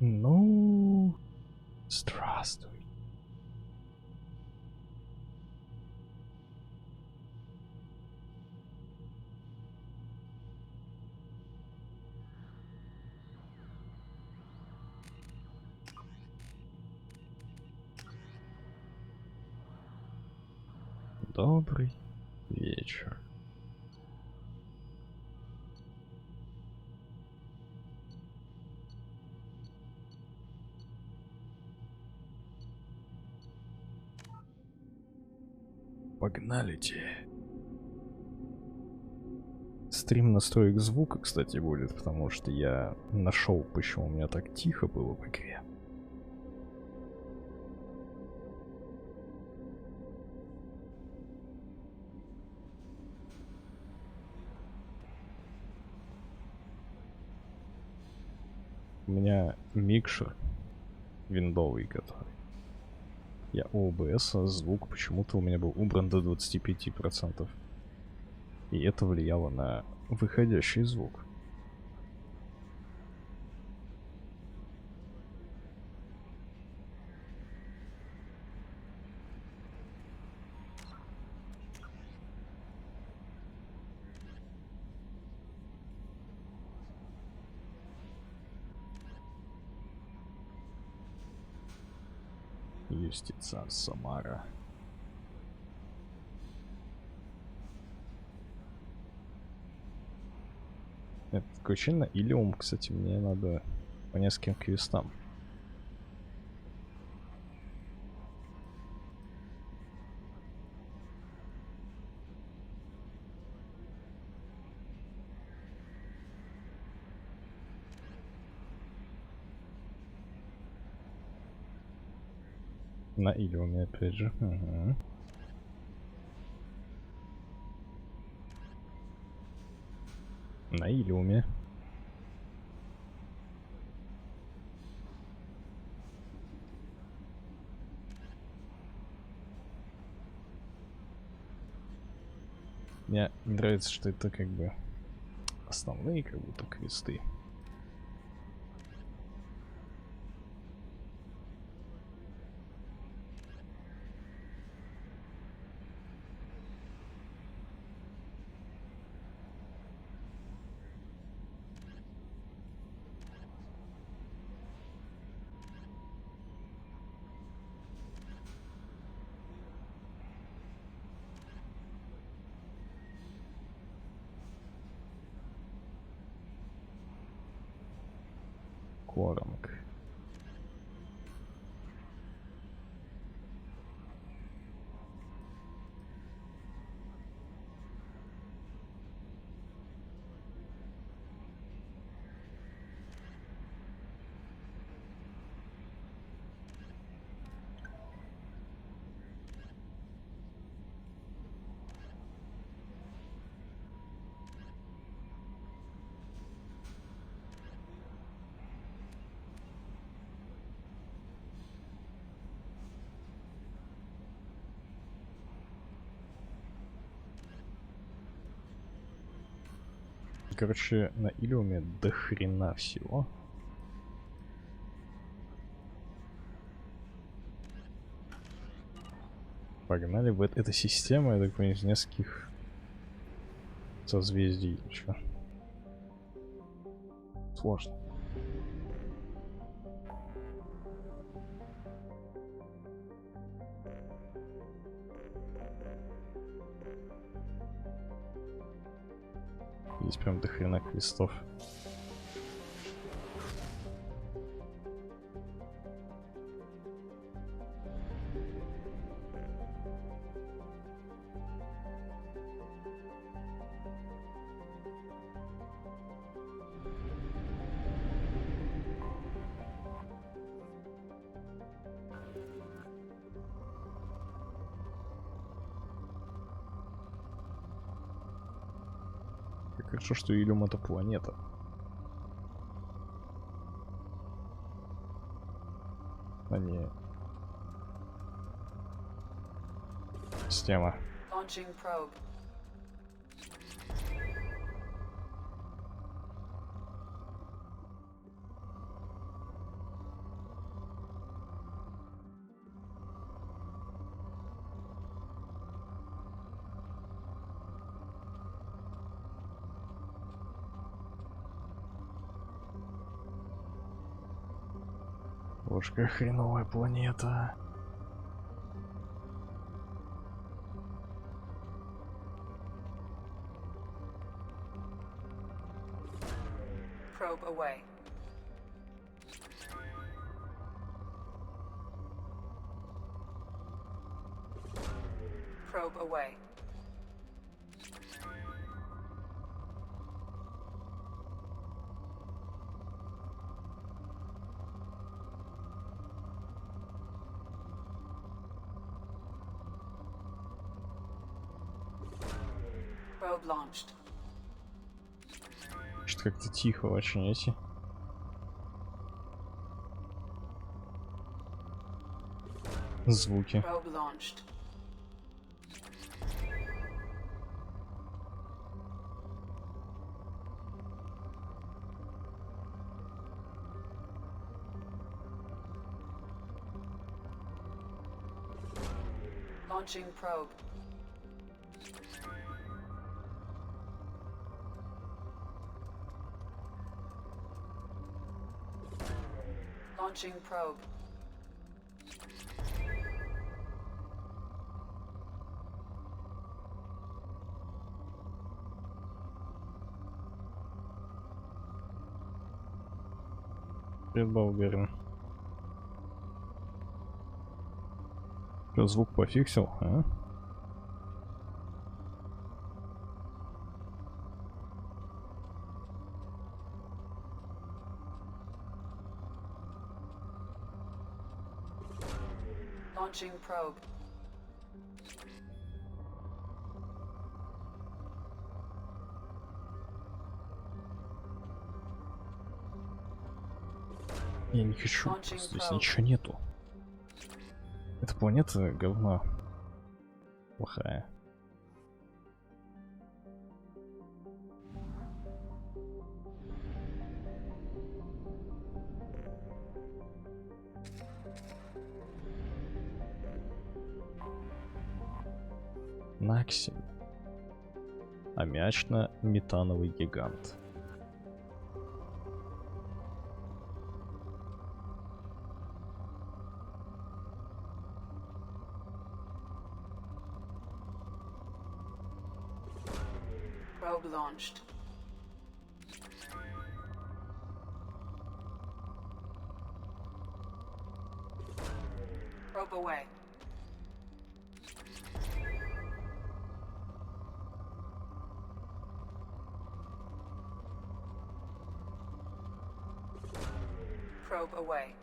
Ну, здравствуй. Добрый вечер. Погналите. Стрим настроек звука, кстати, будет, потому что я нашел, почему у меня так тихо было в игре. У меня микшер виндовый, который я OBS, а звук почему-то у меня был убран до 25%. И это влияло на выходящий звук. Юстица Самара. Это ключи на Илиум, кстати, мне надо по нескольким квестам. На Илиуме, опять же. Угу. На Илиуме. Мне нравится, что это как бы основные как будто квесты. Коронг. Короче, на Илиуме до хрена всего. Погнали в эта система, я так понимаю, из нескольких созвездий. Чё? Сложно. Здесь прям до хрена квестов. Как хорошо, что Илиум это планета. А не система. Боже, какая хреновая планета. Probe away. Probe away. Probe launched. Что-то как-то тихо очень эти. Звуки. Probe launched. Launching probe. Launching probe. Привет, Болгарин. Что, звук пофиксил, а? Launching probe. Я не хочу, просто здесь ничего нету. Эта планета говно. Плохая. Наксин. Аммиачно-метановый гигант. Probe launched. Probe away. Probe away.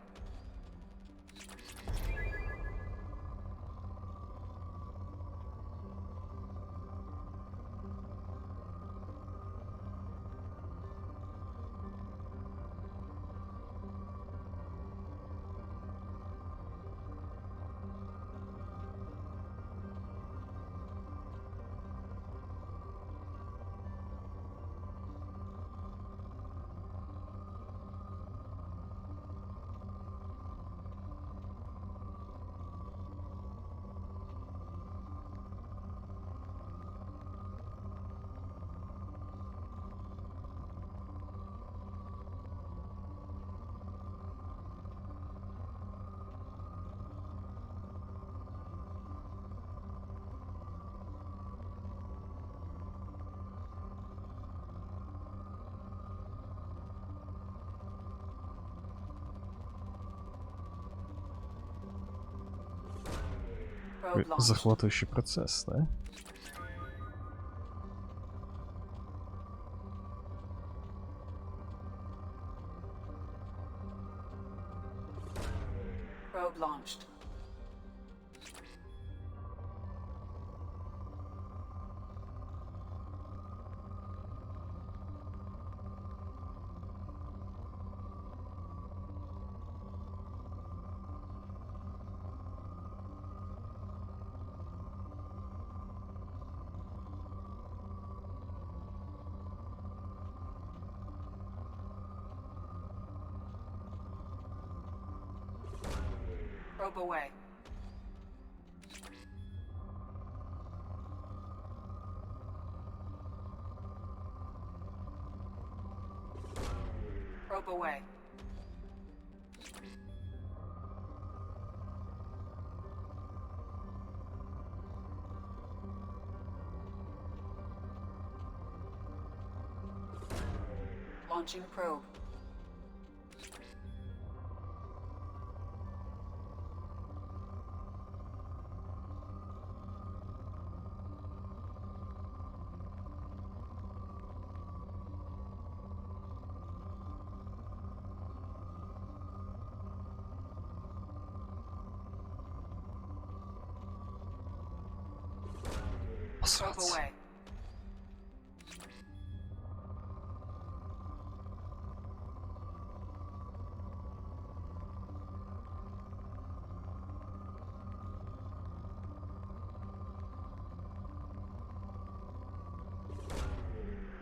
Probe launched. Захватывающий процесс, да? Probe launched. Probe away. Probe away. Launching probe. Probe away.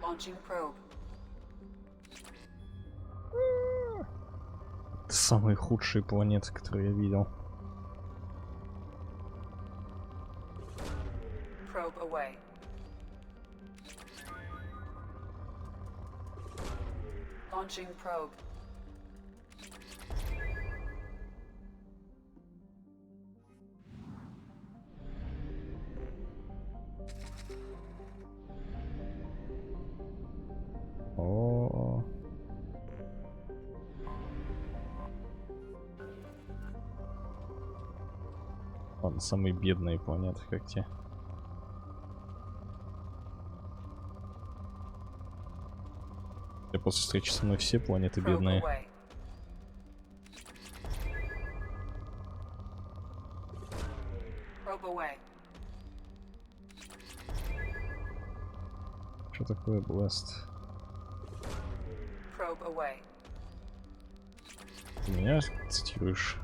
Launching probe. Это самые худшие планеты, которые я видел. Probe away. Launching probe. О. Ладно, самые бедные планеты, как те. Я после встречи со мной все планеты Probe бедные. away. Probe away. Что такое Blast? Probe away. Ты меня цитируешь?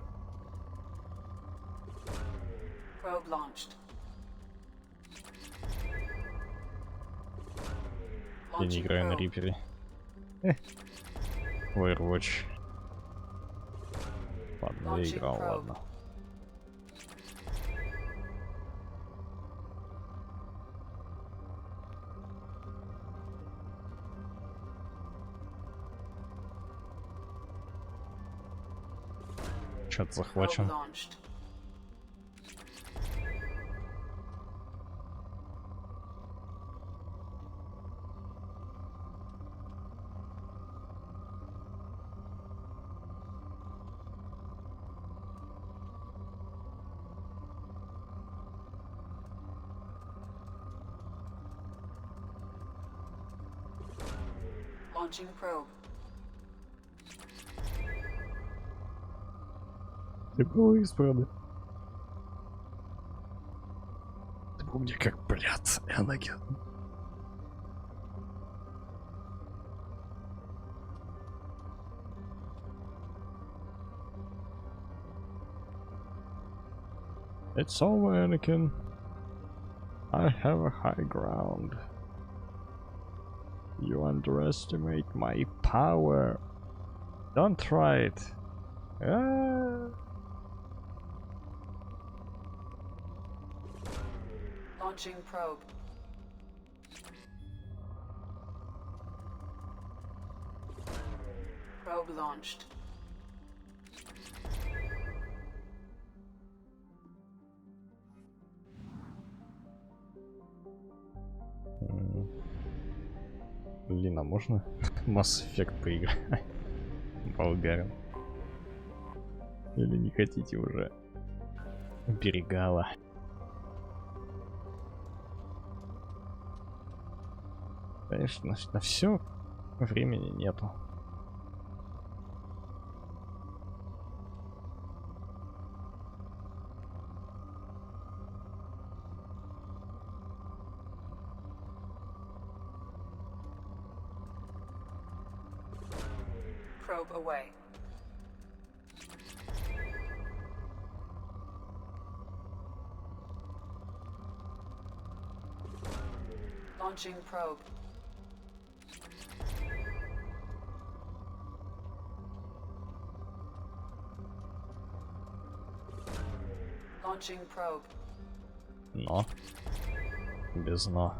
Probe launched. Я не Launching играю на probe. Рипере. Overwatch. Ладно, я Launching играл, probe. ладно. Чат Probe захвачен. launched. Launching probe. Ты был из правда? Ты был где как, блядь, Энакин? It's over, Anakin. I have a high ground. You underestimate my power. Don't try it. Ah. Launching probe. Probe launched. Блин, а можно Mass Effect поиграть? Болгарин. Или не хотите уже? Берегала. Конечно, на все времени нету. Probe away. Launching probe. Launching probe. Но. Без но.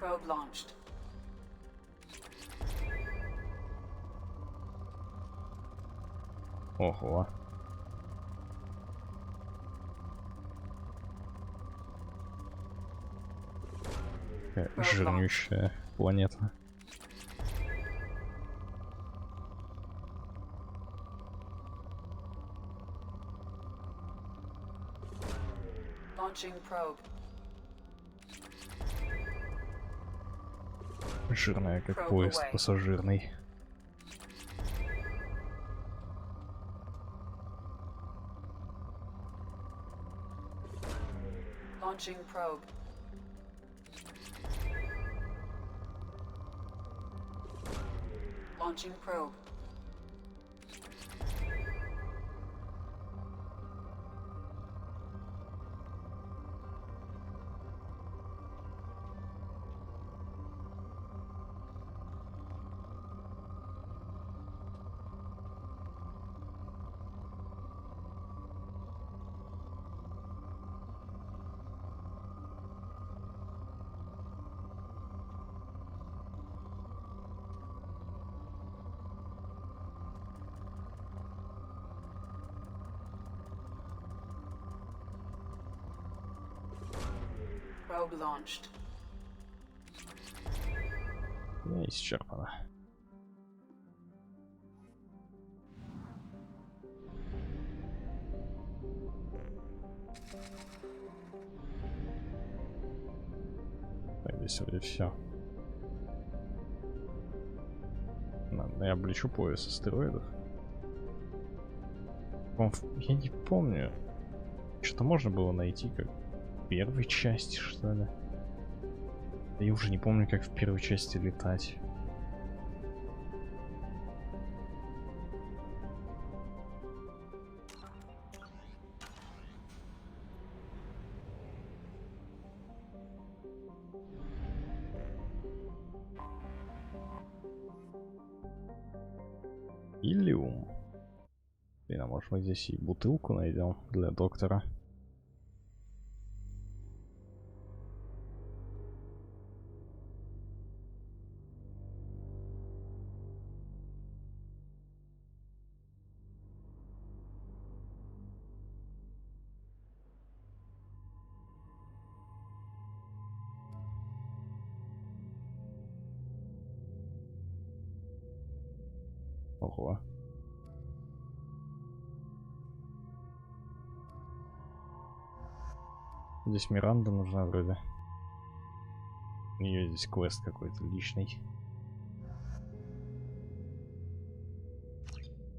Probe launched. Ого. Probe launched. Жирнющая планета. Launching probe. Жирная, как Probe поезд away. пассажирный. Launching probe. Launching probe. Probe launched. Не исчерпано. Так, здесь вроде все. Я облечу пояс астероидов. Я не помню. Что-то можно было найти как в первой части, что ли. Я уже не помню, как в первой части летать. Илиум. Блин, а может мы здесь и бутылку найдем для доктора? Ого. Здесь Миранда нужна вроде. У нее здесь квест какой-то личный.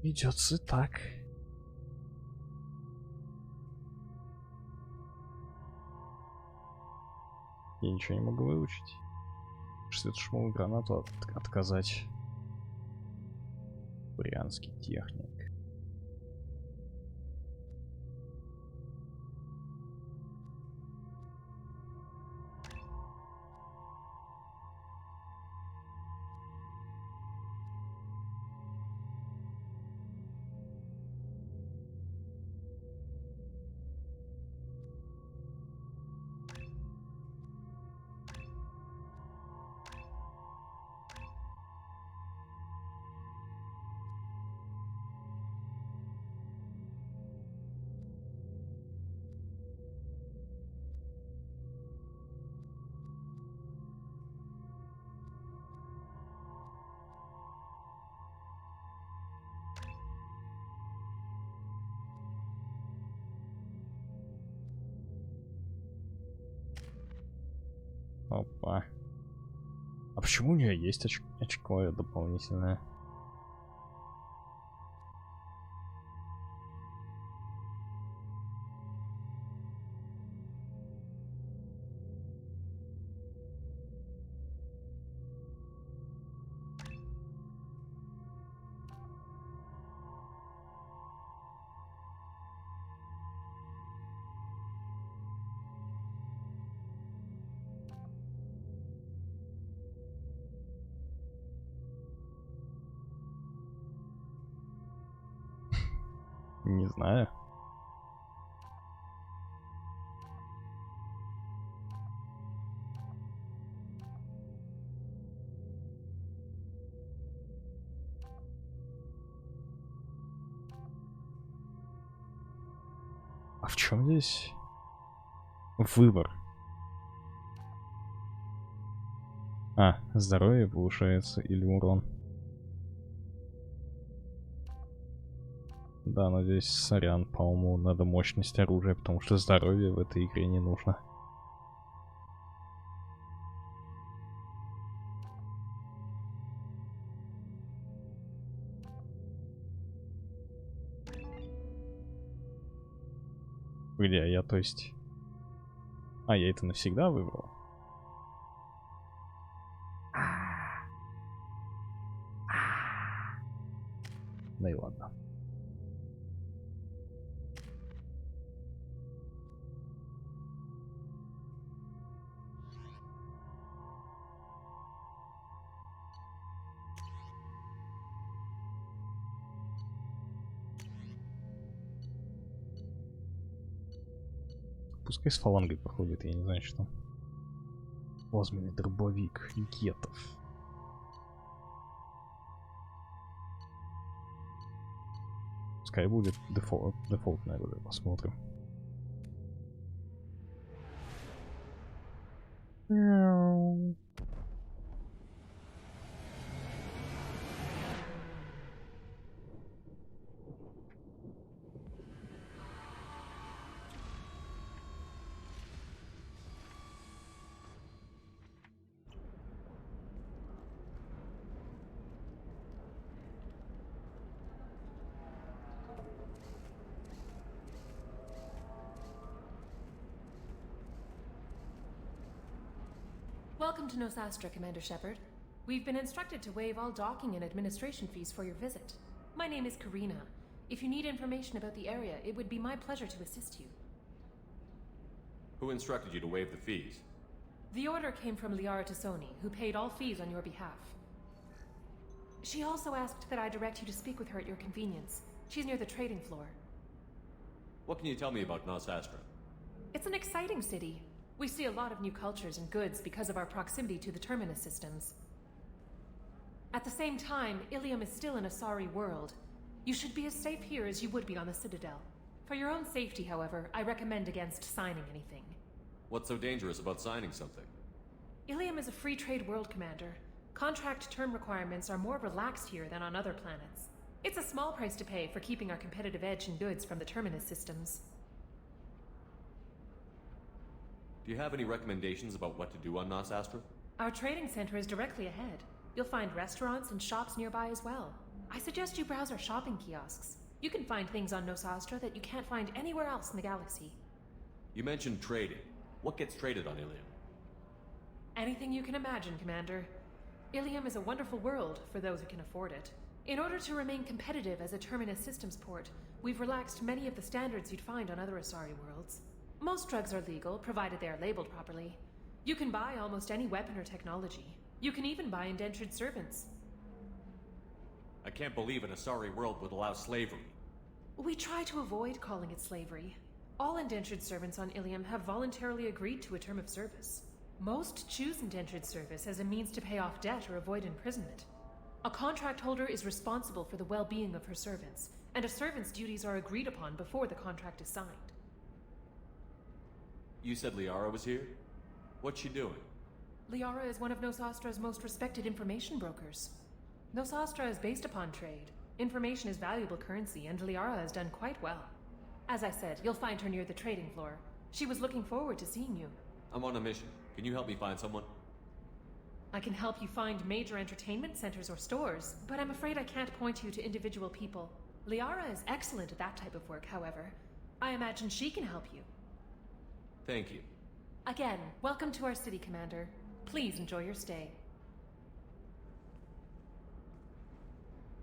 Идется так. Я ничего не могу выучить. Светошумовую гранату отказать. Брянский техник. Опа. А почему у нее есть очко дополнительное? Не знаю. А в чем здесь выбор? А, здоровье повышается или урон. Да, но здесь, сорян, по-моему, надо мощность оружия, потому что здоровье в этой игре не нужно. Где я, то есть... А, я это навсегда выбрал? Да и ладно. Пускай с фалангой походит, я не знаю, что там. Плазменный дробовик гетов. Пускай будет дефолтное оружие, посмотрим. Welcome to Nosastra, Commander Shepard. We've been instructed to waive all docking and administration fees for your visit. My name is Karina. If you need information about the area, it would be my pleasure to assist you. Who instructed you to waive the fees? The order came from Liara Tassoni, who paid all fees on your behalf. She also asked that I direct you to speak with her at your convenience. She's near the trading floor. What can you tell me about Nosastra? It's an exciting city. We see a lot of new cultures and goods because of our proximity to the Terminus systems. At the same time, Ilium is still an Asari world. You should be as safe here as you would be on the Citadel. For your own safety, however, I recommend against signing anything. What's so dangerous about signing something? Ilium is a free trade world, Commander. Contract term requirements are more relaxed here than on other planets. It's a small price to pay for keeping our competitive edge in goods from the Terminus systems. Do you have any recommendations about what to do on Nosastra? Our trading center is directly ahead. You'll find restaurants and shops nearby as well. I suggest you browse our shopping kiosks. You can find things on Nosastra that you can't find anywhere else in the galaxy. You mentioned trading. What gets traded on Ilium? Anything you can imagine, Commander. Ilium is a wonderful world for those who can afford it. In order to remain competitive as a Terminus systems port, we've relaxed many of the standards you'd find on other Asari worlds. Most drugs are legal, provided they are labeled properly. You can buy almost any weapon or technology. You can even buy indentured servants. I can't believe an Asari world would allow slavery. We try to avoid calling it slavery. All indentured servants on Ilium have voluntarily agreed to a term of service. Most choose indentured service as a means to pay off debt or avoid imprisonment. A contract holder is responsible for the well-being of her servants, and a servant's duties are agreed upon before the contract is signed. You said Liara was here? What's she doing? Liara is one of Nosastra's most respected information brokers. Nosastra is based upon trade. Information is valuable currency, and Liara has done quite well. As I said, you'll find her near the trading floor. She was looking forward to seeing you. I'm on a mission. Can you help me find someone? I can help you find major entertainment centers or stores, but I'm afraid I can't point you to individual people. Liara is excellent at that type of work, however. I imagine she can help you. Thank you. Again, welcome to our city, Commander. Please enjoy your stay.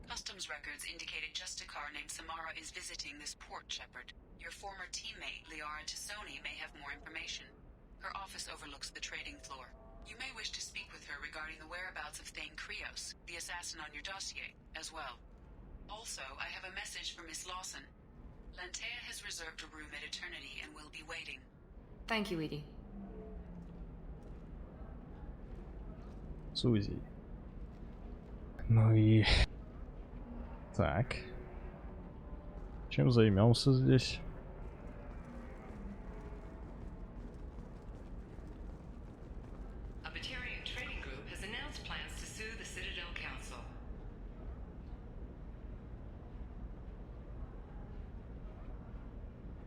Customs records indicated just a car named Samara is visiting this port, Shepard. Your former teammate, Liara Tassoni, may have more information. Her office overlooks the trading floor. You may wish to speak with her regarding the whereabouts of Thane Krios, the assassin on your dossier, as well. Also, I have a message for Miss Lawson. Lantea has reserved a room at Eternity and will be waiting. Thank you, Edie. Сузи. Ну и... Так. Чем займемся здесь? A Batarian trading group has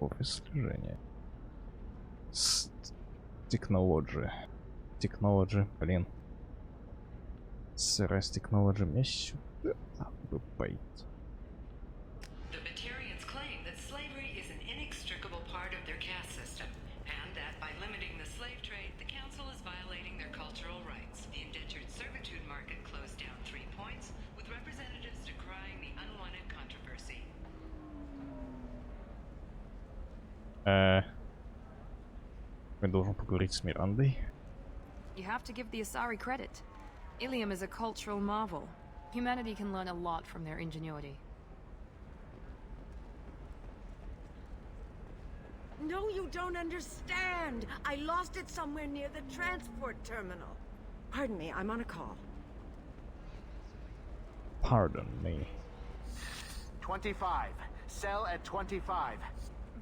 Офис слежения. Technology. Technology, блин. Сырас Technology. Мне сюда бы пойти. The Batarians claim that slavery is an inextricable part of their caste system, and that by limiting the slave trade, the Council is violating their cultural rights. The indentured servitude market closed down 3 points, with representatives decrying the unwanted controversy. Я должен поговорить с Мирандой. You have to give the Asari credit. Ilium is a cultural marvel. Humanity can learn a lot from their ingenuity. No, you don't understand. I lost it somewhere near the transport terminal. Pardon me, I'm on a call. Pardon me. 25. Sell at 25.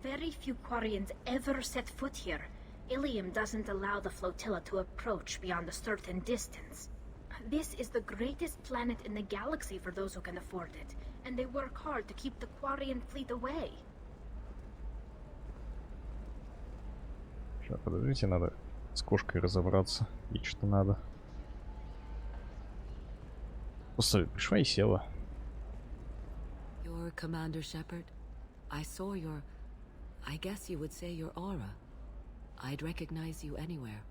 Very few Quarians ever set foot here. Ilium doesn't allow the flotilla to approach beyond a certain distance. This is the greatest planet in the galaxy for those who can afford it, and they work hard to keep the Quarian fleet away. Сейчас, подождите, надо с кошкой разобраться. И что надо. Просто пришла и села. You're Commander Shepard. I saw your... I guess you would say your aura. I'd recognize you anywhere.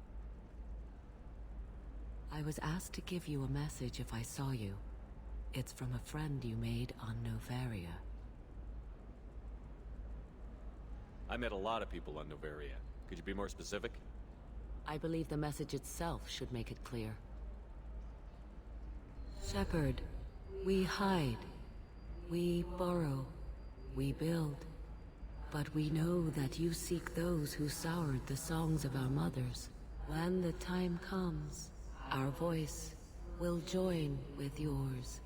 I was asked to give you a message if I saw you. It's from a friend you made on Noveria. I met a lot of people on Noveria. Could you be more specific? I believe the message itself should make it clear. Shepard, we hide. We borrow. We build. But we know that you seek those who soured the songs of our mothers. When the time comes, our voice will join with yours,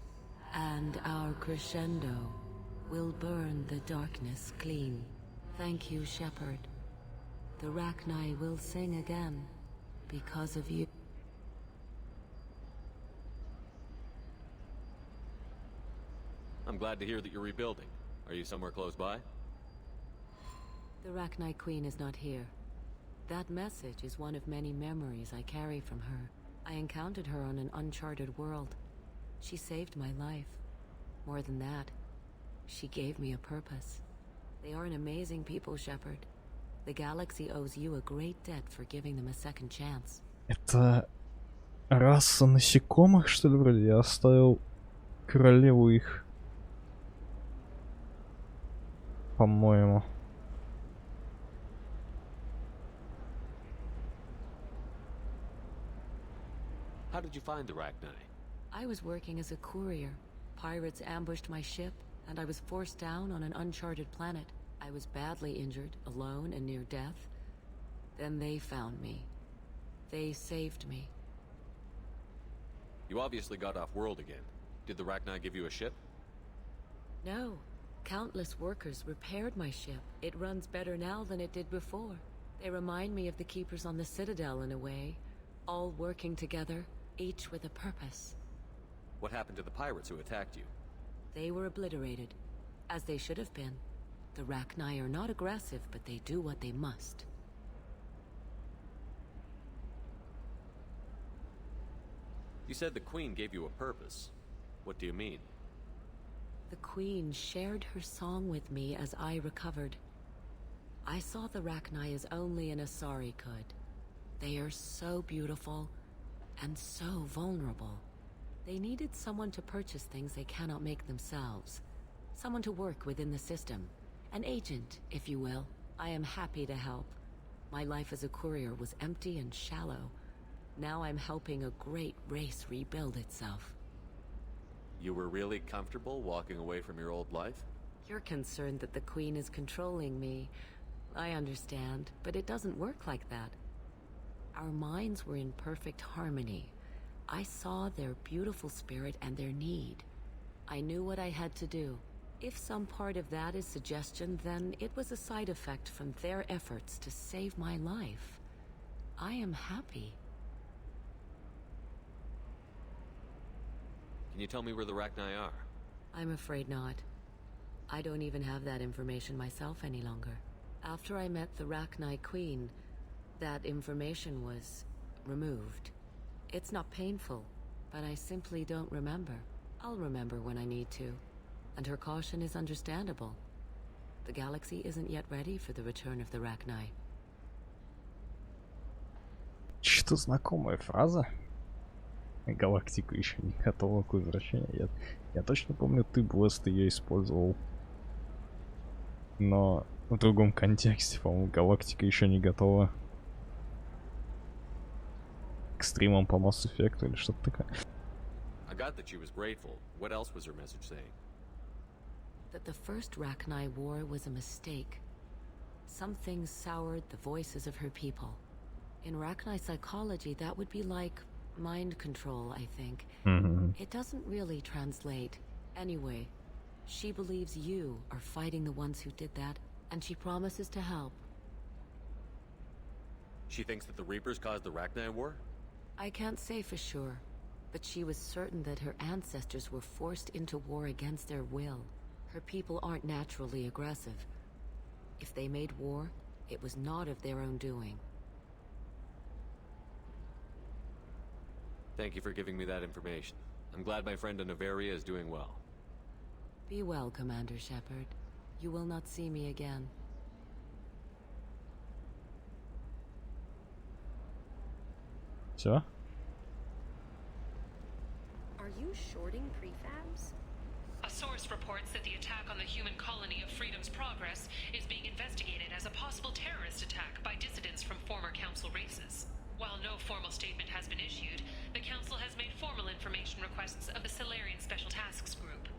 and our crescendo will burn the darkness clean. Thank you, Shepard. The Rachni will sing again because of you. I'm glad to hear that you're rebuilding. Are you somewhere close by? The Rachni Queen is not here. That message is one of many memories I carry from her. I encountered her on an uncharted world. She saved my life. More than that, she gave me a purpose. They are an amazing people, Shepard. The galaxy owes you a great debt for giving them a second chance. Это раса насекомых, что ли, вроде? Я оставил королеву их. По-моему. How did you find the Rachni? I was working as a courier. Pirates ambushed my ship, and I was forced down on an uncharted planet. I was badly injured, alone and near death. Then they found me. They saved me. You obviously got off world again. Did the Rachni give you a ship? No. Countless workers repaired my ship. It runs better now than it did before. They remind me of the Keepers on the Citadel in a way. All working together, each with a purpose. What happened to the pirates who attacked you? They were obliterated, as they should have been. The Rachni are not aggressive, but they do what they must. You said the Queen gave you a purpose. What do you mean? The Queen shared her song with me as I recovered. I saw the Rachni as only an Asari could. They are so beautiful and so vulnerable. They needed someone to purchase things they cannot make themselves. Someone to work within the system. An agent, if you will. I am happy to help. My life as a courier was empty and shallow. Now I'm helping a great race rebuild itself. You were really comfortable walking away from your old life? You're concerned that the Queen is controlling me. I understand, but it doesn't work like that. Our minds were in perfect harmony. I saw their beautiful spirit and their need. I knew what I had to do. If some part of that is suggestion, then it was a side effect from their efforts to save my life. I am happy. Can you tell me where the Rachni are? I'm afraid not. I don't even have that information myself any longer. After I met the Rachni Queen, that information was removed. It's not painful, but I simply don't remember. I'll remember when I need to. And her caution is understandable. The galaxy isn't yet ready for the return of the Rachni. Что-то знакомая фраза. Галактика еще не готова к возвращению. Я точно помню, ты, Блэст, ее использовал. Но в другом контексте, по-моему, галактика еще не готова к стримам по Mass Effect или что-то такое. I got that she was grateful. What else was her message saying? That the first Rachni War was a mistake. Some things soured the voices of her people. In Rachni psychology, that would be like mind control, I think. It doesn't really translate. Anyway, she believes you are fighting the ones who did that, and she promises to help. She thinks that the Reapers caused the Rachni War? I can't say for sure, but she was certain that her ancestors were forced into war against their will. Her people aren't naturally aggressive. If they made war, it was not of their own doing. Thank you for giving me that information. I'm glad my friend in Noveria is doing well. Be well, Commander Shepard. You will not see me again. Все? Are you shorting prefabs? A source reports that the attack on the human colony of Freedom's Progress is being investigated as a possible terrorist attack by dissidents from former Council races. While no formal statement has been issued, the Council has made formal information requests of the Solarian Special Tasks Group.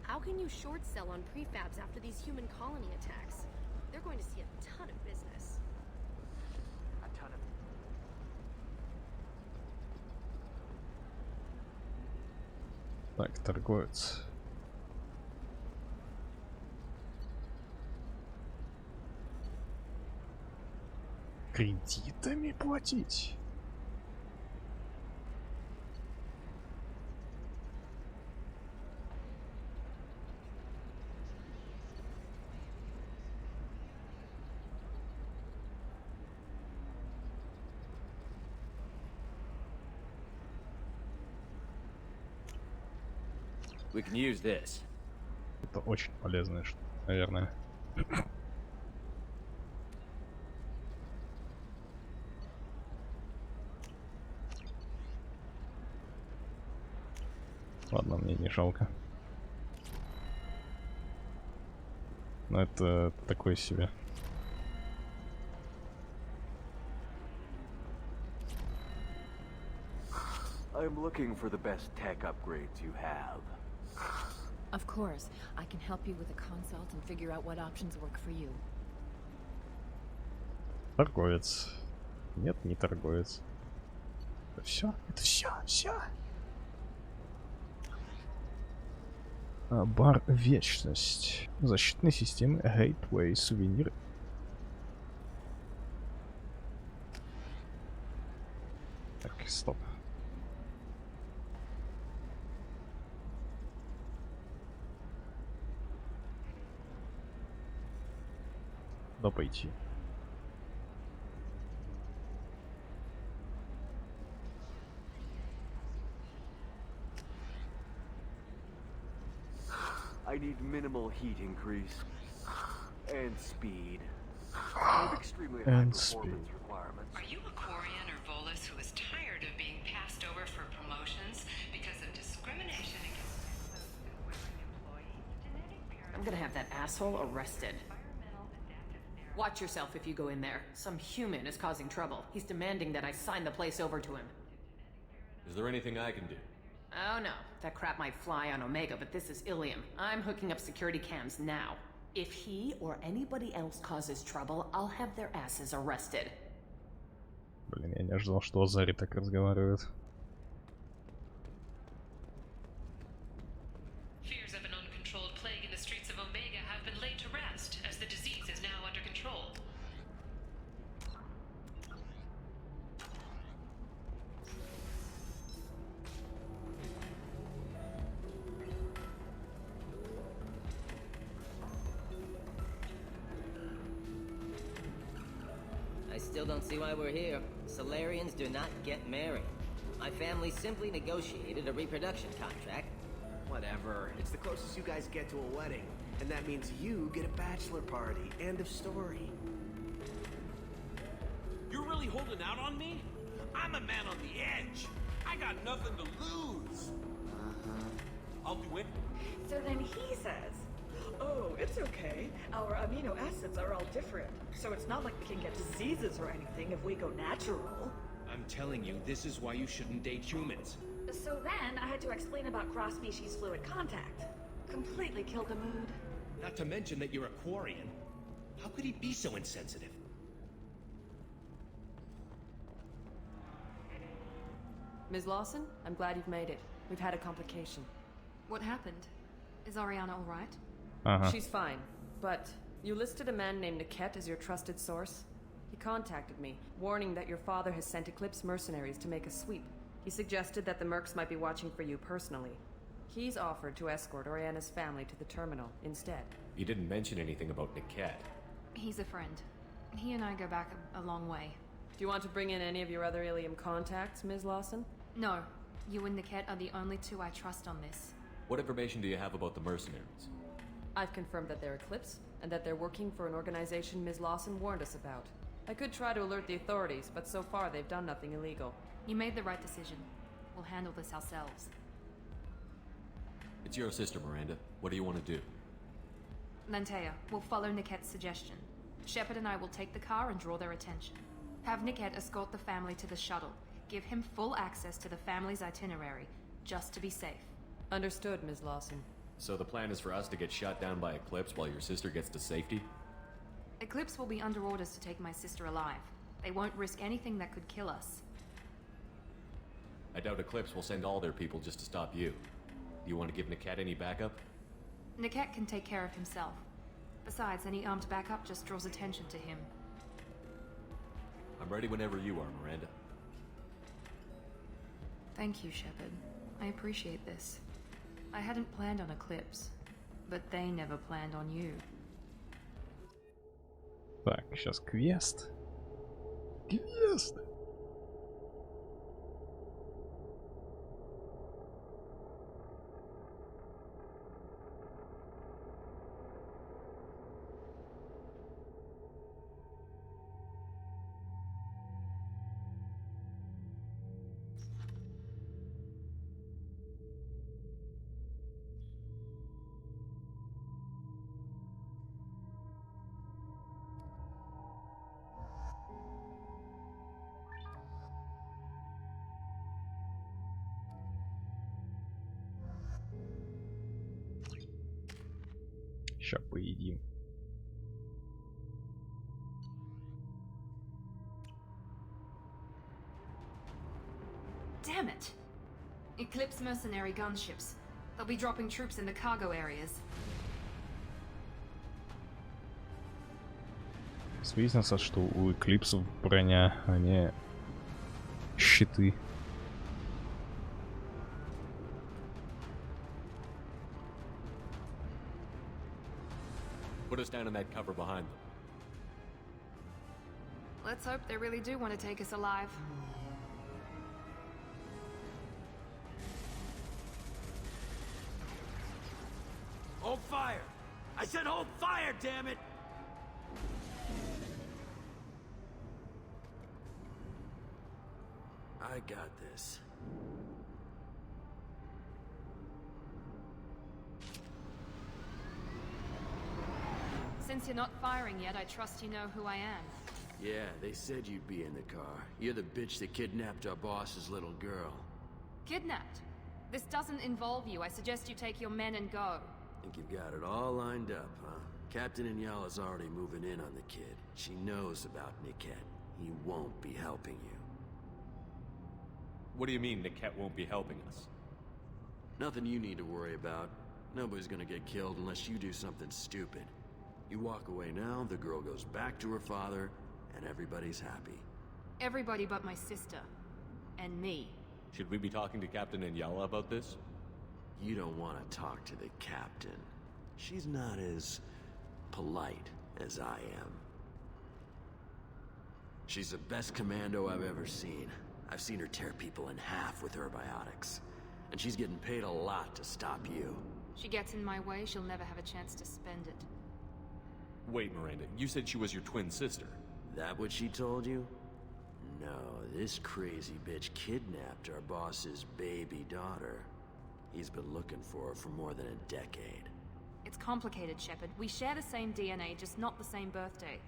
How can you short sell on prefabs after these human colony attacks? They're going to see a ton of business. A ton of... Так, торговец. Кредитами платить? We can use this. Это очень полезная штука, наверное. Ладно, мне не жалко. Но это такое себе. I'm looking for the best tech upgrades you have. Of course, I can help you with a consult and figure out what options work for you. Торговец. Нет, не торговец. Это все? Это все. Бар Вечность. Защитные системы Gateway, сувениры. Так, стоп. Куда пойти? I need minimal heat increase. And speed. I have extremely high performance requirements. Are you a Quarian or Volus who is tired of being passed over for promotions because of discrimination against those who were an employee's genetic I'm gonna have that asshole arrested. Watch yourself if you go in there. Some human is causing trouble. He's demanding that I sign the place over to him. Is there anything I can do? Oh no, that crap might fly on Omega, but this is Ilium. I'm hooking up security cams now. If he or anybody else causes trouble, I'll have their asses arrested. Блин, я не ожидал, что Азари так разговаривает. Fears of an uncontrolled plague in the streets of Omega have been laid to rest, as the disease is now under control. Still don't see why we're here. Solarians do not get married. My family simply negotiated a reproduction contract. Whatever. It's the closest you guys get to a wedding. And that means you get a bachelor party. End of story. You're really holding out on me? I'm a man on the edge. I got nothing to lose. I'll do it. So then he says, oh, it's okay. Our amino acids are all different. So it's not like we can get diseases or anything if we go natural. I'm telling you, this is why you shouldn't date humans. So then I had to explain about cross-species fluid contact. Completely killed the mood. Not to mention that you're a Quarian. How could he be so insensitive? Ms. Lawson, I'm glad you've made it. We've had a complication. What happened? Is Ariana alright? She's fine, but you listed a man named Niket as your trusted source. He contacted me, warning that your father has sent Eclipse mercenaries to make a sweep. He suggested that the Mercs might be watching for you personally. He's offered to escort Oriana's family to the terminal instead. He didn't mention anything about Niket. He's a friend. He and I go back a long way. Do you want to bring in any of your other Ilium contacts, Ms. Lawson? No. You and Niket are the only two I trust on this. What information do you have about the mercenaries? I've confirmed that they're Eclipse, and that they're working for an organization Ms. Lawson warned us about. I could try to alert the authorities, but so far they've done nothing illegal. You made the right decision. We'll handle this ourselves. It's your sister, Miranda. What do you want to do? Lantea, we'll follow Niket's suggestion. Shepard and I will take the car and draw their attention. Have Niket escort the family to the shuttle. Give him full access to the family's itinerary, just to be safe. Understood, Ms. Lawson. So the plan is for us to get shot down by Eclipse while your sister gets to safety? Eclipse will be under orders to take my sister alive. They won't risk anything that could kill us. I doubt Eclipse will send all their people just to stop you. Do you want to give Niket any backup? Niket can take care of himself. Besides, any armed backup just draws attention to him. I'm ready whenever you are, Miranda. Thank you, Shepard. I appreciate this. I hadn't planned on Eclipse, but they never planned on you. Так, сейчас квест. Квест! Ща поедим. Damn it! Eclipse mercenary gunships. They'll be dropping troops in the cargo areas. Выяснится, что у Эклипсов броня, а не щиты. Put us down in that cover behind them. Let's hope they really do want to take us alive. Hold fire! I said hold fire, damn it! I got this. Since you're not firing yet, I trust you know who I am. Yeah, they said you'd be in the car. You're the bitch that kidnapped our boss's little girl. Kidnapped? This doesn't involve you. I suggest you take your men and go. Think you've got it all lined up, huh? Captain Inyala's already moving in on the kid. She knows about Niket. He won't be helping you. What do you mean Niket won't be helping us? Nothing you need to worry about. Nobody's gonna get killed unless you do something stupid. You walk away now, the girl goes back to her father, and everybody's happy. Everybody but my sister. And me. Should we be talking to Captain Inyala about this? You don't want to talk to the captain. She's not as polite as I am. She's the best commando I've ever seen. I've seen her tear people in half with her biotics. And she's getting paid a lot to stop you. She gets in my way, she'll never have a chance to spend it. Wait, Miranda, you said she was your twin sister. That what she told you? No, this crazy bitch kidnapped our boss's baby daughter. He's been looking for her for more than a decade. It's complicated, Shepard. We share the same DNA, just not the same birthday.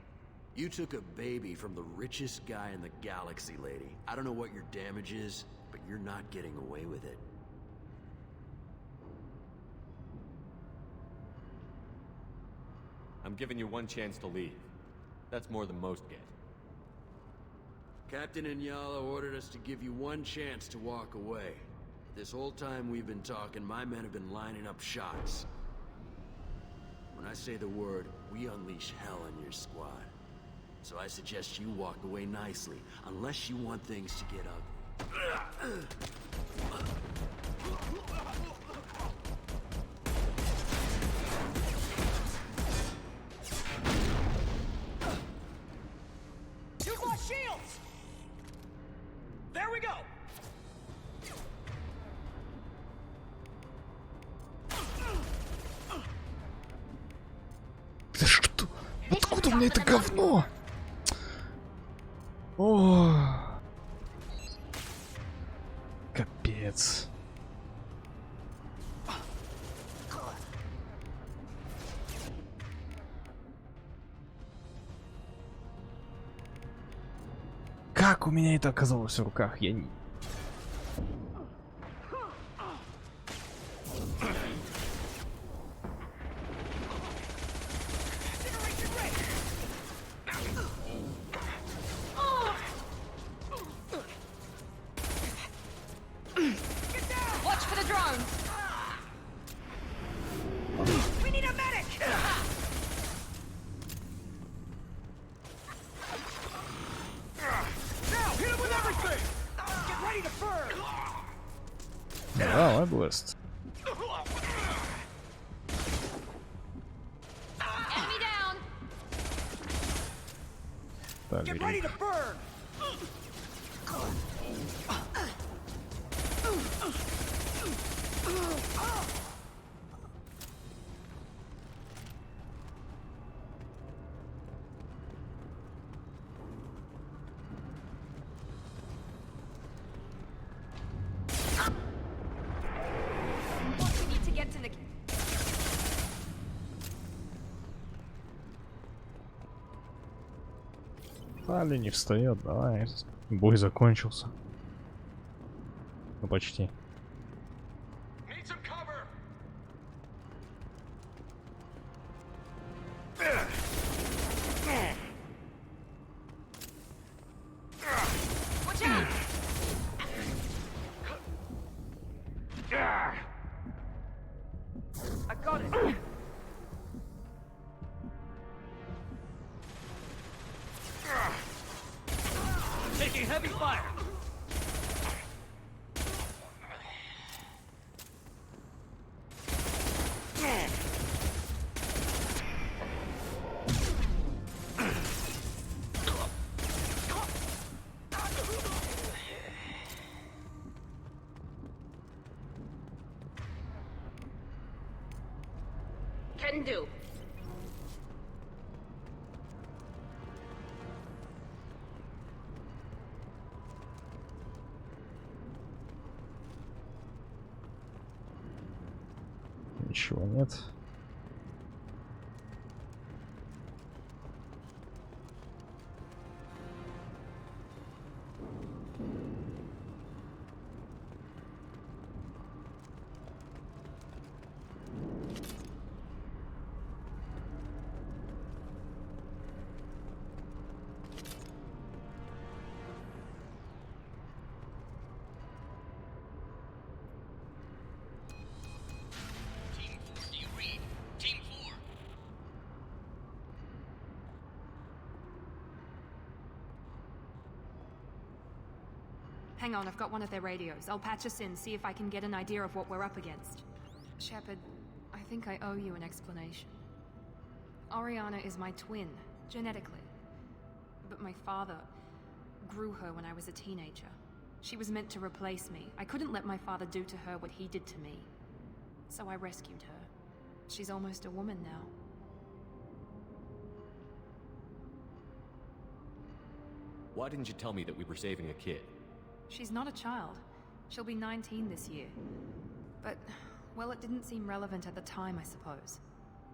You took a baby from the richest guy in the galaxy, lady. I don't know what your damage is, but you're not getting away with it. I'm giving you one chance to leave. That's more than most get. Captain Inyala ordered us to give you one chance to walk away. This whole time we've been talking, my men have been lining up shots. When I say the word, we unleash hell on your squad. So I suggest you walk away nicely, unless you want things to get ugly. You've lost shields! There we go! Да что? Откуда у меня это говно? О, капец. Как у меня это оказалось в руках? Я не... Watch for the drone! We need a medic! Now, hit him with everything! Get ready to burn! Давай, Блэст. Enemy down! Так, Get ready to burn! We need to get to the... Али не встает, давай. Бой закончился. Ну почти. Need some cover! Watch out! I got it! Taking heavy fire! Can do. Ничего нет. Hang on, I've got one of their radios. I'll patch us in, see if I can get an idea of what we're up against. Shepard, I think I owe you an explanation. Oriana is my twin, genetically. But my father, grew her when I was a teenager. She was meant to replace me. I couldn't let my father do to her what he did to me. So I rescued her. She's almost a woman now. Why didn't you tell me that we were saving a kid? She's not a child. She'll be 19 this year. But, well, it didn't seem relevant at the time, I suppose.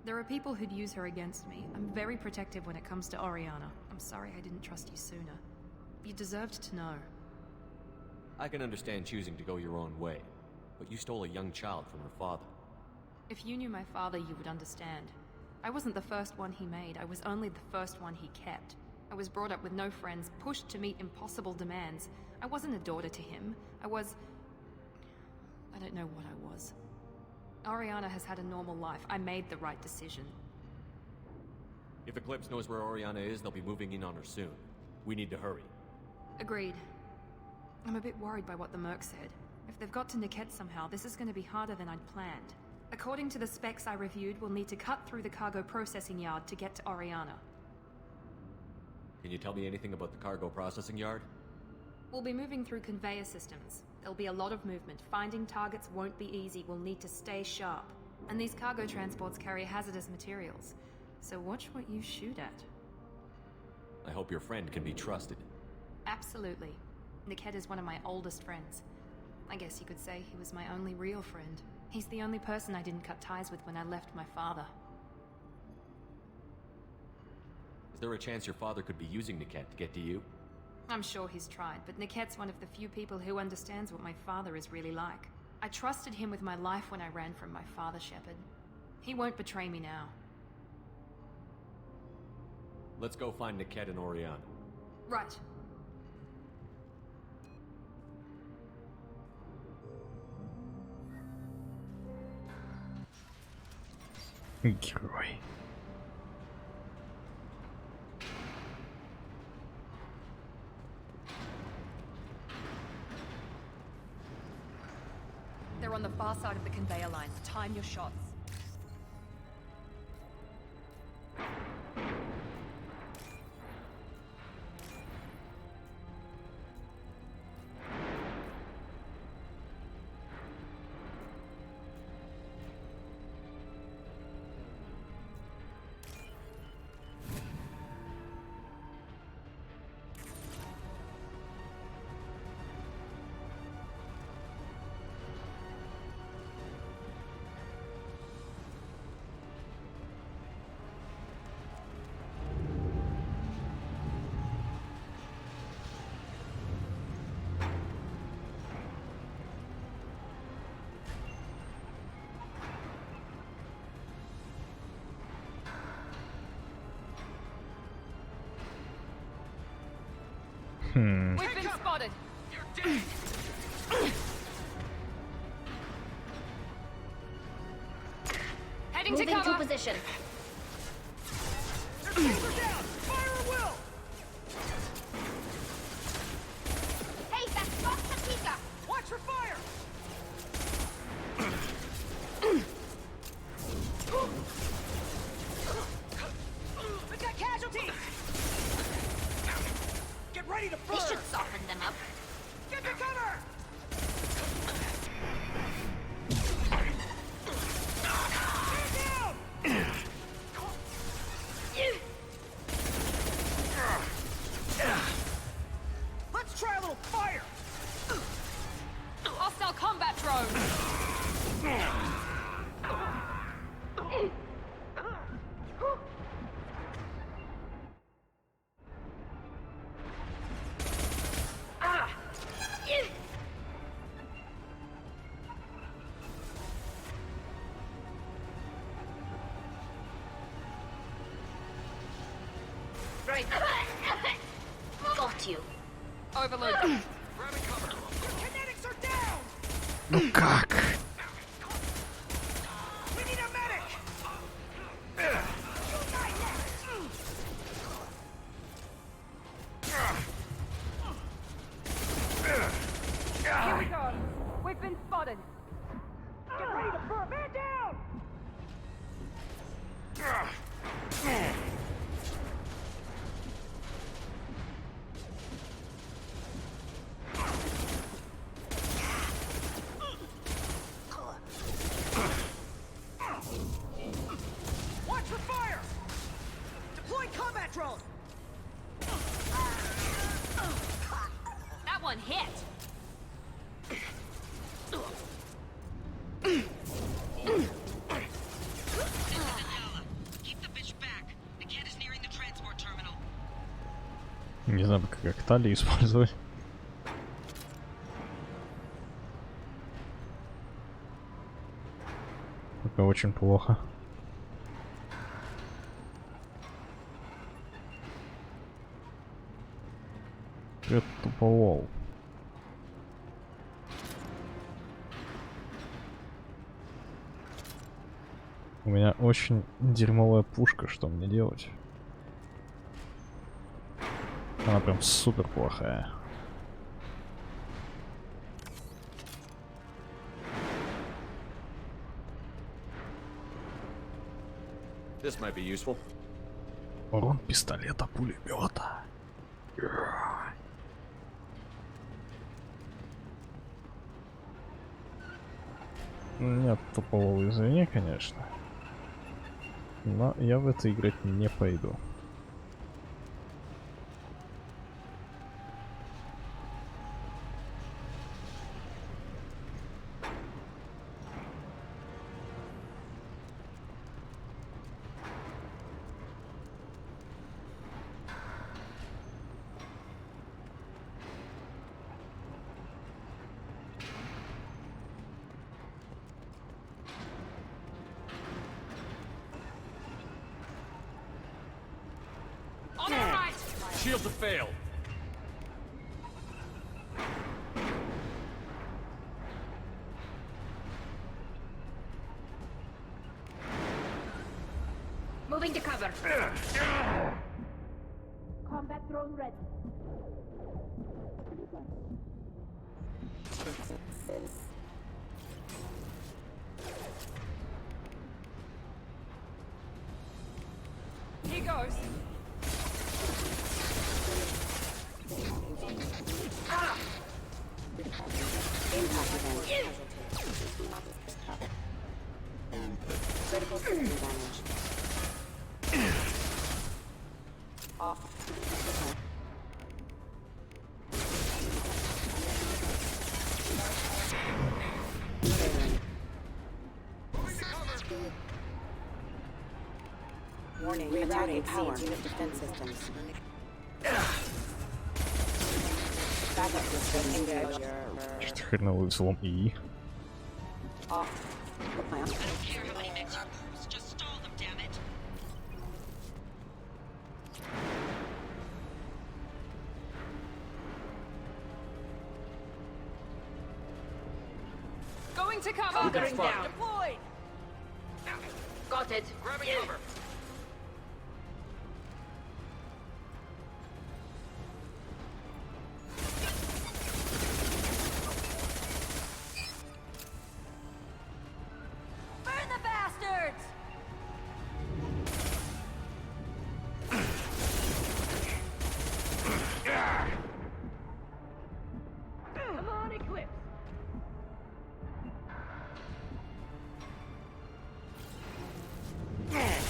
There are people who'd use her against me. I'm very protective when it comes to Oriana. I'm sorry I didn't trust you sooner. You deserved to know. I can understand choosing to go your own way, but you stole a young child from her father. If you knew my father, you would understand. I wasn't the first one he made. I was only the first one he kept. I was brought up with no friends, pushed to meet impossible demands. I wasn't a daughter to him. I don't know what I was. Oriana has had a normal life. I made the right decision. If Eclipse knows where Oriana is, they'll be moving in on her soon. We need to hurry. Agreed. I'm a bit worried by what the Merc said. If they've got to Niket somehow, this is going to be harder than I'd planned. According to the specs I reviewed, we'll need to cut through the cargo processing yard to get to Oriana. Can you tell me anything about the cargo processing yard? We'll be moving through conveyor systems. There'll be a lot of movement. Finding targets won't be easy. We'll need to stay sharp. And these cargo transports carry hazardous materials. So watch what you shoot at. I hope your friend can be trusted. Absolutely. Niket is one of my oldest friends. I guess you could say he was my only real friend. He's the only person I didn't cut ties with when I left my father. Is there a chance your father could be using Niket to get to you? I'm sure he's tried, but Niket's one of the few people who understands what my father is really like. I trusted him with my life when I ran from my father, Shepard. He won't betray me now. Let's go find Niket and Oriana. Right. Герой. They're on the far side of the conveyor lines. Time your shots. We've been spotted. You're dead. Heading Moving to cover. to position. Their tanks are down! Fire at will! Hey, that's Patika! Watch for fire! We've got casualties! Get ready to burn! This should soften them up. Get to cover! Let's try a little fire! Hostile combat drone. Right. Got you. Overload. Grabbing cover. Your kinetics are down! Ну как? We need a medic! Here we go. We've been spotted. Get ready to burn! Man down! one hit. Не знаю, как талии использовать. Это очень плохо. Это туповол. У меня очень дерьмовая пушка, что мне делать? Она прям супер плохая. This might be useful. Урон пистолета, пулемета. Нет тупового, извини, конечно. Но я в это играть не пойду. Shields have failed. Moving to cover. Combat drone ready. He goes. Impact event. Critical system damage. Off. Warning, rerouting power. Unit defense systems. Backup system engaged. Что хреновый взлом ИИ? Off. I don't care how many mechs you lose, just stall them, damn it. Going to cover. Hunkering down. Deployed. Got it. Grabbing cover. Burn the bastards! Come on, Eclipse.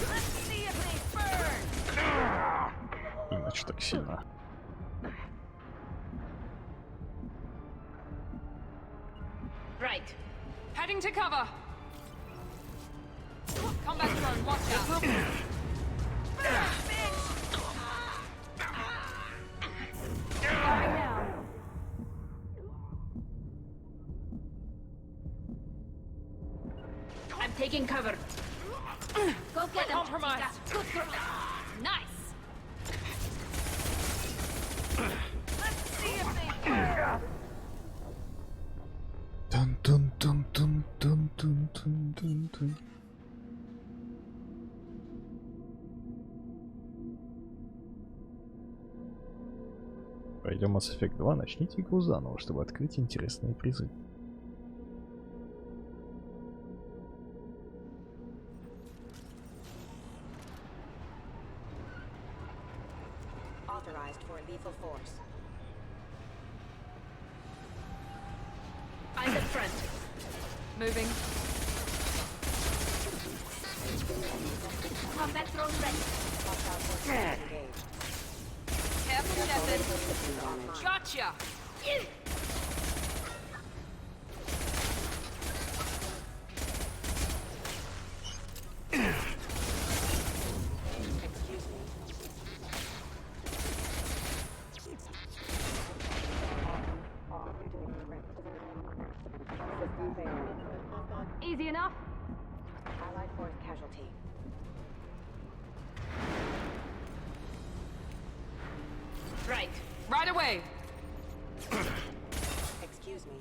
Let's see if they burn! Иначе так сильно. Right. Heading to cover. Combat drone, watch out. Firing now. I'm taking cover. Go get him. Compromise. Good girl. Nice. Let's see if they burn. Тун тун тун тун тун тун тун тун тун. Пойдем Mass Effect 2, начните игру заново, чтобы открыть интересные призы. Authorized for lethal force. I'm the front. Moving. Combat drone ready. Engaged. Careful, Shepard. System damage. Gotcha. Easy enough? Allied force casualty. Right. Right away. Excuse me.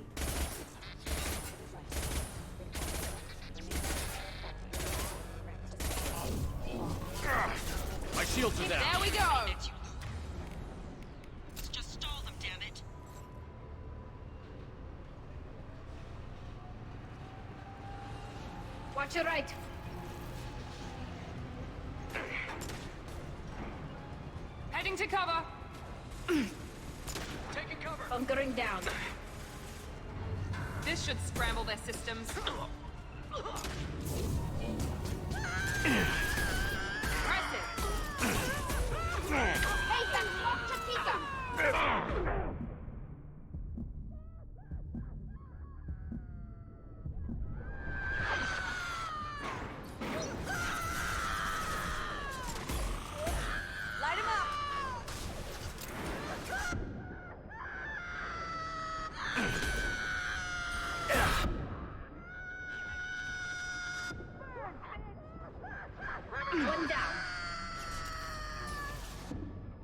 My shields are down. There we go. Just stall them, damn it. Watch your right. Heading to cover. Taking cover. Bunkering down. This should scramble their systems. Impressive. Hey, that Chica! Light him up. One down.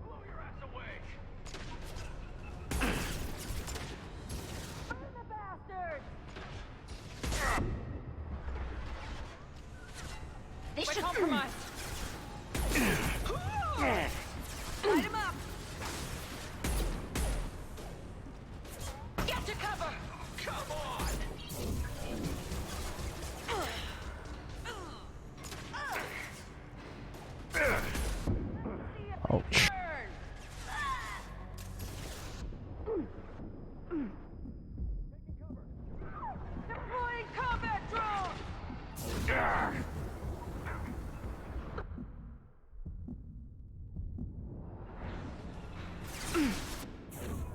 Blow your ass away. Burn the bastards! This We're should compromised. Light him up. get to cover! Come on. Ouch. Deploying combat drone!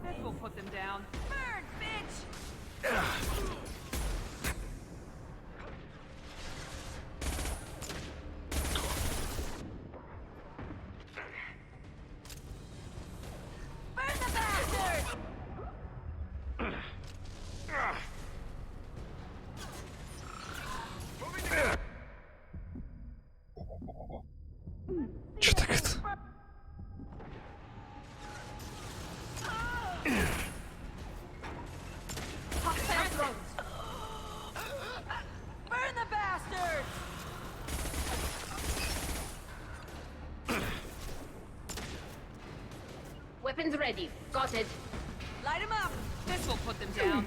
This will put them down. Burn, bitch! Burn the bastards! Чё так это? Hostile drones! Burn the bastards! Weapons ready. Got it. Light him up. This will put them down.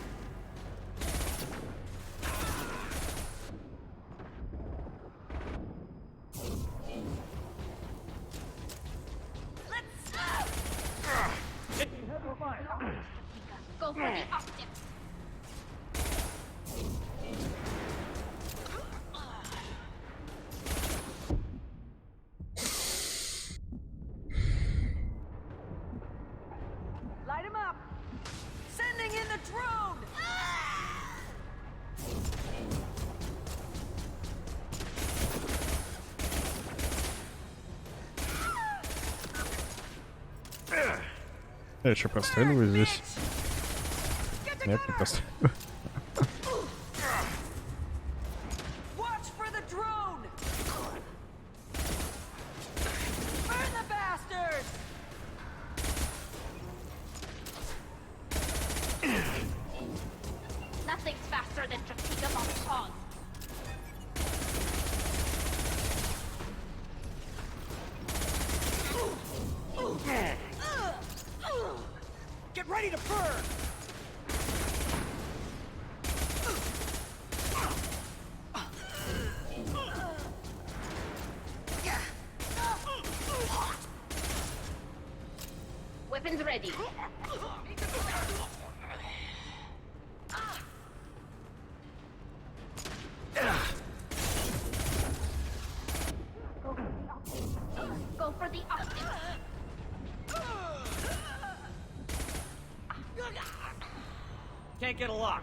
Go for the optic. Light him up. Sending in the drone. Я еще простреливаю здесь. Нет, не простреливаю. Watch for the drone. Burn the bastards. Nothing's faster than Chica on pause. Get ready to burn. Weapons ready. Go for the optic. Can't get a lock.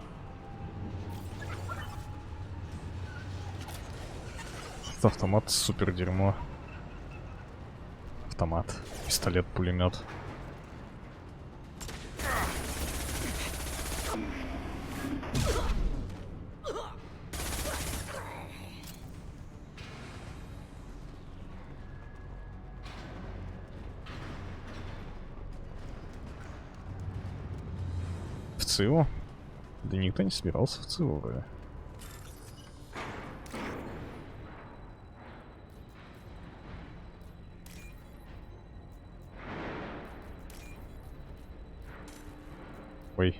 Автомат супер дерьмо. Автомат, пистолет, пулемет. В ЦИО? Да никто не собирался в ЦИО вроде. Ой.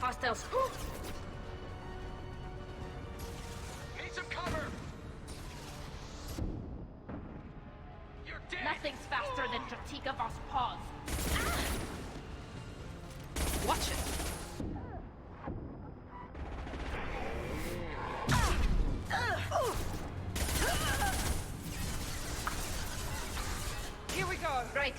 Hostiles. Need some cover. You're dead. Nothing's faster than Jatika Voss paws. Watch it. Here we go. Right.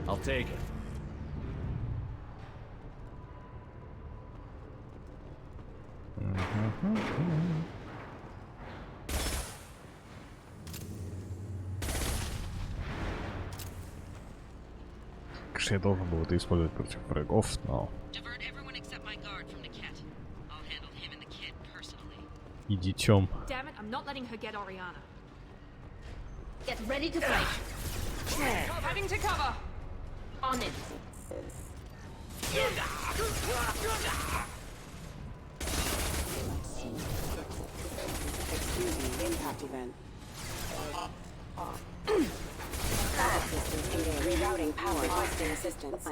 I'll take it. Конечно, я должен был это использовать против врагов, но... Идитем. Damn it, I'm not letting her get Oriana. Get ready to fight. Heading to cover. On it. Excuse me, impact event. Power systems engaged. Rerouting power. Requesting assistance.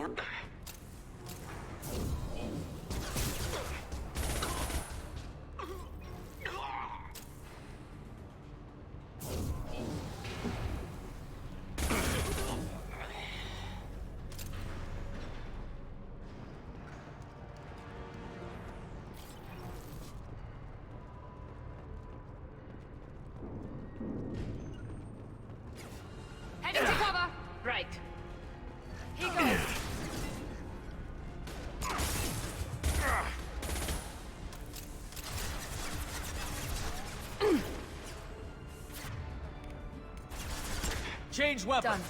Heading to cover. Right. Here goes. Change weapon. Done.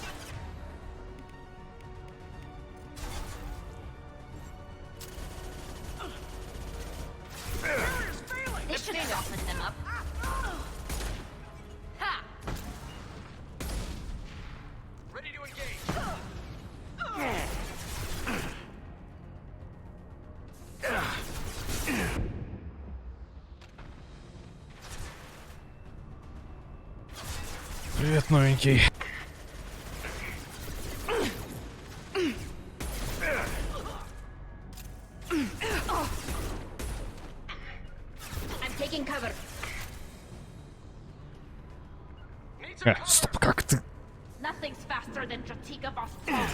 This should soften them up. Ha! Ready to engage. Привет, новенький. I'm taking cover. Стоп, как ты? Nothing's faster than Jatika Voss paws.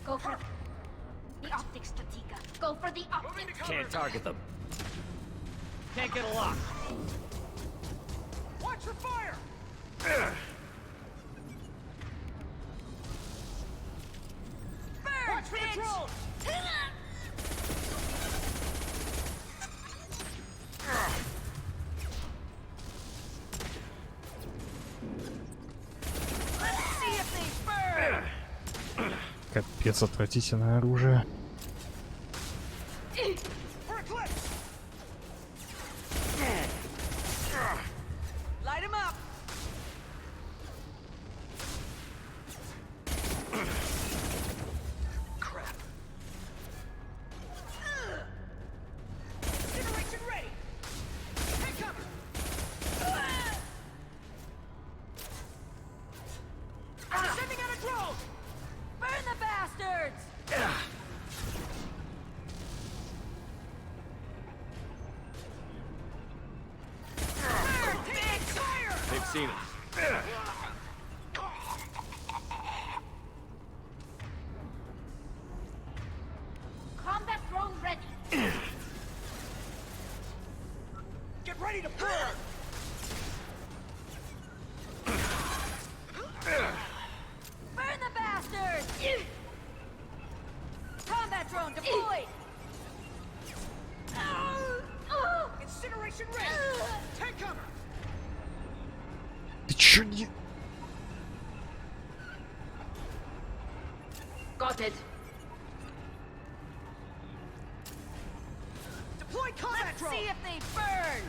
Go for the optics, Jatika. Go for the optics. Can't target them. Can't get a lock. Watch for fire. Watch for the drone. Let's see if they burn. Капец, отвратительное оружие. For eclipse. seen us. Combat drone ready. Get ready to burn! Burn the bastards! Combat drone deployed! Incineration ready! Take cover! Ты чё не... Got it. Deploy combat drone! See if they burn!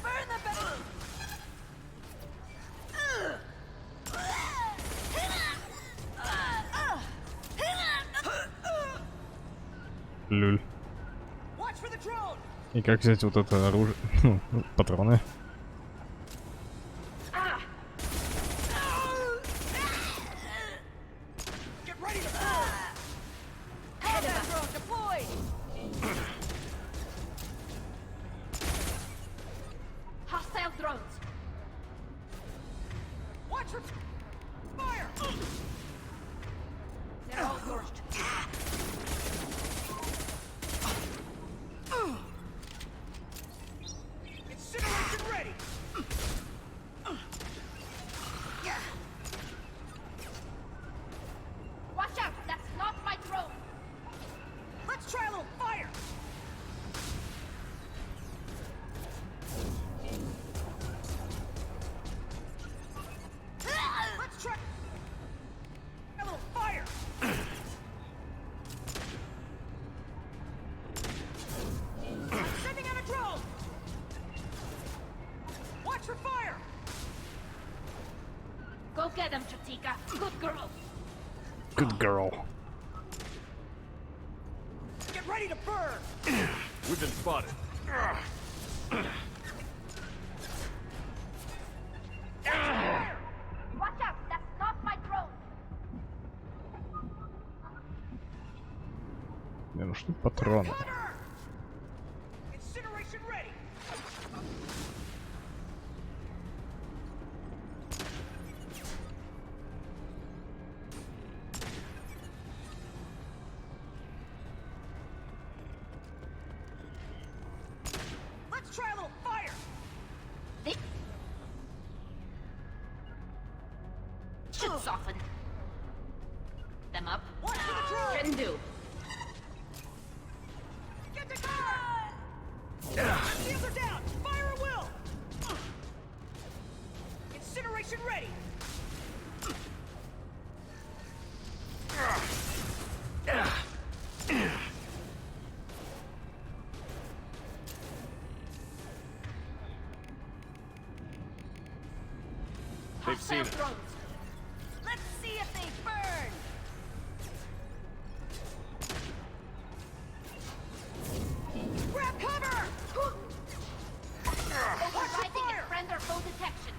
Burn the Люль. Watch for the drone! И как взять вот это оружие? Патроны. Get ready to burn! combat drone deployed! Hostile drones. Watch for fire! They're all torched. Incineration ready! Watch out, that's not my drone. Let's try a little fire! Let's try a little fire! Sending out a drone! Watch for fire! Go get them, Chatika. Good girl. Good girl. Get ready to burn! We've been spotted. Watch out, that's not my drone. Мне нужны патроны. Incineration ready! Let's try a little fire! Should soften. Them up. Watch for the drone! Can do. Get the car! Shields are down! Fire at will! Incineration ready! They've seen us. drones. Let's see if they burn! Grab cover! Overriding and friend or foe detection.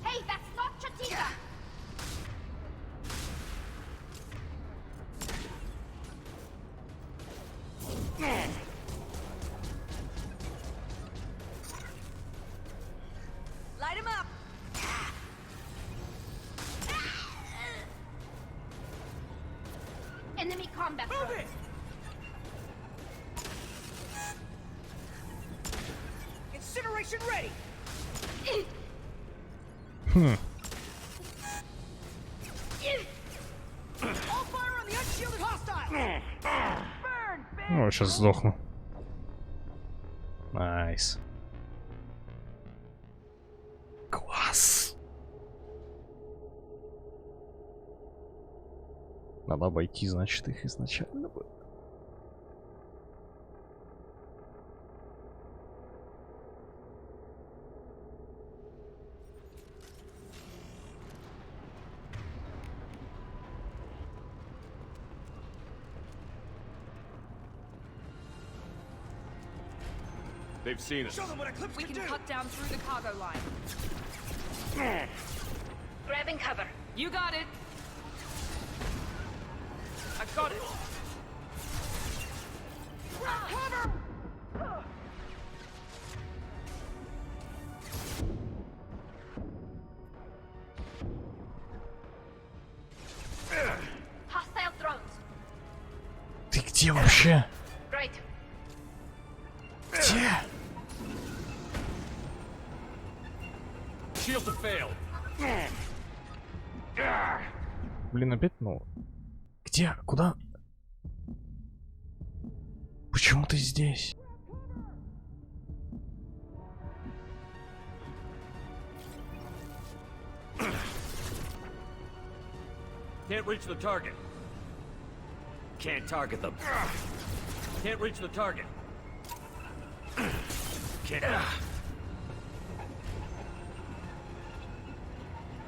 Hey, that's not Chatika! Light him up! Enemy combat Move drones. it! Incineration ready! All fire on the unshielded hostile! Burn, bitch! О, сейчас сдохну. Найс. Класс. Надо обойти, значит, их изначально. They've seen us. Show them what Eclipse We can can do! cut down through the cargo line. Grabbing cover. You got it. I got it. Cover! Hostile drones. Ты где вообще? Right. Где? Shields have failed. Блин, опять, ну... Где? Куда? Почему ты здесь? Can't reach the target. Can't target them. Can't reach the target. Can't.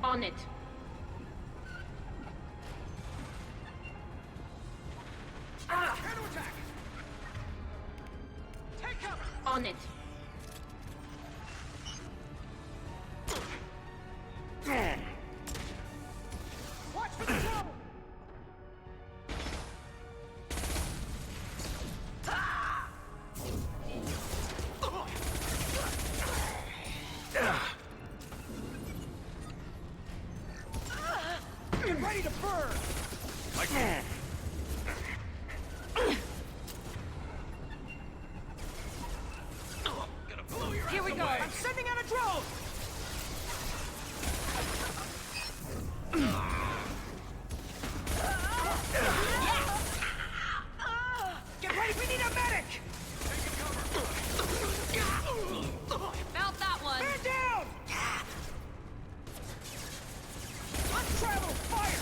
On it. Counterattack! Take cover! On it. Watch for the trouble! Get ready to burn! Here we go. I'm sending out a drone! Get ready, we need a medic! Felt that one. Man down! Untraveled fire!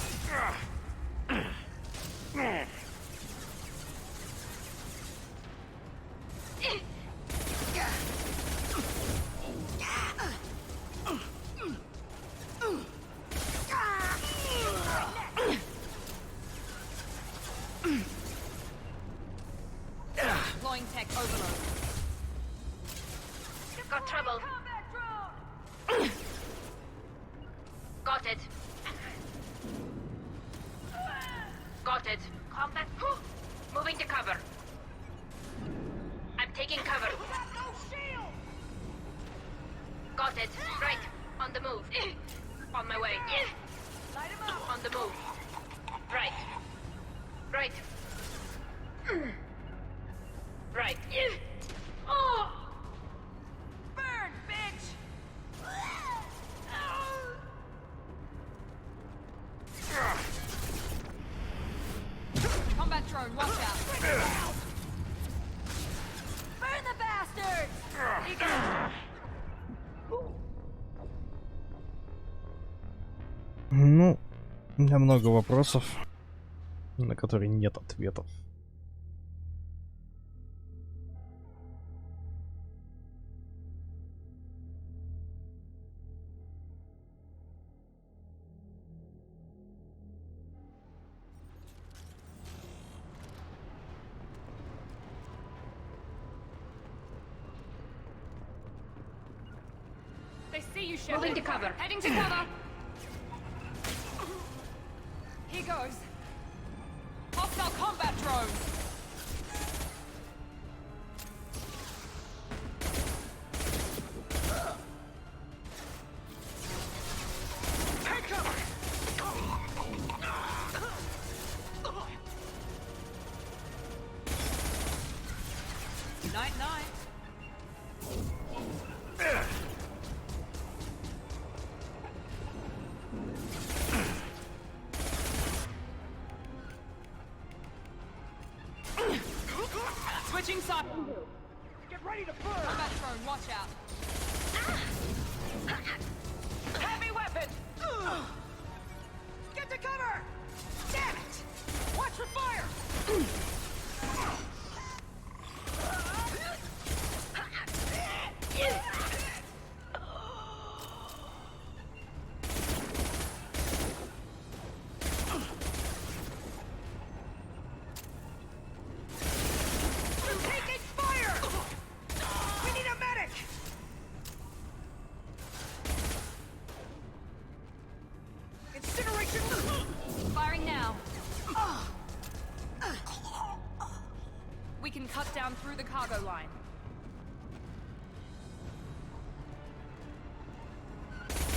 Deploying tech overload. Got trouble. Got it. Got it. Combat. Moving to cover. I'm taking cover. Got it. Right. On the move. On my way. On the move. Right. Right. Right. Oh! Burn, bitch! Combat drone, watch out. Burn the bastard! Ну, у меня много вопросов, на которые нет ответов. They see you, Shepard. Moving to cover. Heading to cover. Here goes. Hostile combat drone. Take cover! Night night. Switching side. Get ready to burn! Combat drone, watch out. Heavy weapon! Get to cover! Damn it! Watch for fire! Taking fire! We need a medic! down through the cargo line.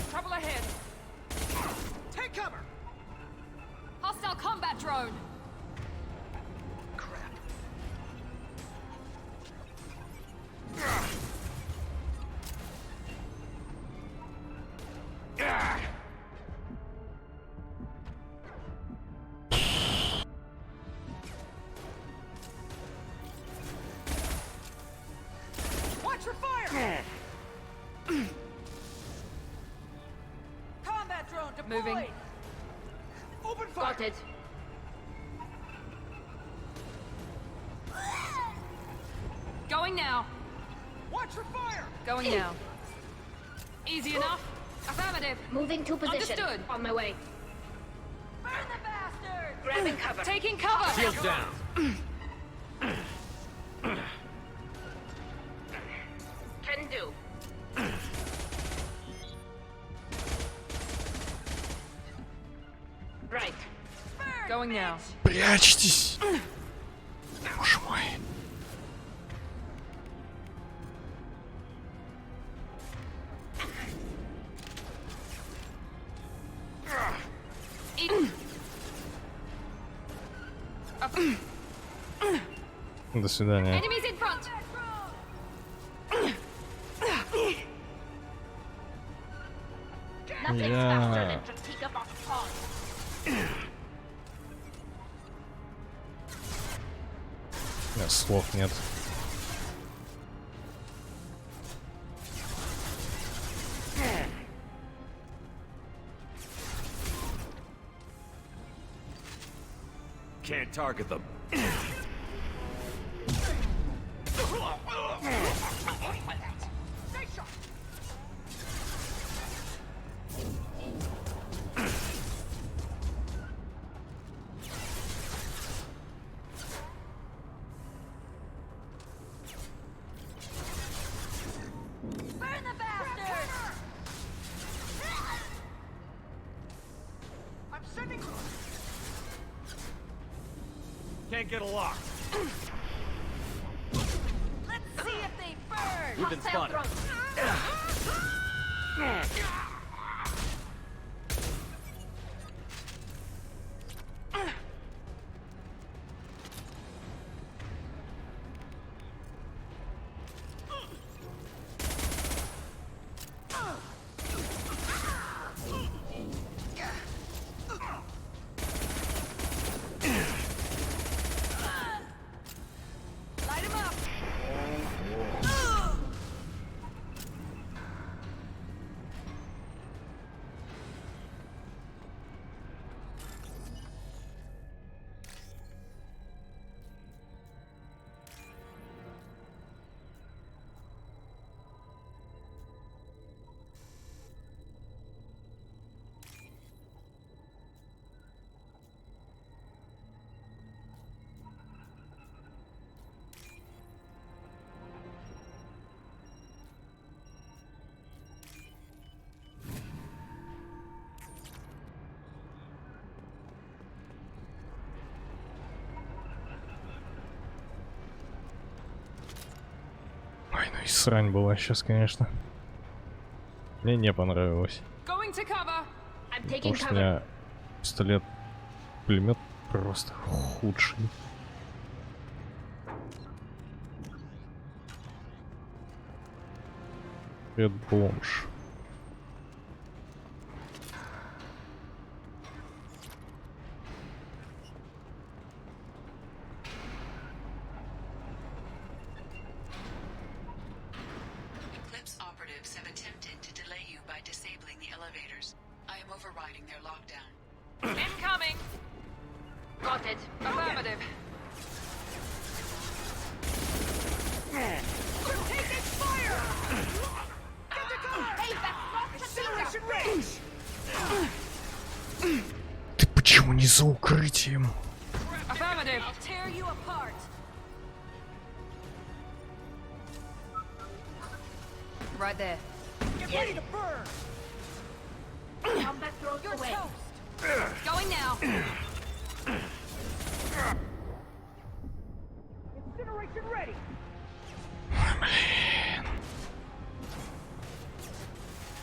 Trouble ahead. Take cover! Hostile combat drone. Crap. Watch your fire! Combat drone deployed! Moving. Open fire! Got it. Going now. Watch your fire! Going now. Easy enough. Affirmative. Moving to position. Understood. On my way. Burn the bastard! Grabbing cover. Taking cover. Shields down. Can do. Right. Going now. Прячьтесь! Боже мой. До свидания. Enemies in front. Nothing's faster than critique of our cause. У меня слов нет. Can't target them. Burn the bastard! I'm sending... Can't get a lock. Let's see if they burn! We've been spotted. Light him up! Ой, ну и срань была сейчас, конечно. Мне не понравилось. Going to cover. I'm Потому taking что у cover. меня пистолет-пулемет просто худший. Привет, бомж. Eclipse operatives have attempted to delay you by disabling the elevators. I am overriding their lockdown. Incoming. Got it. Affirmative. We're taking fire! Get to cover! Hey, that's not Incineration range! Ты почему не за укрытием? Affirmative. I'll tear you apart! Right there. Get ready to burn! Combat throws You're away. toast! Going now. Incinerate Incineration ready.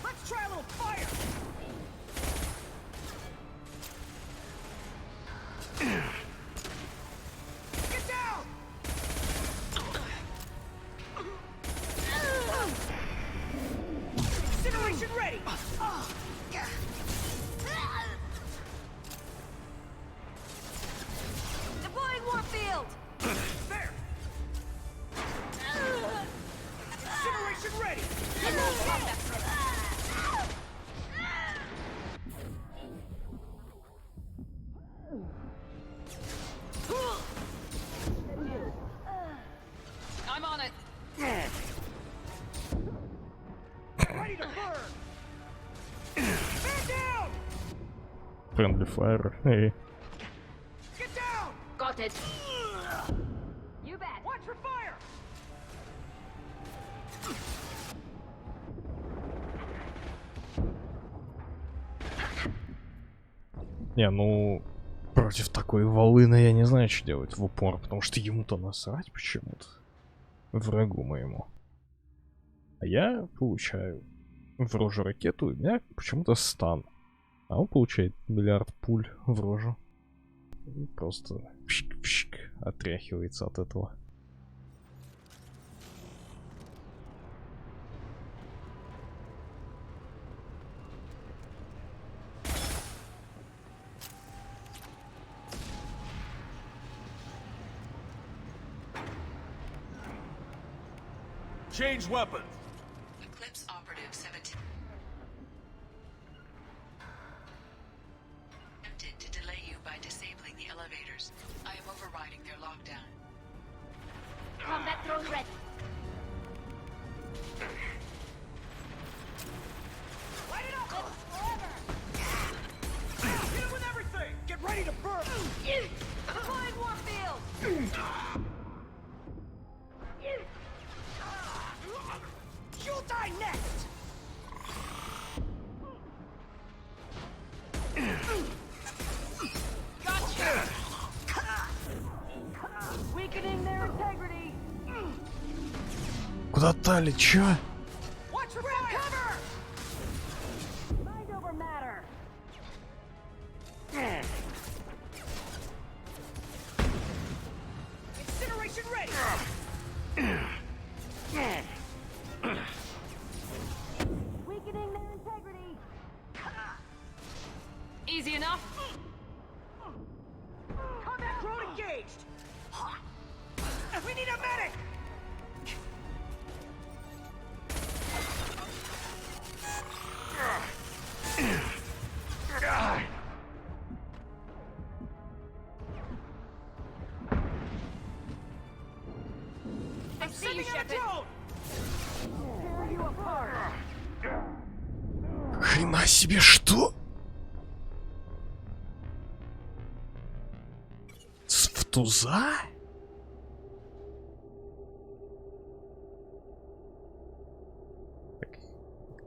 Let's try a little fire. Get down. Incineration ready. Deploying warfield. There. Incineration ready. I'm on it. Ready to burn. Man down. Friendly fire. Эй. Get down. Got it. You bet. Watch for fire. Не, ну... Против такой волыны я не знаю, что делать в упор, потому что ему-то насрать почему-то. Врагу моему. А я получаю в рожу ракету, и у меня почему-то стан. А он получает миллиард пуль в рожу. И просто пшик-пшик отряхивается от этого. Change weapons. Eclipse operatives have attempted to delay you by disabling the elevators. I am overriding their lockdown. Combat drone ready. Light it up. Forever. Hit him with everything. Get ready to burn. Deploying warfield. You'll die next. Gotcha. Weakening their integrity. Куда дали? Чё? Watch for cover. Mind over matter. Incineration ready. Weakening their integrity. Easy enough. Combat drone engaged. We need a medic. I see you, Shepard. Tear you apart. Хрена себе, что? В туза?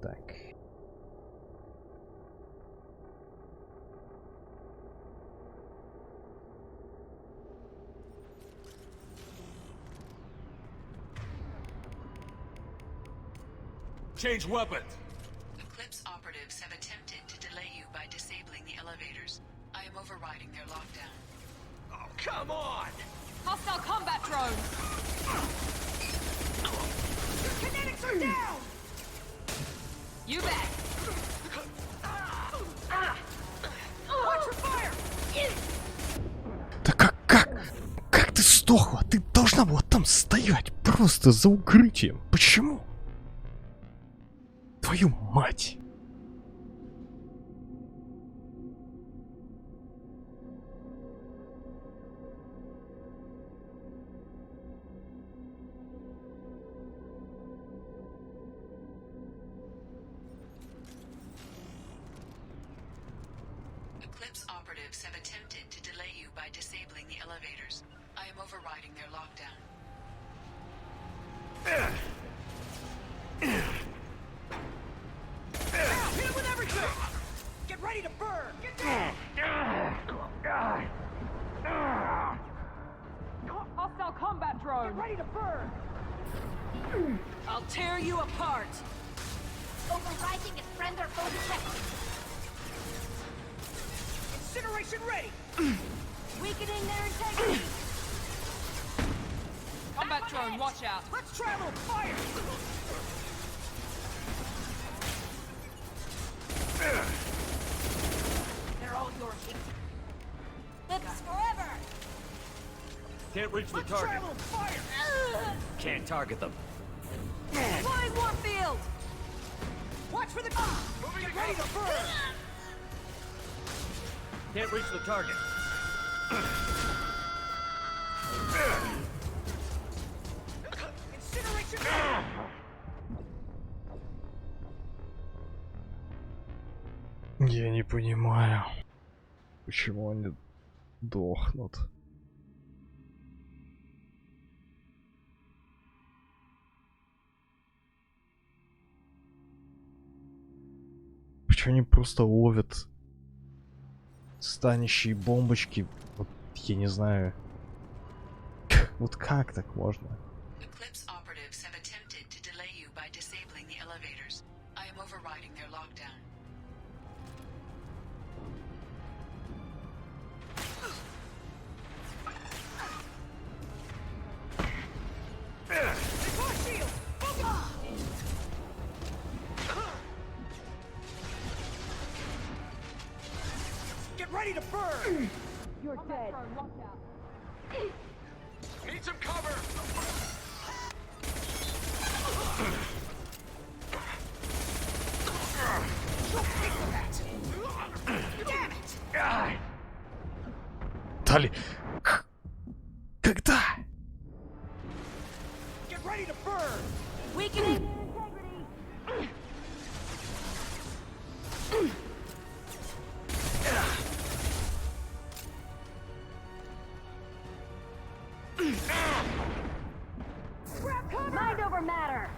Так. Change weapons. Eclipse operatives have attempted to delay you by disabling the elevators. I am overriding their lockdown. Oh, come on! Hostile combat drone. Kinetics are down. You bet. Watch for fire. Да как ты сдохла? Ты должна была там стоять, просто за укрытием. Почему? Твою мать! Eclipse operatives have attempted to delay you by disabling the elevators. I am overriding their lockdown. Hit him with everything. Get ready to burn. Get down. Hostile combat drone. Get ready to you apart! Overriding its friend or foe check. Incineration ready! Weakening their integrity! Combat drone, watch out. Let's travel! Fire! They're all yours. Lives forever! Can't reach the Let's target. travel! Fire! Can't target them. Flying warfield! Watch for the... Get ready to burn! Can't reach the target. Incineration ready! Я не понимаю, почему они дохнут. Почему они просто ловят станущие бомбочки? Вот я не знаю. Вот как так можно? Eclipse operatives have attempted to delay you by disabling the elevators. I am overriding their lockdown. Get ready to burn! You're dead. Need some cover! Damn it! Дали. Когда? Get ready to burn! Weakening Mind over matter!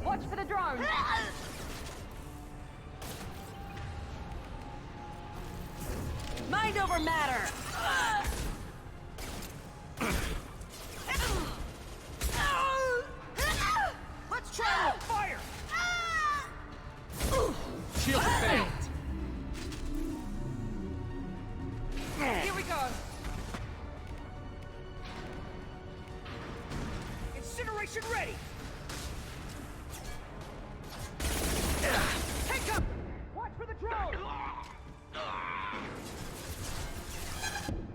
Watch for the drone. Mind over matter! Let's travel! Fire! Shield failed. Here we go. Incineration ready! Take up! Watch for the drone!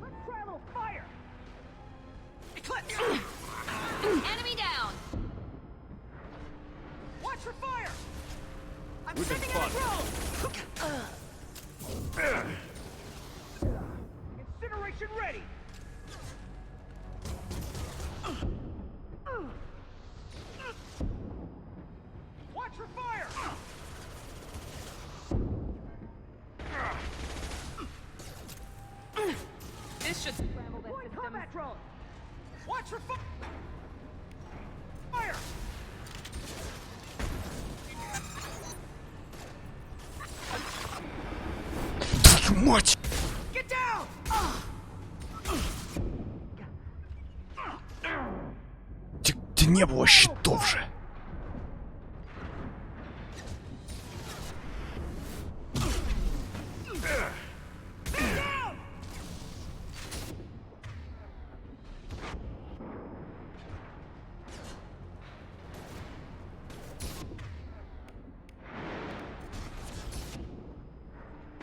Let's travel! Fire! Eclipse! Enemy down. Watch for fire! I'm We've been sending out a drone! Incineration ready! Watch for fire! This should scramble their Deploy systems. combat drone! Watch for fire! Твою мать! Get down! Где не было щитов же? Down!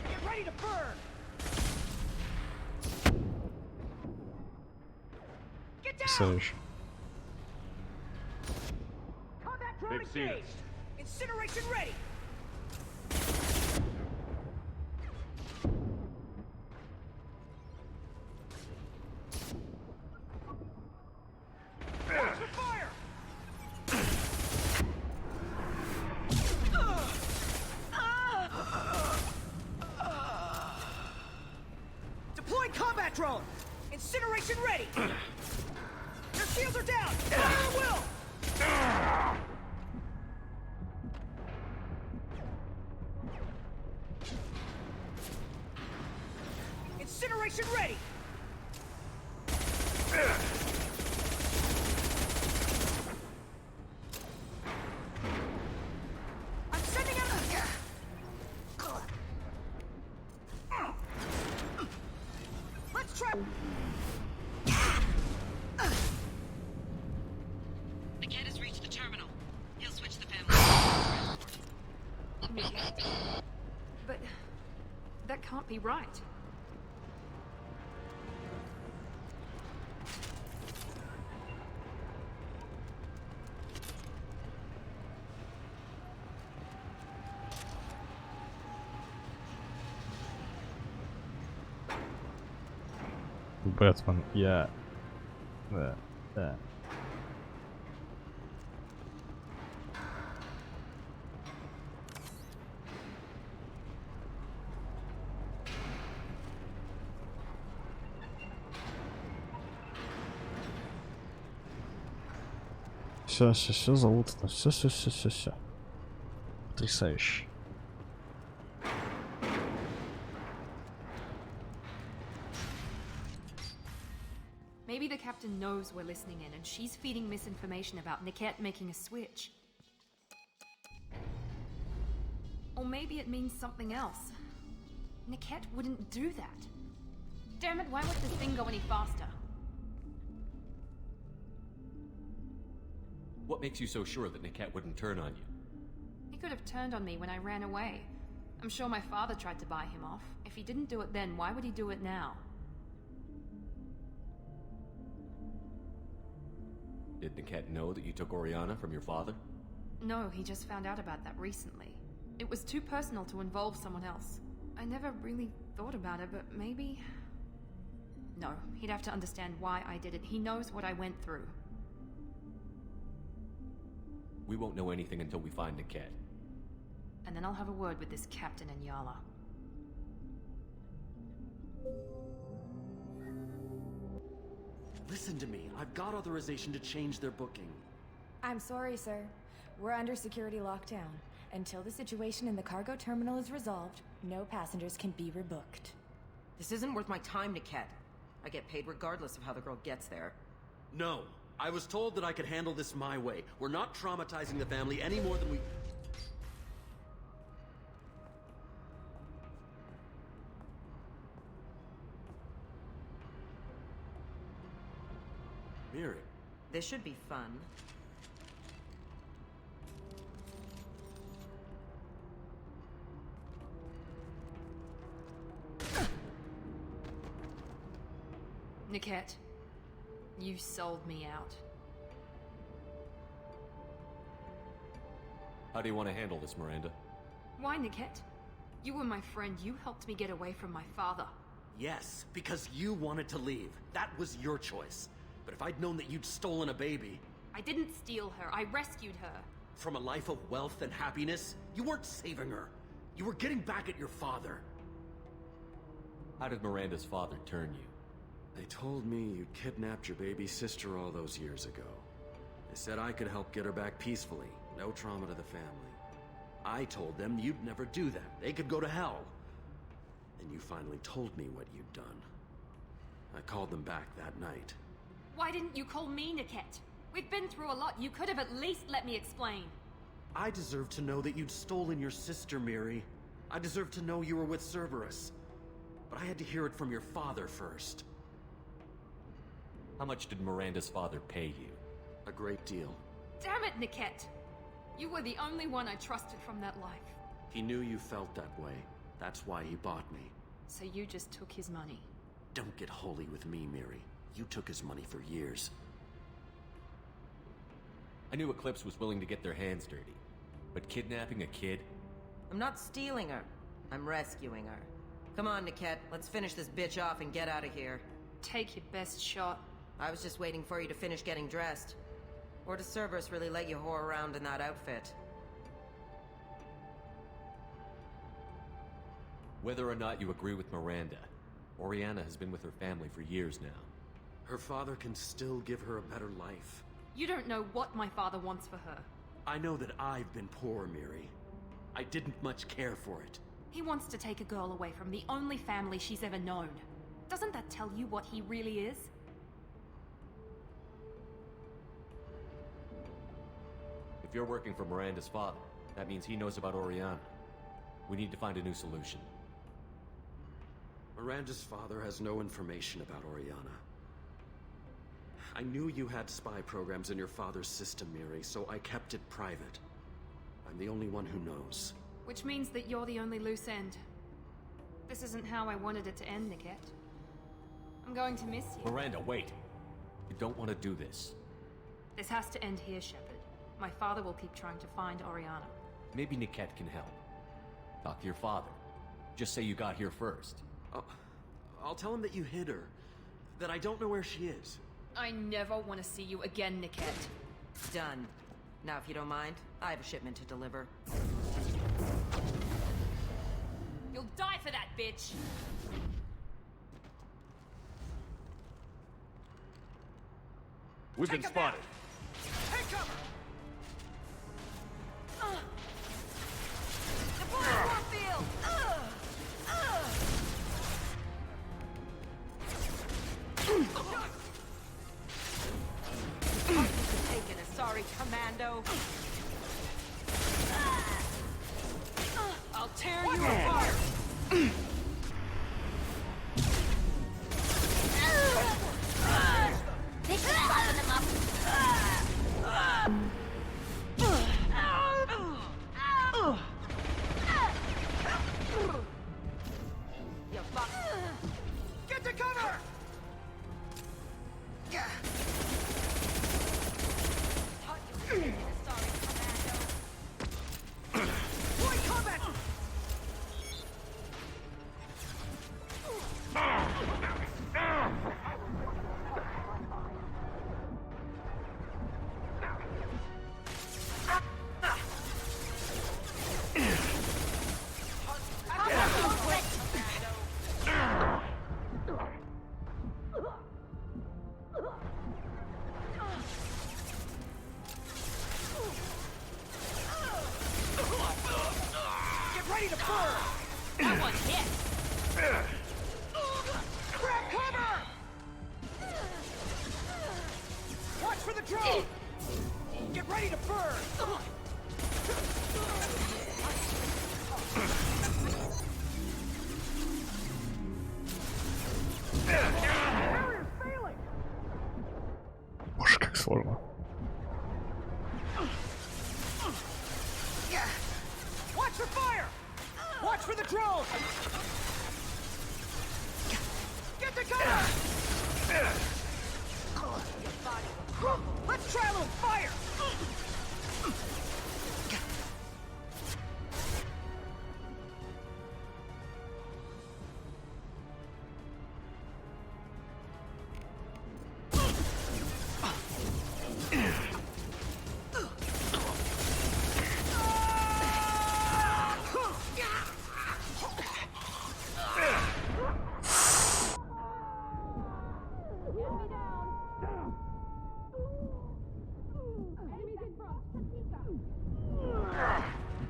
Get ready to burn! Get down! Потрясающе. Combat drone They've seen us. engaged! Incineration ready! Watch for fire! Deploy combat drone! Incineration ready! Your shields are down! Fire at will! Incineration ready! me. But that can't be right. Бэтмен, я... Да, да. Все залутано. Все. Потрясающе. Maybe the captain knows we're listening in and she's feeding misinformation about Niket making a switch. Or maybe it means something else. Niket wouldn't do that. Damn it, why won't this thing go any faster? What makes you so sure that Niket wouldn't turn on you? He could have turned on me when I ran away. I'm sure my father tried to buy him off. If he didn't do it then, why would he do it now? Did Niket know that you took Oriana from your father? No, he just found out about that recently. It was too personal to involve someone else. I never really thought about it, but maybe... No, he'd have to understand why I did it. He knows what I went through. We won't know anything until we find Niket. And then I'll have a word with this captain and Yala. Listen to me. I've got authorization to change their booking. I'm sorry, sir. We're under security lockdown. Until the situation in the cargo terminal is resolved, no passengers can be rebooked. This isn't worth my time, Niket. I get paid regardless of how the girl gets there. No. I was told that I could handle this my way. We're not traumatizing the family any more than we... Miri. This should be fun. Niket, you sold me out. How do you want to handle this, Miranda? Why, Niket? You were my friend. You helped me get away from my father. Yes, because you wanted to leave. That was your choice. But if I'd known that you'd stolen a baby... I didn't steal her. I rescued her. From a life of wealth and happiness, you weren't saving her. You were getting back at your father. How did Miranda's father turn you? They told me you kidnapped your baby sister all those years ago. They said I could help get her back peacefully. No trauma to the family. I told them you'd never do that. They could go to hell. And you finally told me what you'd done. I called them back that night. Why didn't you call me, Niket? We've been through a lot. You could have at least let me explain. I deserve to know that you'd stolen your sister, Miri. I deserve to know you were with Cerberus. But I had to hear it from your father first. How much did Miranda's father pay you? A great deal. Damn it, Niket! You were the only one I trusted from that life. He knew you felt that way. That's why he bought me. So you just took his money? Don't get holy with me, Miri. You took his money for years. I knew Eclipse was willing to get their hands dirty. But kidnapping a kid? I'm not stealing her. I'm rescuing her. Come on, Niket. Let's finish this bitch off and get out of here. Take your best shot. I was just waiting for you to finish getting dressed. Or does Cerberus really let you whore around in that outfit? Whether or not you agree with Miranda, Oriana has been with her family for years now. Her father can still give her a better life. You don't know what my father wants for her. I know that I've been poor, Miri. I didn't much care for it. He wants to take a girl away from the only family she's ever known. Doesn't that tell you what he really is? If you're working for Miranda's father, that means he knows about Oriana. We need to find a new solution. Miranda's father has no information about Oriana. I knew you had spy programs in your father's system, Miri, so I kept it private. I'm the only one who knows. Which means that you're the only loose end. This isn't how I wanted it to end, Niket. I'm going to miss you. Miranda, wait. You don't want to do this. This has to end here, Shepard. My father will keep trying to find Oriana. Maybe Niket can help. Talk to your father. Just say you got here first. I'll tell him that you hid her. That I don't know where she is. I never want to see you again, Niket. Done. Now, if you don't mind, I have a shipment to deliver. You'll die for that, bitch! We've been spotted. Take cover! Deploy warfield! Taken a sorry commando. I'll tear you apart! They should soften them up. You fuck. Get to cover! Point combat! Get ready to burn! That one hit! Grab cover! Watch for the drone! Get ready to burn! Barrier's failing! Боже, как сложно. Watch for fire! Watch for the drone! Get to cover! Your body will crumble. Let's try a little fire!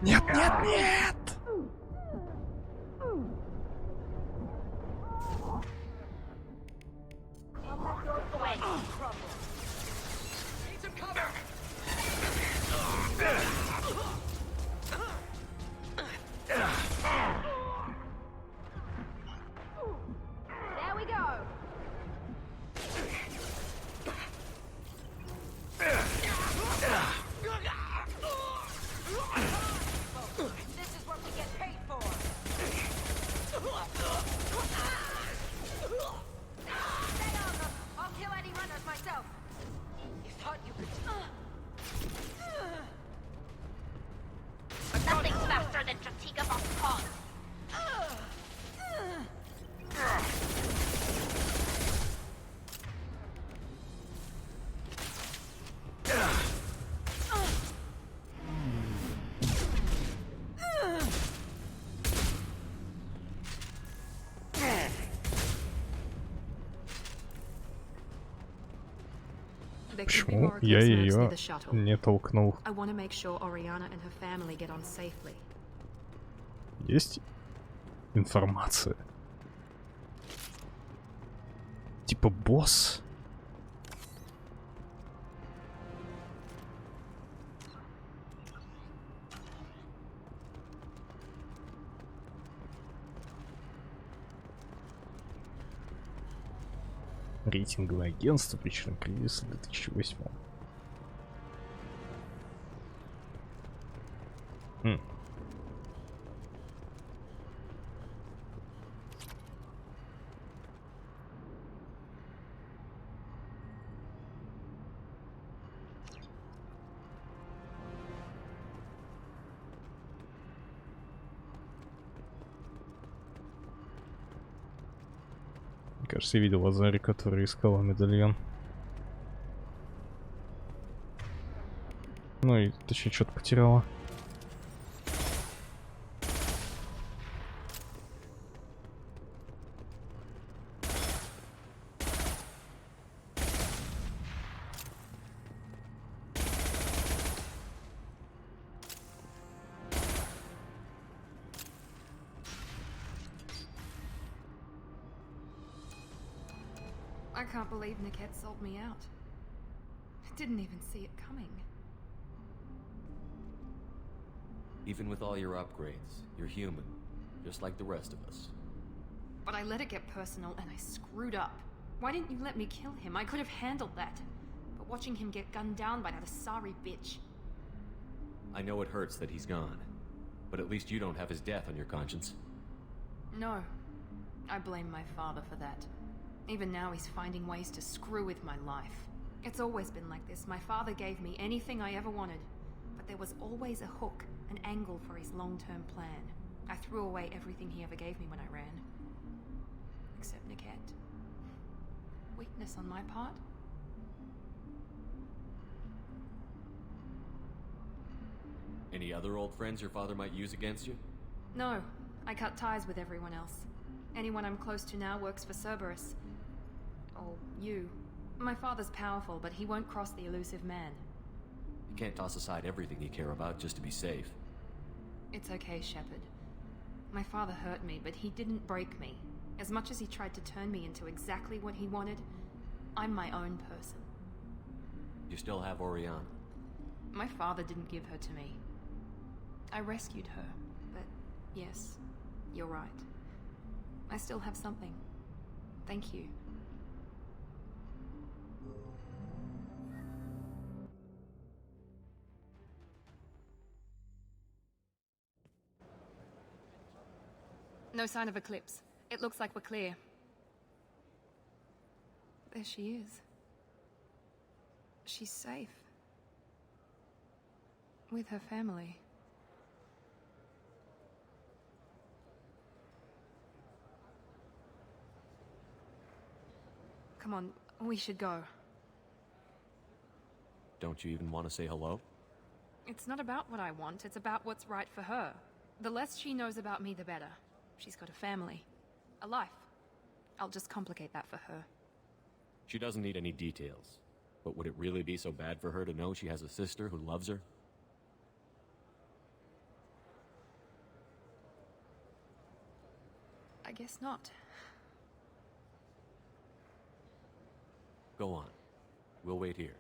Нет, нет, нет! Need some cover! There we go. This is what we get paid for. Stay on them. I'll kill any runners myself. You thought you could. Nothing's faster than Tratiga Boss. Почему я ее не толкнул? I want to make sure Oriana and her family get on safely. Есть информация? Типа босс? Рейтинговое агентство, причина кризиса 2008. Кажется, я видел Азари, который искал медальон. Ну и точнее что-то потеряла. I can't believe Niket sold me out. I didn't even see it coming. Even with all your upgrades, you're human, just like the rest of us. But I let it get personal and I screwed up. Why didn't you let me kill him? I could have handled that. But watching him get gunned down by that Asari bitch. I know it hurts that he's gone, but at least you don't have his death on your conscience. No. I blame my father for that. Even now he's finding ways to screw with my life. It's always been like this. My father gave me anything I ever wanted. But there was always a hook, an angle for his long-term plan. I threw away everything he ever gave me when I ran. Except Niket. Weakness on my part? Any other old friends your father might use against you? No. I cut ties with everyone else. Anyone I'm close to now works for Cerberus. Or you. My father's powerful, but he won't cross the elusive man. You can't toss aside everything you care about just to be safe. It's okay, Shepard. My father hurt me, but he didn't break me. As much as he tried to turn me into exactly what he wanted, I'm my own person. You still have Oriana. My father didn't give her to me. I rescued her, but yes, you're right. I still have something. Thank you. No sign of Eclipse. It looks like we're clear. There she is. She's safe. With her family. Come on, we should go. Don't you even want to say hello? It's not about what I want, it's about what's right for her. The less she knows about me, the better. She's got a family. A life. I'll just complicate that for her. She doesn't need any details. But would it really be so bad for her to know she has a sister who loves her? I guess not. Go on. We'll wait here.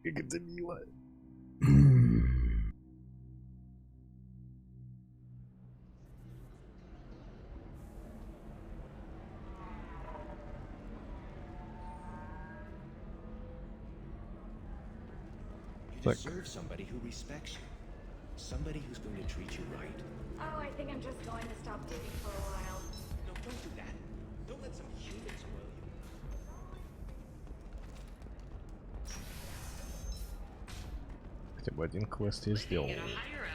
Как это мило. You deserve somebody who respects you. Somebody who's going to treat you right. Oh, I think I'm just going to stop dating for a while. No, don't do that. Don't let some human spoil you. Хотя бы один квест я сделал.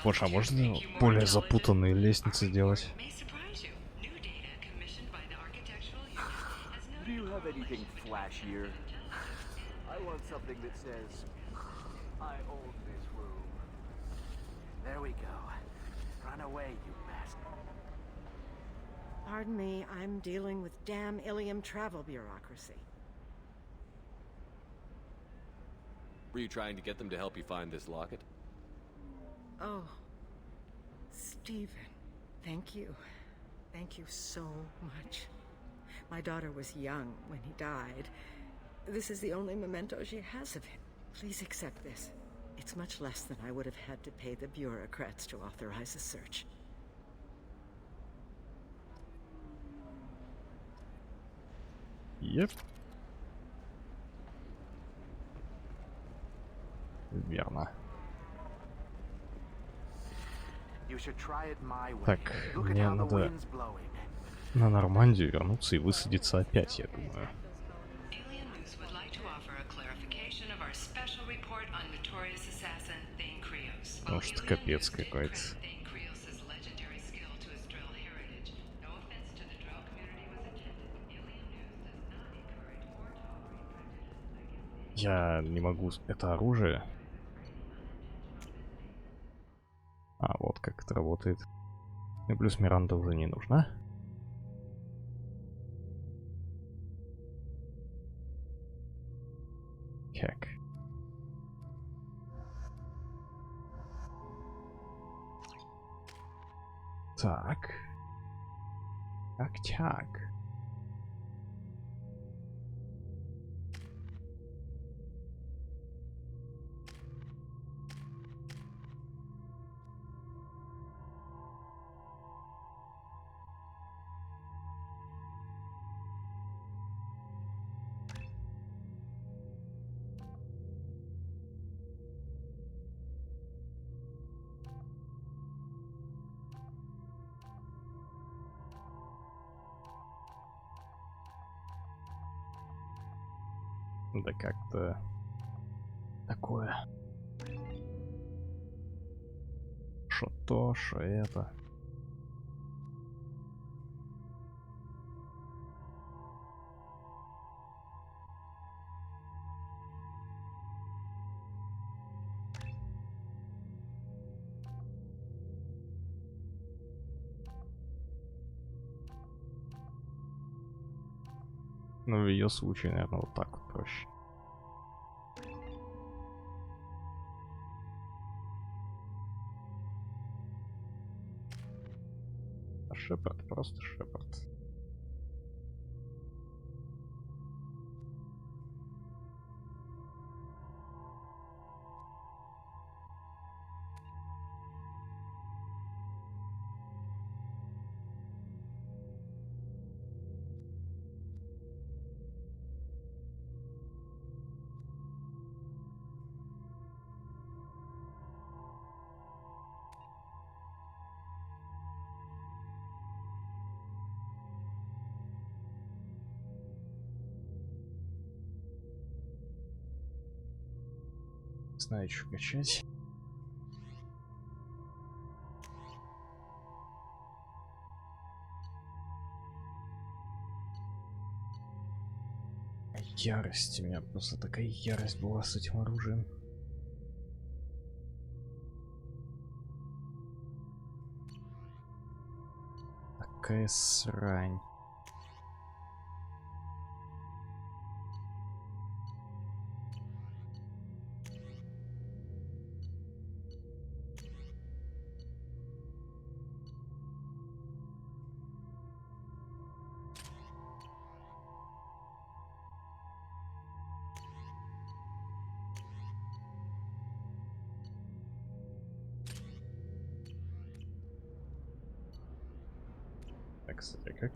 Боже, а можно более запутанные лестницы делать? Do you have anything flashier? I want something that says, I own this room. There we go. Run away, you bastard. Pardon me, I'm dealing with damn Ilium travel bureaucracy. Were you trying to get them to help you find this locket? Oh, Stephen, thank you. Thank you so much. My daughter was young when he died. This is the only memento she has of him. Please accept this. It's much less than I would have had to pay the bureaucrats to authorize a search. Yep. Верно. Так, мне надо на Нормандию вернуться и высадиться опять, я думаю. Потому что капец какой-то. Я не могу... Это оружие? А, вот как это работает. И плюс Миранда уже не нужна. Как? Так. Так. Да как-то такое. Шо то, шо это. Ну, в ее случае, наверное, вот так вот проще. А Шепард, просто Шепард. Знаю, что качать. Ярость. У меня просто такая ярость была с этим оружием. Такая срань. Так, кстати, как?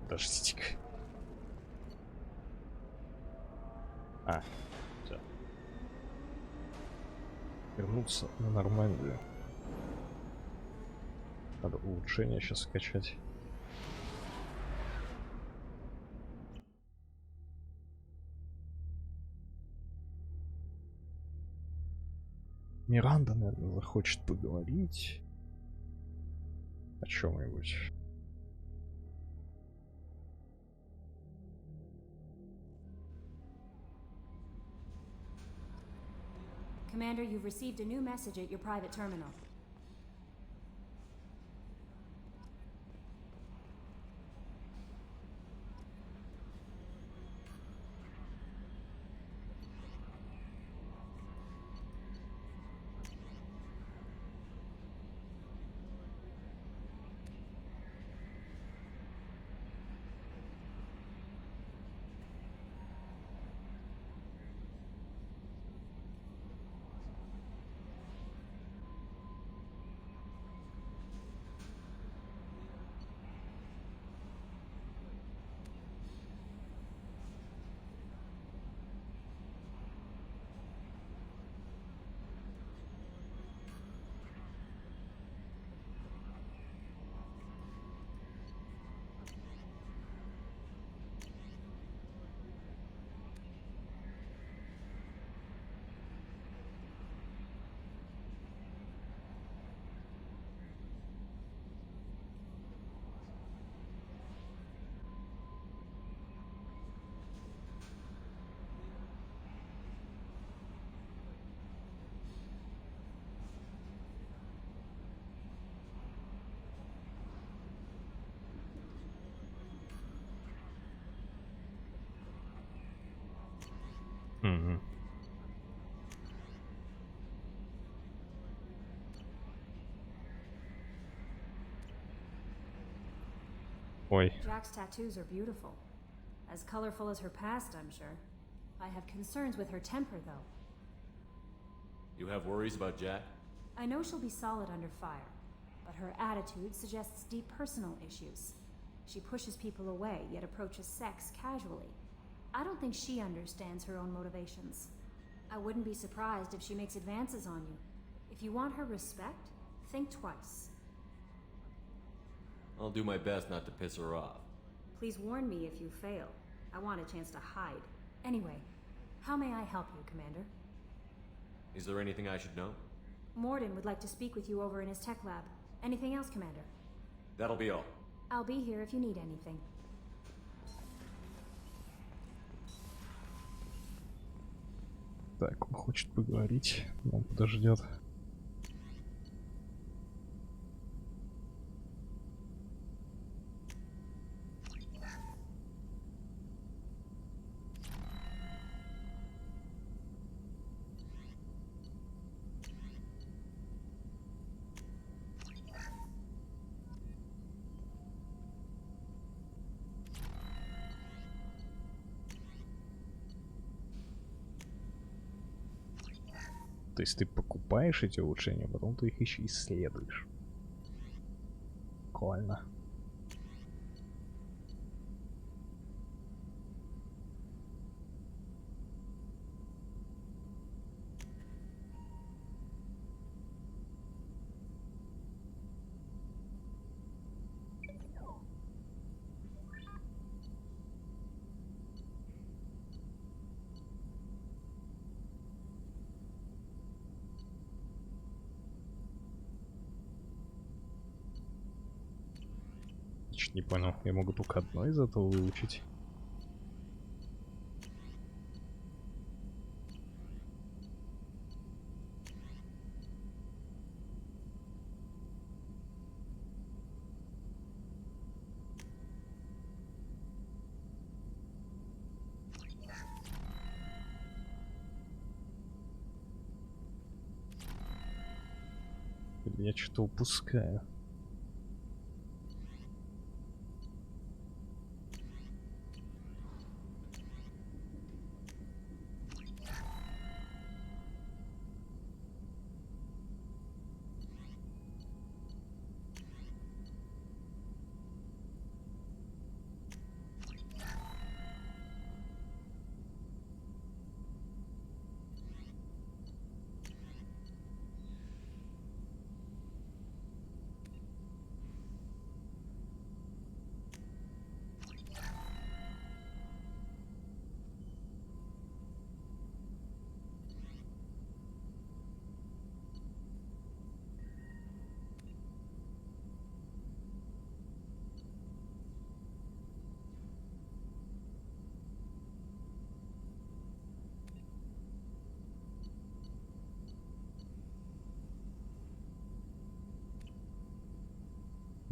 Подождите-ка. А, все. Вернуться на Нормандию. Надо улучшение сейчас скачать. Миранда, наверное, захочет поговорить о чем-нибудь. Commander, you've received a new message at your private terminal. Угу. Ой. Jack's tattoos are beautiful. As colorful as her past, I'm sure. I have concerns with her temper, though. You have worries about Jack? I know she'll be solid under fire, but her attitude suggests deep personal issues. She pushes people away, yet approaches sex casually. I don't think she understands her own motivations. I wouldn't be surprised if she makes advances on you. If you want her respect, think twice. I'll do my best not to piss her off. Please warn me if you fail. I want a chance to hide. Anyway, how may I help you, Commander? Is there anything I should know? Morden would like to speak with you over in his tech lab. Anything else, Commander? That'll be all. I'll be here if you need anything. Так, он хочет поговорить, но он подождет. То есть ты покупаешь эти улучшения, потом ты их еще исследуешь. Прикольно. Чуть не понял, я могу только одно из этого выучить. Или я что-то упускаю?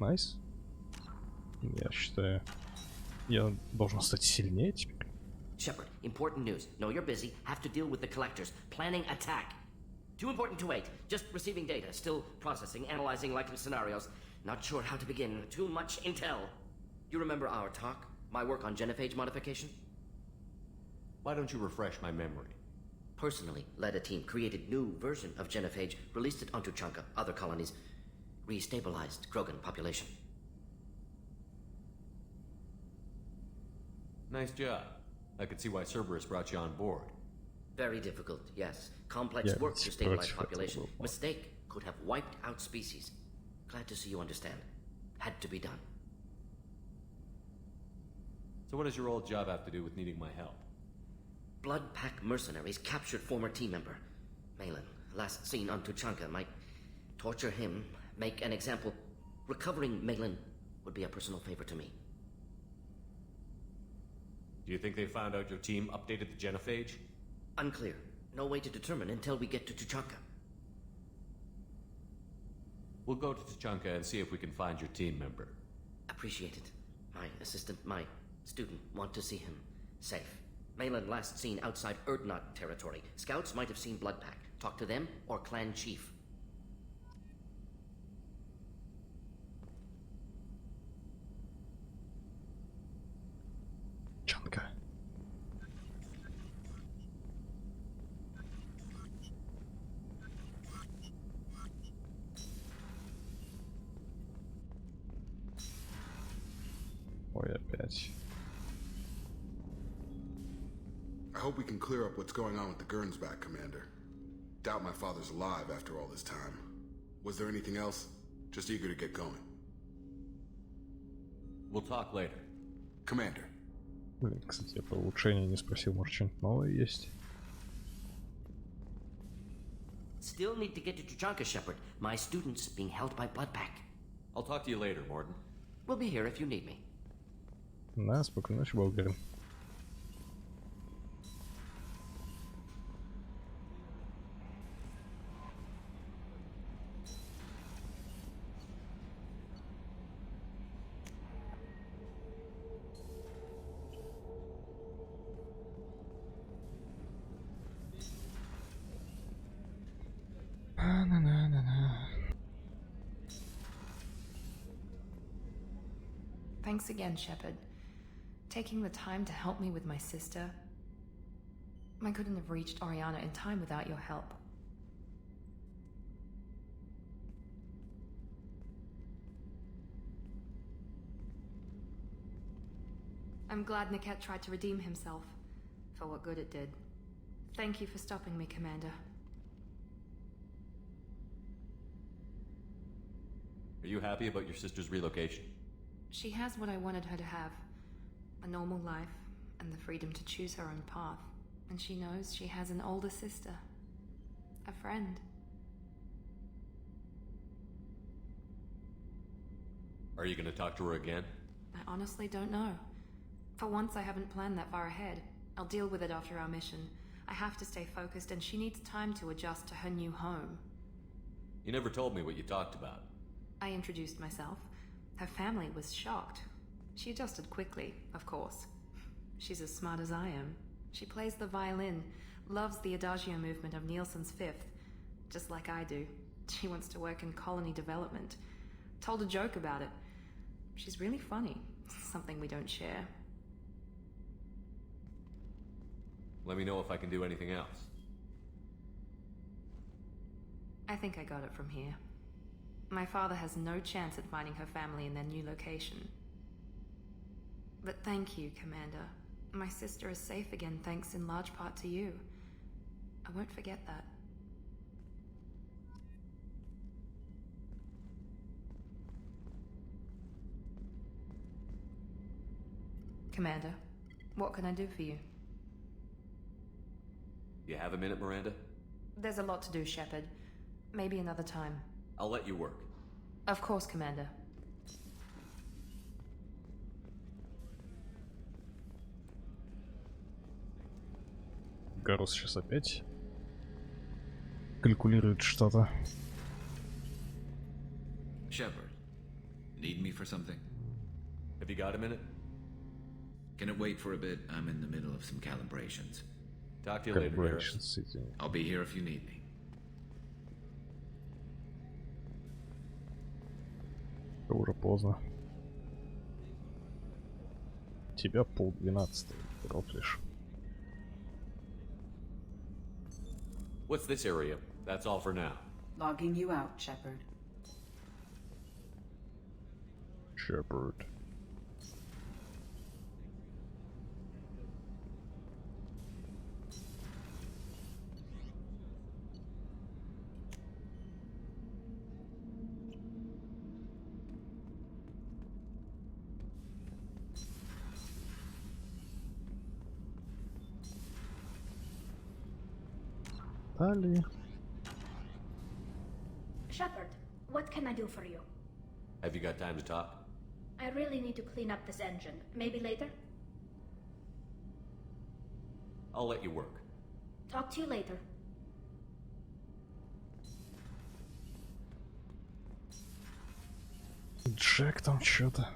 Найс. Я считаю, я должен стать сильнее теперь. Shepard, important news. Know you're busy. Have to deal with the collectors. Planning attack. Too important to wait. Just receiving data. Still processing, analyzing likely scenarios. Not sure how to begin. Too much intel. You remember our talk? My work on genophage modification? Why don't you refresh my memory? Personally led a team, created new version of genophage, released it onto Chunka, other colonies, restabilized Krogan population. Nice job. I could see why Cerberus brought you on board. Very difficult, yes. Complex work to stabilize population. Mistake could have wiped out species. Glad to see you understand. Had to be done. So what does your old job have to do with needing my help? Blood Pack mercenaries captured former team member. Malin, last seen on Tuchanka, might torture him, make an example. Recovering Malin would be a personal favor to me. Do you think they found out your team updated the genophage? Unclear. No way to determine until we get to Tuchanka. We'll go to Tuchanka and see if we can find your team member. Appreciate it. My assistant, my student, want to see him safe. Malin last seen outside Erdnot territory. Scouts might have seen Bloodpack. Talk to them or clan chief. Чанка. Ой, опять. I hope we can clear up what's going on with the Gernsback, Commander. Doubt my father's alive after all this time. Was there anything else? Just eager to get going. We'll talk later. Commander. Блин, кстати, я про улучшение не спросил, может, что-нибудь новое есть? Still need to get to Tuchanka, Shepard. My student's being held by Bloodpack. I'll talk to you later, Morden. We'll be here if you need me. Да, спокойной ночи, Болгарин. Thanks again, Shepard. Taking the time to help me with my sister. I couldn't have reached Oriana in time without your help. I'm glad Niket tried to redeem himself, for what good it did. Thank you for stopping me, Commander. Are you happy about your sister's relocation? She has what I wanted her to have. A normal life, and the freedom to choose her own path. And she knows she has an older sister. A friend. Are you going to talk to her again? I honestly don't know. For once, I haven't planned that far ahead. I'll deal with it after our mission. I have to stay focused, and she needs time to adjust to her new home. You never told me what you talked about. I introduced myself. Her family was shocked. She adjusted quickly, of course. She's as smart as I am. She plays the violin, loves the Adagio movement of Nielsen's Fifth, just like I do. She wants to work in colony development. Told a joke about it. She's really funny, something we don't share. Let me know if I can do anything else. I think I got it from here. My father has no chance at finding her family in their new location. But thank you, Commander. My sister is safe again thanks in large part to you. I won't forget that. Commander, what can I do for you? You have a minute, Miranda? There's a lot to do, Shepard. Maybe another time. I'll let you work. Of course, Commander. Гарус сейчас опять калькулирует что-то. Shepard, Need me for something? Have you got a minute? Can it wait for a bit? I'm in the middle of some calibrations. Talk to you later, Harris. I'll be here if you need me. Уже поздно. Тебя 11:30 рофлишь. What's this area? That's all for now. Logging you out, Shepard. Shepard. Ali. Shepard, what can I do for you? Have you got time to talk? I really need to clean up this engine. Maybe later? I'll let you work. Talk to you later. Джек там что-то.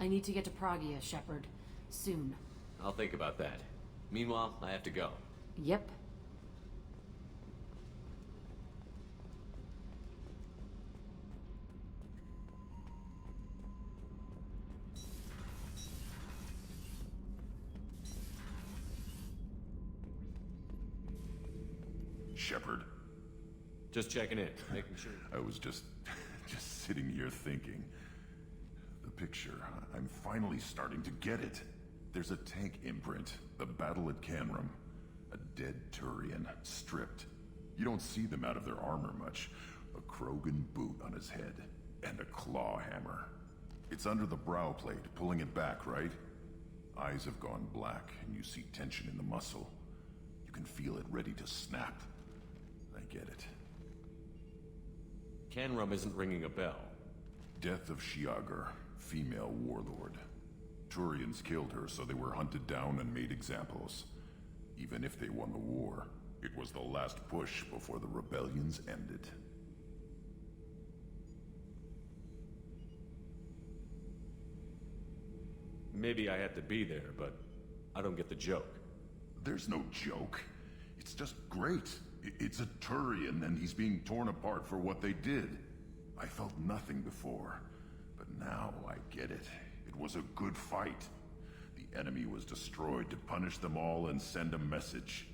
I need to get to Pragia, Shepard. Soon. I'll think about that. Meanwhile, I have to go. Yep. Shepard. Just checking in, making sure. I was just sitting here thinking. The picture, I'm finally starting to get it. There's a tank imprint, the battle at Canrum. A dead Turian, stripped. You don't see them out of their armor much. A Krogan boot on his head, and a claw hammer. It's under the brow plate, pulling it back, right? Eyes have gone black, and you see tension in the muscle. You can feel it ready to snap. I get it. Canrum isn't ringing a bell. Death of Shiagar, female warlord. Turians killed her, so they were hunted down and made examples. Even if they won the war, it was the last push before the rebellions ended. Maybe I had to be there, but I don't get the joke. There's no joke. It's just great. It's a Turian, and he's being torn apart for what they did. I felt nothing before, but now I get it. It was a good fight. The enemy was destroyed to punish them all and send a message.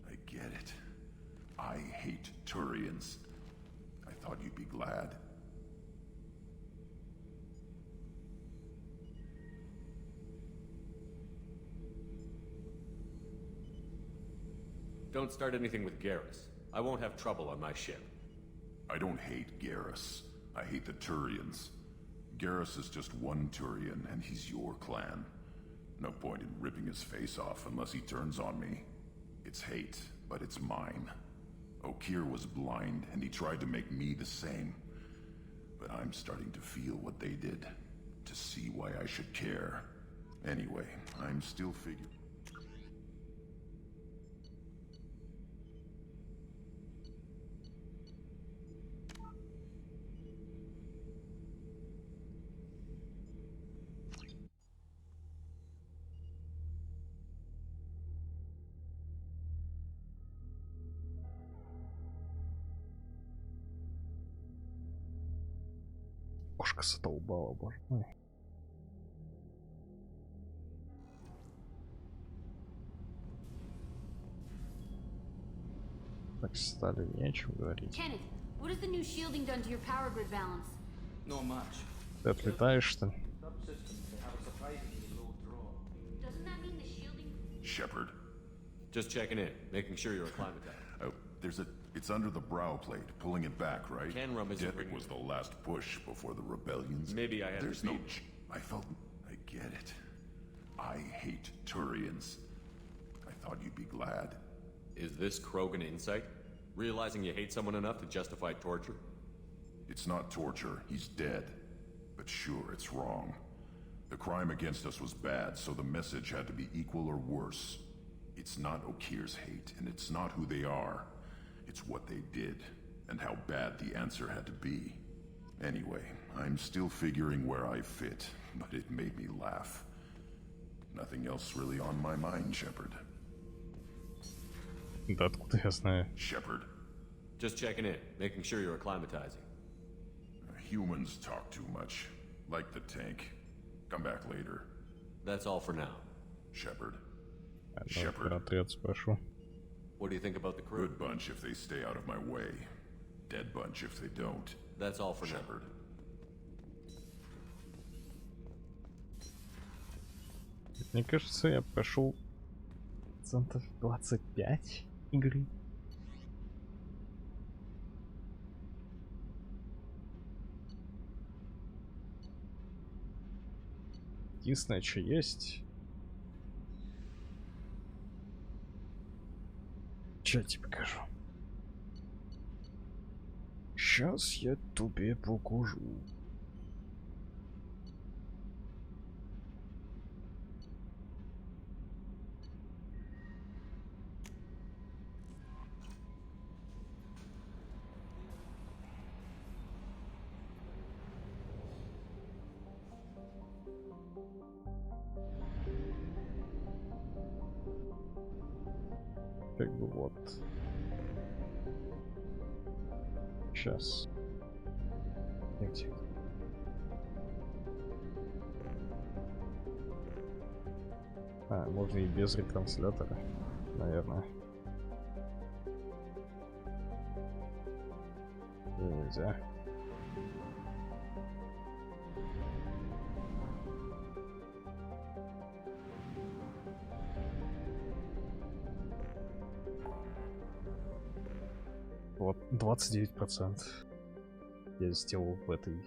I get it. I hate Turians. I thought you'd be glad. Don't start anything with Garrus. I won't have trouble on my ship. I don't hate Garrus. I hate the Turians. Garrus is just one Turian, and he's your clan. No point in ripping his face off unless he turns on me. It's hate, but it's mine. Okeer was blind, and he tried to make me the same. But I'm starting to feel what they did, to see why I should care. Anyway, I'm still figuring. Кошка задолбала, боже мой. Так стали не о чем говорить. Kenneth, what has the new shielding done to your power grid balance? Not much. Ты отлетаешь, что ли? Subsystems, they have a surprisingly low draw. Doesn't that mean the shielding? Shepard. Just checking in, making sure you're acclimatized. Oh, it's under the brow plate, pulling it back, right? Canrum isn't It was the last push before the rebellions. Maybe I had There's to be... no... I get it. I hate Turians. I thought you'd be glad. Is this Krogan insight? Realizing you hate someone enough to justify torture? It's not torture. He's dead. But sure, it's wrong. The crime against us was bad, so the message had to be equal or worse. It's not Okir's hate, and it's not who they are. It's what they did, and how bad the answer had to be. Anyway, I'm still figuring where I fit, but it made me laugh. Nothing else really on my mind, Shepard. Да откуда я знаю? Shepard. Just checking in, making sure you're acclimatizing. Humans talk too much. Like the tank. Come back later. That's all for now. Shepard. Shepard. Отряд спрошу. What do you think about the crew? Good bunch if they stay out of my way. Dead bunch if they don't. That's all for Shepard. Мне кажется, я прошел 25% игры. Единственное, что есть... Что я тебе покажу? Сейчас я тебе покажу. Как бы вот. Сейчас. Где? А, можно и без ретранслятора, наверное. Нельзя. Вот 29% я сделал в этой.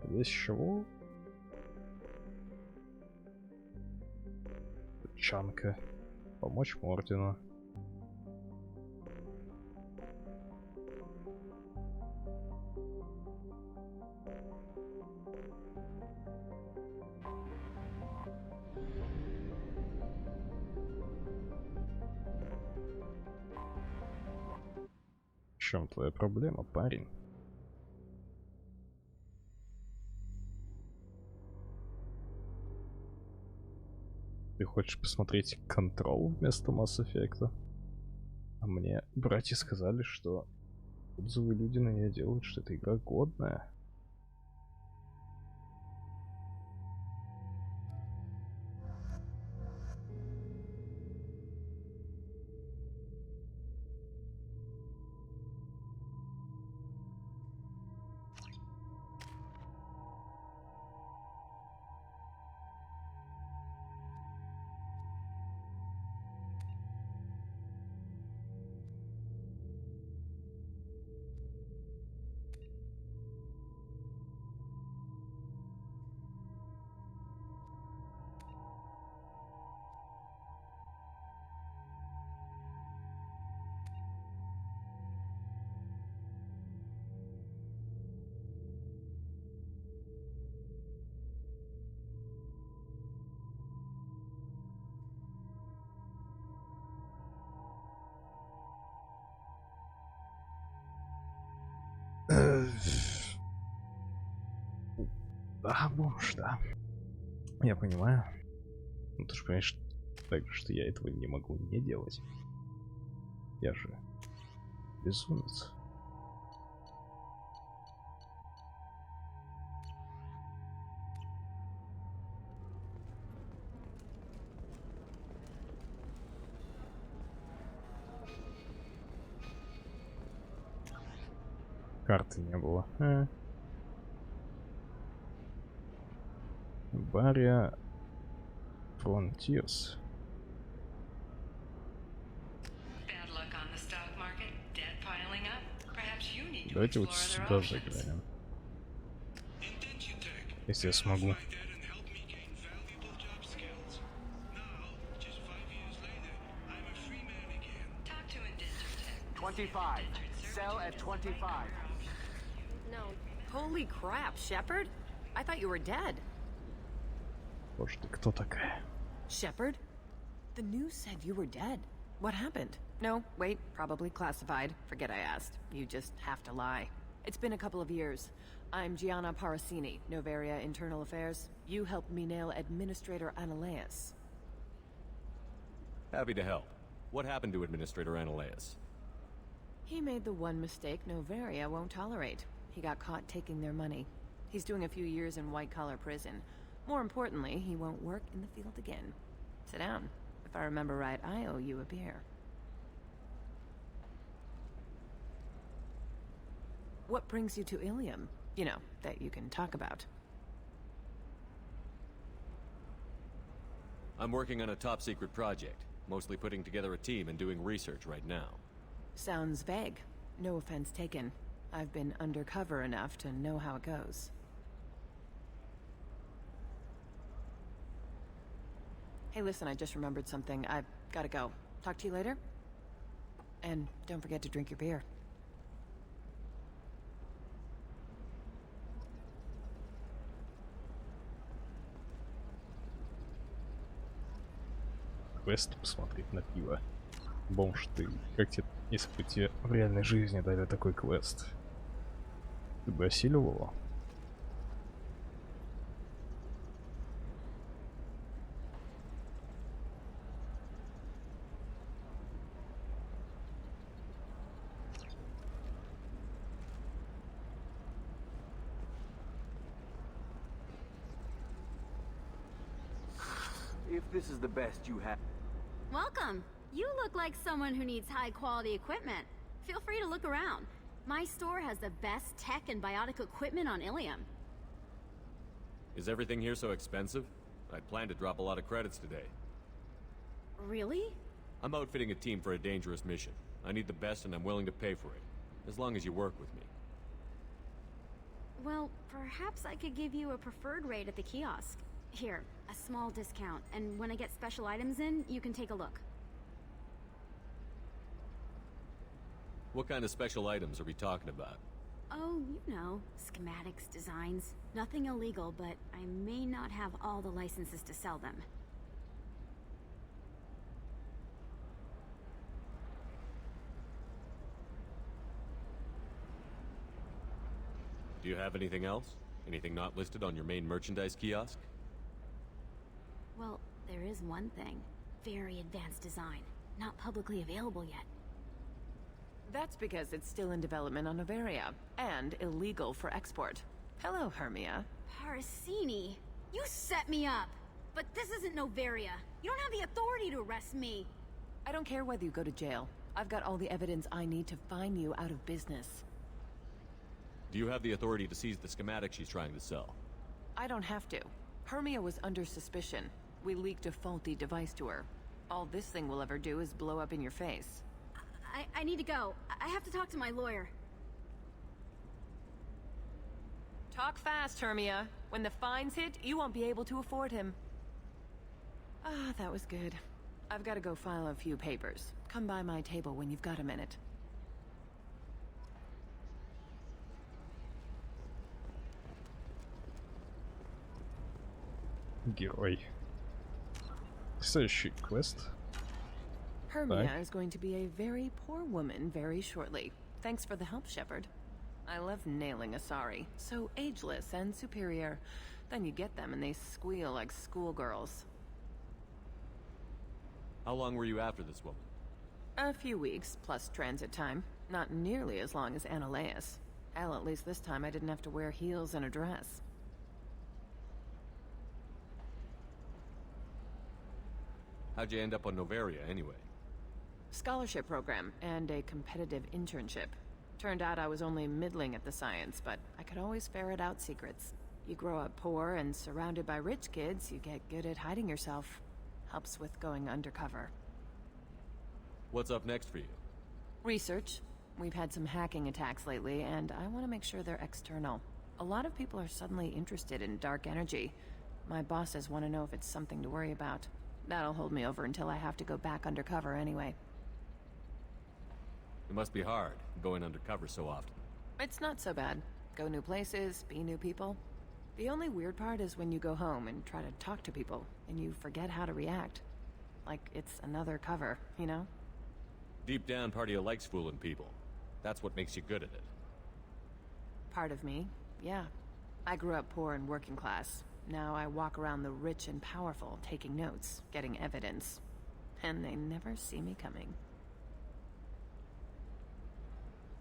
Здесь чего? Чанка. Помочь Мордину. В чем твоя проблема, парень? Ты хочешь посмотреть Control вместо Mass Effect? А мне братья сказали, что отзывы люди на нее делают, что эта игра годная. Да, бомж, да. Я понимаю. Ну ты же понимаешь, так, что я этого не могу не делать. Я же безумец. Карты не было. Бария Frontiers. Давайте вот сюда заглянем. Если я смогу. Sell at 25. No. Holy crap, Shepard? I thought you were dead. Боже, ты кто такая? Shepard? The news said you were dead. What happened? No, wait, probably classified. Forget I asked. You just have to lie. It's been a couple of years. I'm Gianna Parasini, Noveria Internal Affairs. You helped me nail Administrator Analeas. Happy to help. What happened to Administrator Analeas? He made the one mistake Noveria won't tolerate. He got caught taking their money. He's doing a few years in white-collar prison. More importantly, he won't work in the field again. Sit down. If I remember right, I owe you a beer. What brings you to Ilium? You know, that you can talk about. I'm working on a top-secret project. Mostly putting together a team and doing research right now. Sounds vague. No offense taken. I've been undercover enough to know how it goes. Hey, listen, I just remembered something. I've gotta go. Talk to you later? And don't forget to drink your beer. Квест посмотреть на пиво. Бомж ты. Как тебе, если бы тебе в реальной жизни дали такой квест? Ты бы осилил его? If this is the best you have... Welcome. You look like someone who needs high-quality equipment. Feel free to look around. My store has the best tech and biotic equipment on Ilium. Is everything here so expensive? I'd planned to drop a lot of credits today. Really? I'm outfitting a team for a dangerous mission. I need the best and I'm willing to pay for it. As long as you work with me. Well, perhaps I could give you a preferred rate at the kiosk. Here, a small discount, and when I get special items in, you can take a look. What kind of special items are we talking about? Oh, you know, schematics, designs. Nothing illegal, but I may not have all the licenses to sell them. Do you have anything else? Anything not listed on your main merchandise kiosk? Well, there is one thing. Very advanced design. Not publicly available yet. That's because it's still in development on Noveria, and illegal for export. Hello, Hermia. Parasini, you set me up! But this isn't Noveria. You don't have the authority to arrest me. I don't care whether you go to jail. I've got all the evidence I need to fine you out of business. Do you have the authority to seize the schematic she's trying to sell? I don't have to. Hermia was under suspicion. We leaked a faulty device to her. All this thing will ever do is blow up in your face. I need to go. I have to talk to my lawyer. Talk fast, Hermia. When the fines hit, you won't be able to afford him. Ah, that was good. I've got to go file a few papers. Come by my table when you've got a minute. Герой. Следующий квест. Hermia is going to be a very poor woman very shortly. Thanks for the help, Shepard. I love nailing a sorry. So ageless and superior. Then you get them and they squeal like schoolgirls. How long were you after this woman? A few weeks, plus transit time. Not nearly as long as Analeas. Hell, at least this time I didn't have to wear heels and a dress. How'd you end up on Noveria, anyway? Scholarship program and a competitive internship. Turned out I was only middling at the science, but I could always ferret out secrets. You grow up poor and surrounded by rich kids, you get good at hiding yourself. Helps with going undercover. What's up next for you? Research. We've had some hacking attacks lately, and I want to make sure they're external. A lot of people are suddenly interested in dark energy. My bosses want to know if it's something to worry about. That'll hold me over until I have to go back undercover anyway. It must be hard, going undercover so often. It's not so bad. Go new places, be new people. The only weird part is when you go home and try to talk to people, and you forget how to react. Like it's another cover, you know? Deep down, part of you likes fooling people. That's what makes you good at it. Part of me, yeah. I grew up poor and working class. Now I walk around the rich and powerful, taking notes, getting evidence. And they never see me coming.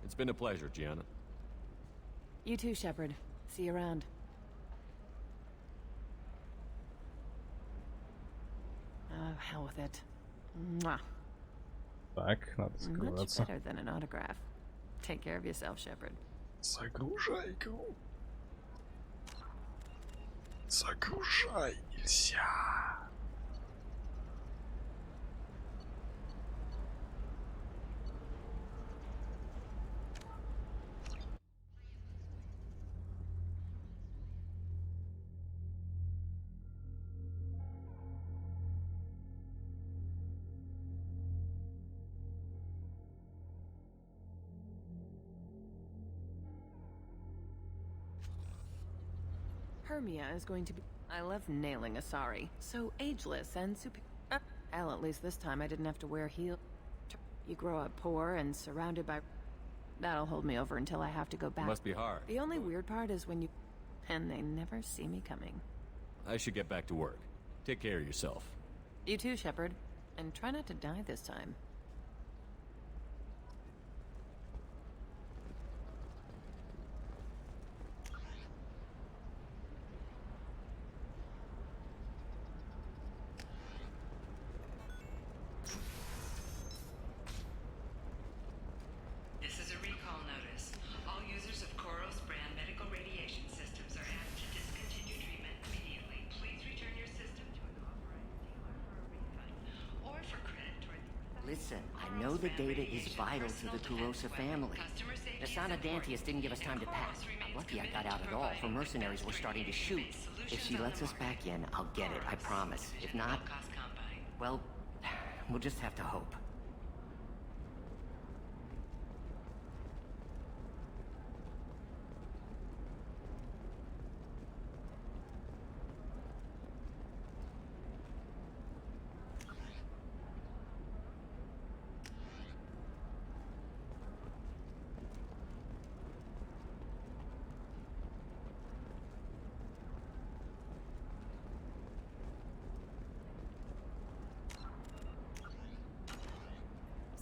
It's been a pleasure, Gianna. You too, Shepard. See you around. Oh, hell with it. Mwah. Так, надо Much закрываться. better than an autograph. Take care of yourself, Shepard. Загружай игру. Загружай, нельзя. Hermia is going to be... I love nailing Asari. So ageless and super... Hell, at least this time I didn't have to wear heels. You grow up poor and surrounded by... That'll hold me over until I have to go back. Must be hard. The only weird part is when you... And they never see me coming. I should get back to work. Take care of yourself. You too, Shepard. And try not to die this time. This is a recall notice. All users of Koros brand medical radiation systems are asked to discontinue treatment immediately. Please return your system to an authorized dealer for a refund or for credit toward the... Listen, I know the data is vital to the Kurosa family. Nasana Dantius didn't give us time to pack. I'm lucky I got out at all, for mercenaries were starting to shoot. If she lets us back in, I'll get it, I promise. If not, well, we'll just have to hope.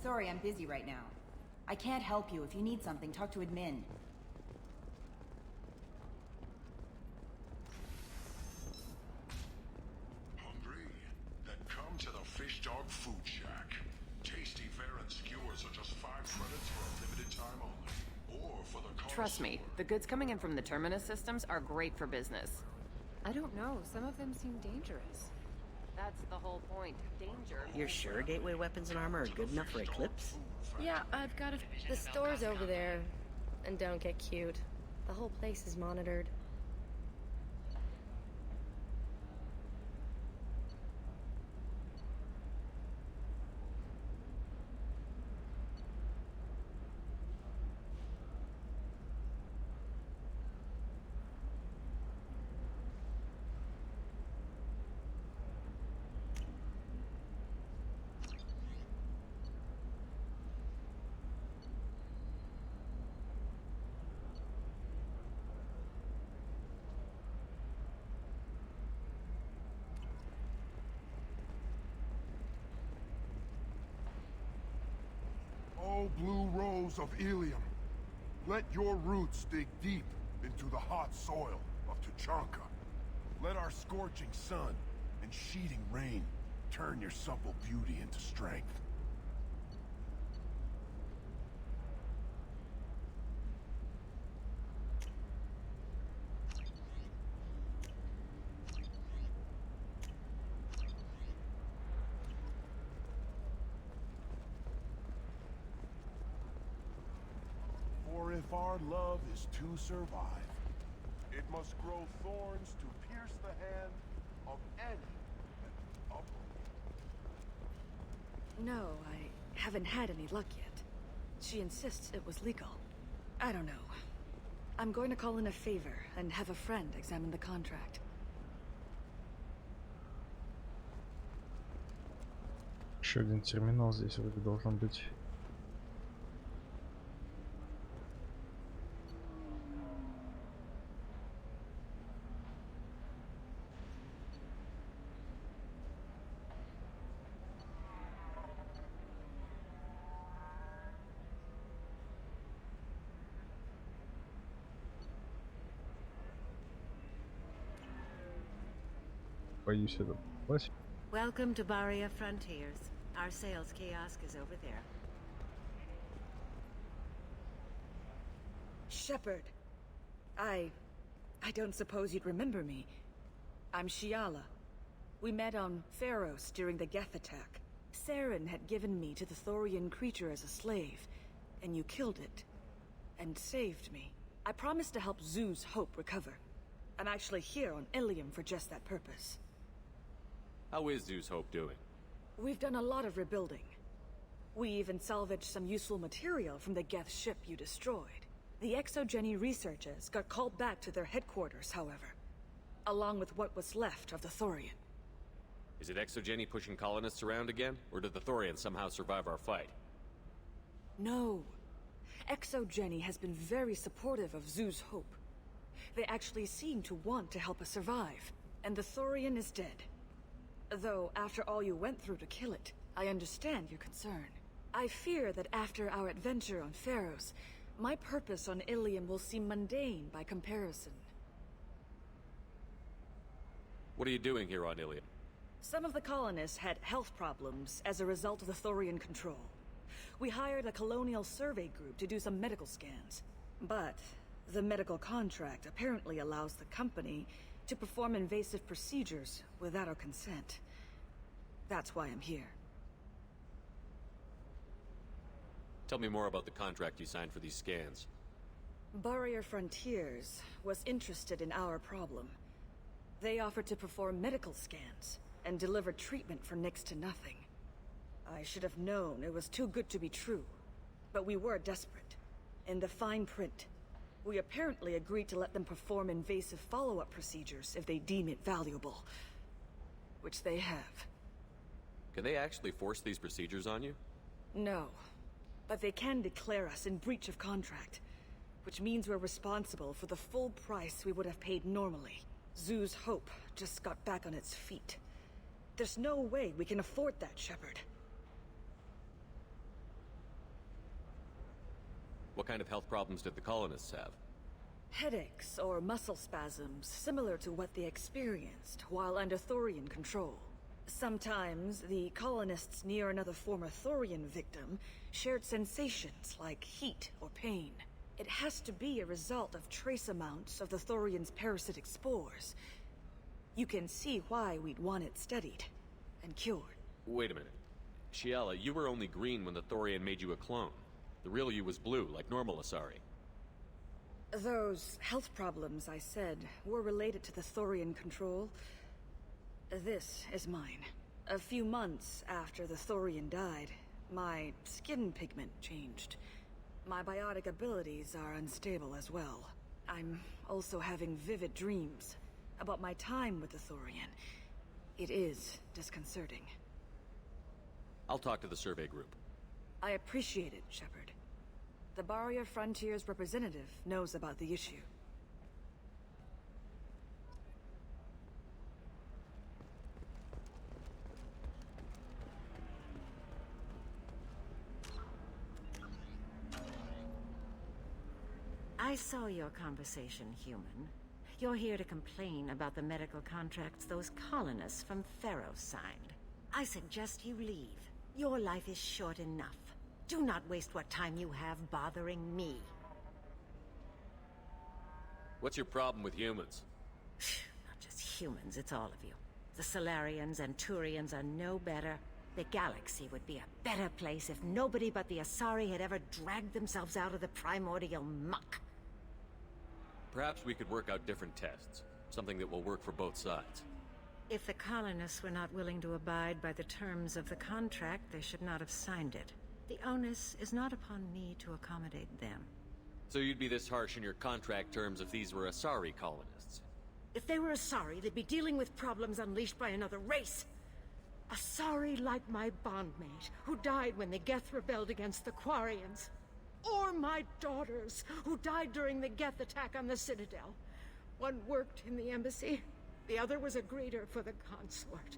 Sorry, I'm busy right now. I can't help you. If you need something, talk to admin. Hungry? Then come to the Fish Dog Food Shack. Tasty fare and skewers are just 5 credits for a limited time only. Or for the cost. Trust me, the goods coming in from the Terminus systems are great for business. I don't know, some of them seem dangerous. That's the whole point. Danger. You're sure gateway weapons and armor are good enough for Eclipse? Yeah, I've got a... The store's over there. And don't get cute. The whole place is monitored. Oh, blue rose of Ilium, let your roots dig deep into the hot soil of Tuchanka. Let our scorching sun and sheeting rain turn your supple beauty into strength. For if our love is to survive, it must grow thorns to pierce the hand of any that uproot. No, I haven't had any luck yet. She insists it was legal. I don't know. I'm going to call in a favor and have a friend examine the contract. Еще один терминал здесь вроде должен быть. Боюсь это попасть. Welcome to Barria Frontiers. Our sales kiosk is over there. Shepard. I don't suppose you'd remember me. I'm Shiala. We met on Pharos during the Geth attack. Saren had given me to the Thorian creature as a slave, and you killed it. And saved me. I promised to help Zoo's Hope recover. I'm actually here on Ilium for just that purpose. How is Zeus Hope doing? We've done a lot of rebuilding. We even salvaged some useful material from the Geth ship you destroyed. The Exogeny researchers got called back to their headquarters, however, along with what was left of the Thorian. Is it Exogeny pushing colonists around again, or did the Thorians somehow survive our fight? No. Exogeny has been very supportive of Zeus Hope. They actually seem to want to help us survive, and the Thorian is dead. Though, after all you went through to kill it, I understand your concern. I fear that after our adventure on Pharos, my purpose on Ilium will seem mundane by comparison. What are you doing here on Ilium? Some of the colonists had health problems as a result of the Thorian control. We hired a colonial survey group to do some medical scans. But the medical contract apparently allows the company to perform invasive procedures without our consent. That's why I'm here. Tell me more about the contract you signed for these scans. Barria Frontiers was interested in our problem. They offered to perform medical scans and deliver treatment for next to nothing. I should have known it was too good to be true, but we were desperate. In the fine print, we apparently agreed to let them perform invasive follow-up procedures if they deem it valuable. Which they have. Can they actually force these procedures on you? No. But they can declare us in breach of contract. Which means we're responsible for the full price we would have paid normally. Zoo's Hope just got back on its feet. There's no way we can afford that, Shepard. What kind of health problems did the colonists have? Headaches or muscle spasms, similar to what they experienced while under Thorian control. Sometimes, the colonists near another former Thorian victim shared sensations like heat or pain. It has to be a result of trace amounts of the Thorian's parasitic spores. You can see why we'd want it studied and cured. Wait a minute. Shiala, you were only green when the Thorian made you a clone. The real you was blue, like normal Asari. Those health problems I said were related to the Thorian control. This is mine. A few months after the Thorian died, my skin pigment changed. My biotic abilities are unstable as well. I'm also having vivid dreams about my time with the Thorian. It is disconcerting. I'll talk to the survey group. I appreciate it, Shepard. The Barria Frontiers representative knows about the issue. I saw your conversation, human. You're here to complain about the medical contracts those colonists from Pharos signed. I suggest you leave. Your life is short enough. Do not waste what time you have bothering me. What's your problem with humans? Not just humans, it's all of you. The Solarians and Turians are no better. The galaxy would be a better place if nobody but the Asari had ever dragged themselves out of the primordial muck. Perhaps we could work out different tests. Something that will work for both sides. If the colonists were not willing to abide by the terms of the contract, they should not have signed it. The onus is not upon me to accommodate them. So you'd be this harsh in your contract terms if these were Asari colonists? If they were Asari, they'd be dealing with problems unleashed by another race. Asari like my bondmate, who died when the Geth rebelled against the Quarians. Or my daughters, who died during the Geth attack on the Citadel. One worked in the embassy, the other was a greeter for the consort.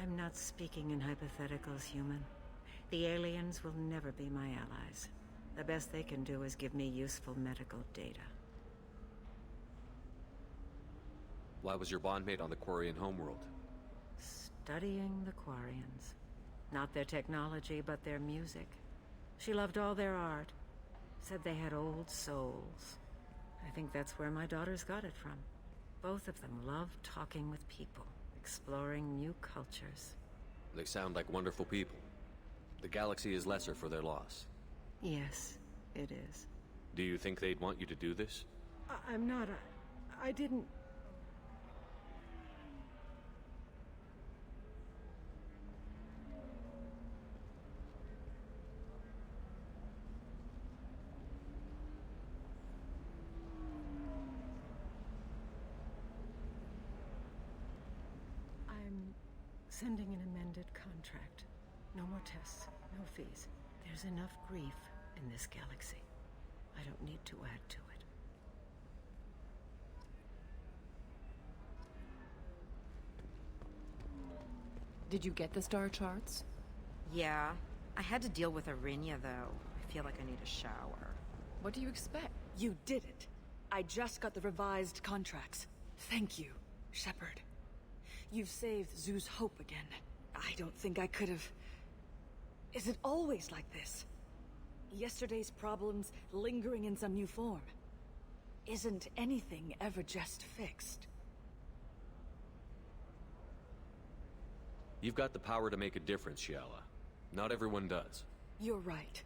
I'm not speaking in hypotheticals, human. The aliens will never be my allies. The best they can do is give me useful medical data. Why was your bondmate on the Quarian homeworld? Studying the Quarians. Not their technology, but their music. She loved all their art. Said they had old souls. I think that's where my daughters got it from. Both of them love talking with people, exploring new cultures. They sound like wonderful people. The galaxy is lesser for their loss. Yes, it is. Do you think they'd want you to do this? I'm not. I didn't. I'm sending an amended contract. No more tests, no fees. There's enough grief in this galaxy. I don't need to add to it. Did you get the star charts? Yeah. I had to deal with Arinia, though. I feel like I need a shower. What do you expect? You did it. I just got the revised contracts. Thank you, Shepard. You've saved Zoo's hope again. I don't think I could have... Is it always like this? Yesterday's problems lingering in some new form. Isn't anything ever just fixed? You've got the power to make a difference, Shiala. Not everyone does. You're right.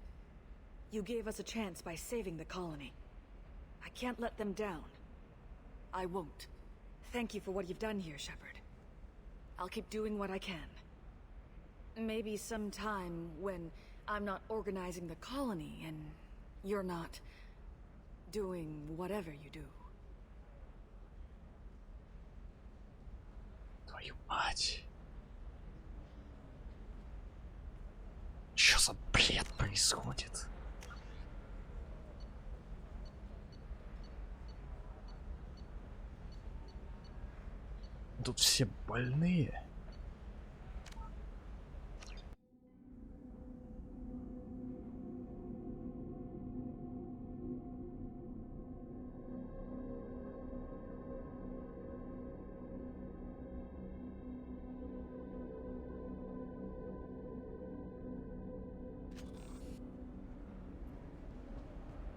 You gave us a chance by saving the colony. I can't let them down. I won't. Thank you for what you've done here, Shepard. I'll keep doing what I can. Maybe sometime when I'm not organizing the colony and you're not doing whatever you do. Твою мать. Что за бред происходит? Тут все больные.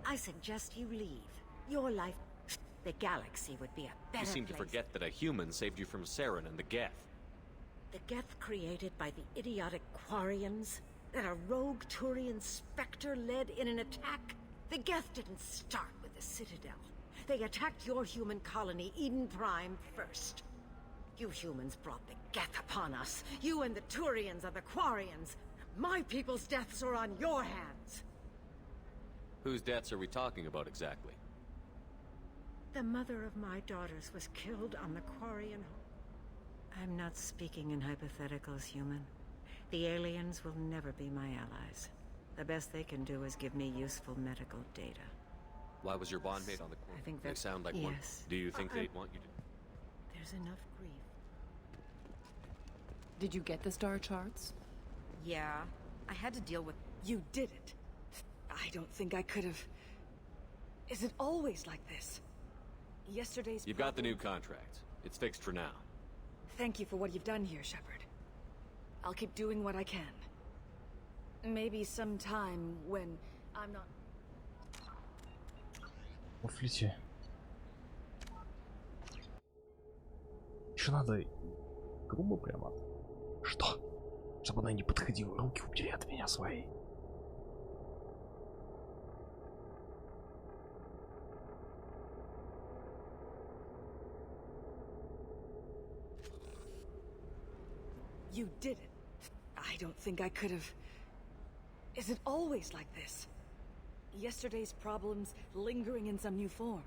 I suggest you leave. Your life... The galaxy would be a better You seem to place. forget that a human saved you from Saren and the Geth. The Geth created by the idiotic Quarians? That a rogue Turian Spectre led in an attack? The Geth didn't start with the Citadel. They attacked your human colony, Eden Prime, first. You humans brought the Geth upon us. You and the Turians are the Quarians. My people's deaths are on your hands. Whose deaths are we talking about exactly? The mother of my daughters was killed on the Quarian. I'm not speaking in hypotheticals, human. The aliens will never be my allies. The best they can do is give me useful medical data. Why was your bondmate on the I think They that's... sound like one. Yes. Do you think they'd want you to... There's enough grief. Did you get the star charts? Yeah. I had to deal with... You did it. I don't think I could have... Is it always like this? Yesterday's... You've got the new contract. It's fixed for now. Thank you for what you've done here, Shepard. I'll keep doing what I can. Maybe sometime when I'm not... Уфлите. Еще надо грубо прямо. Что? Чтобы она не подходила, руки убери от меня свои. You did it. I don't think I could have... Is it always like this? Yesterday's problems lingering in some new form.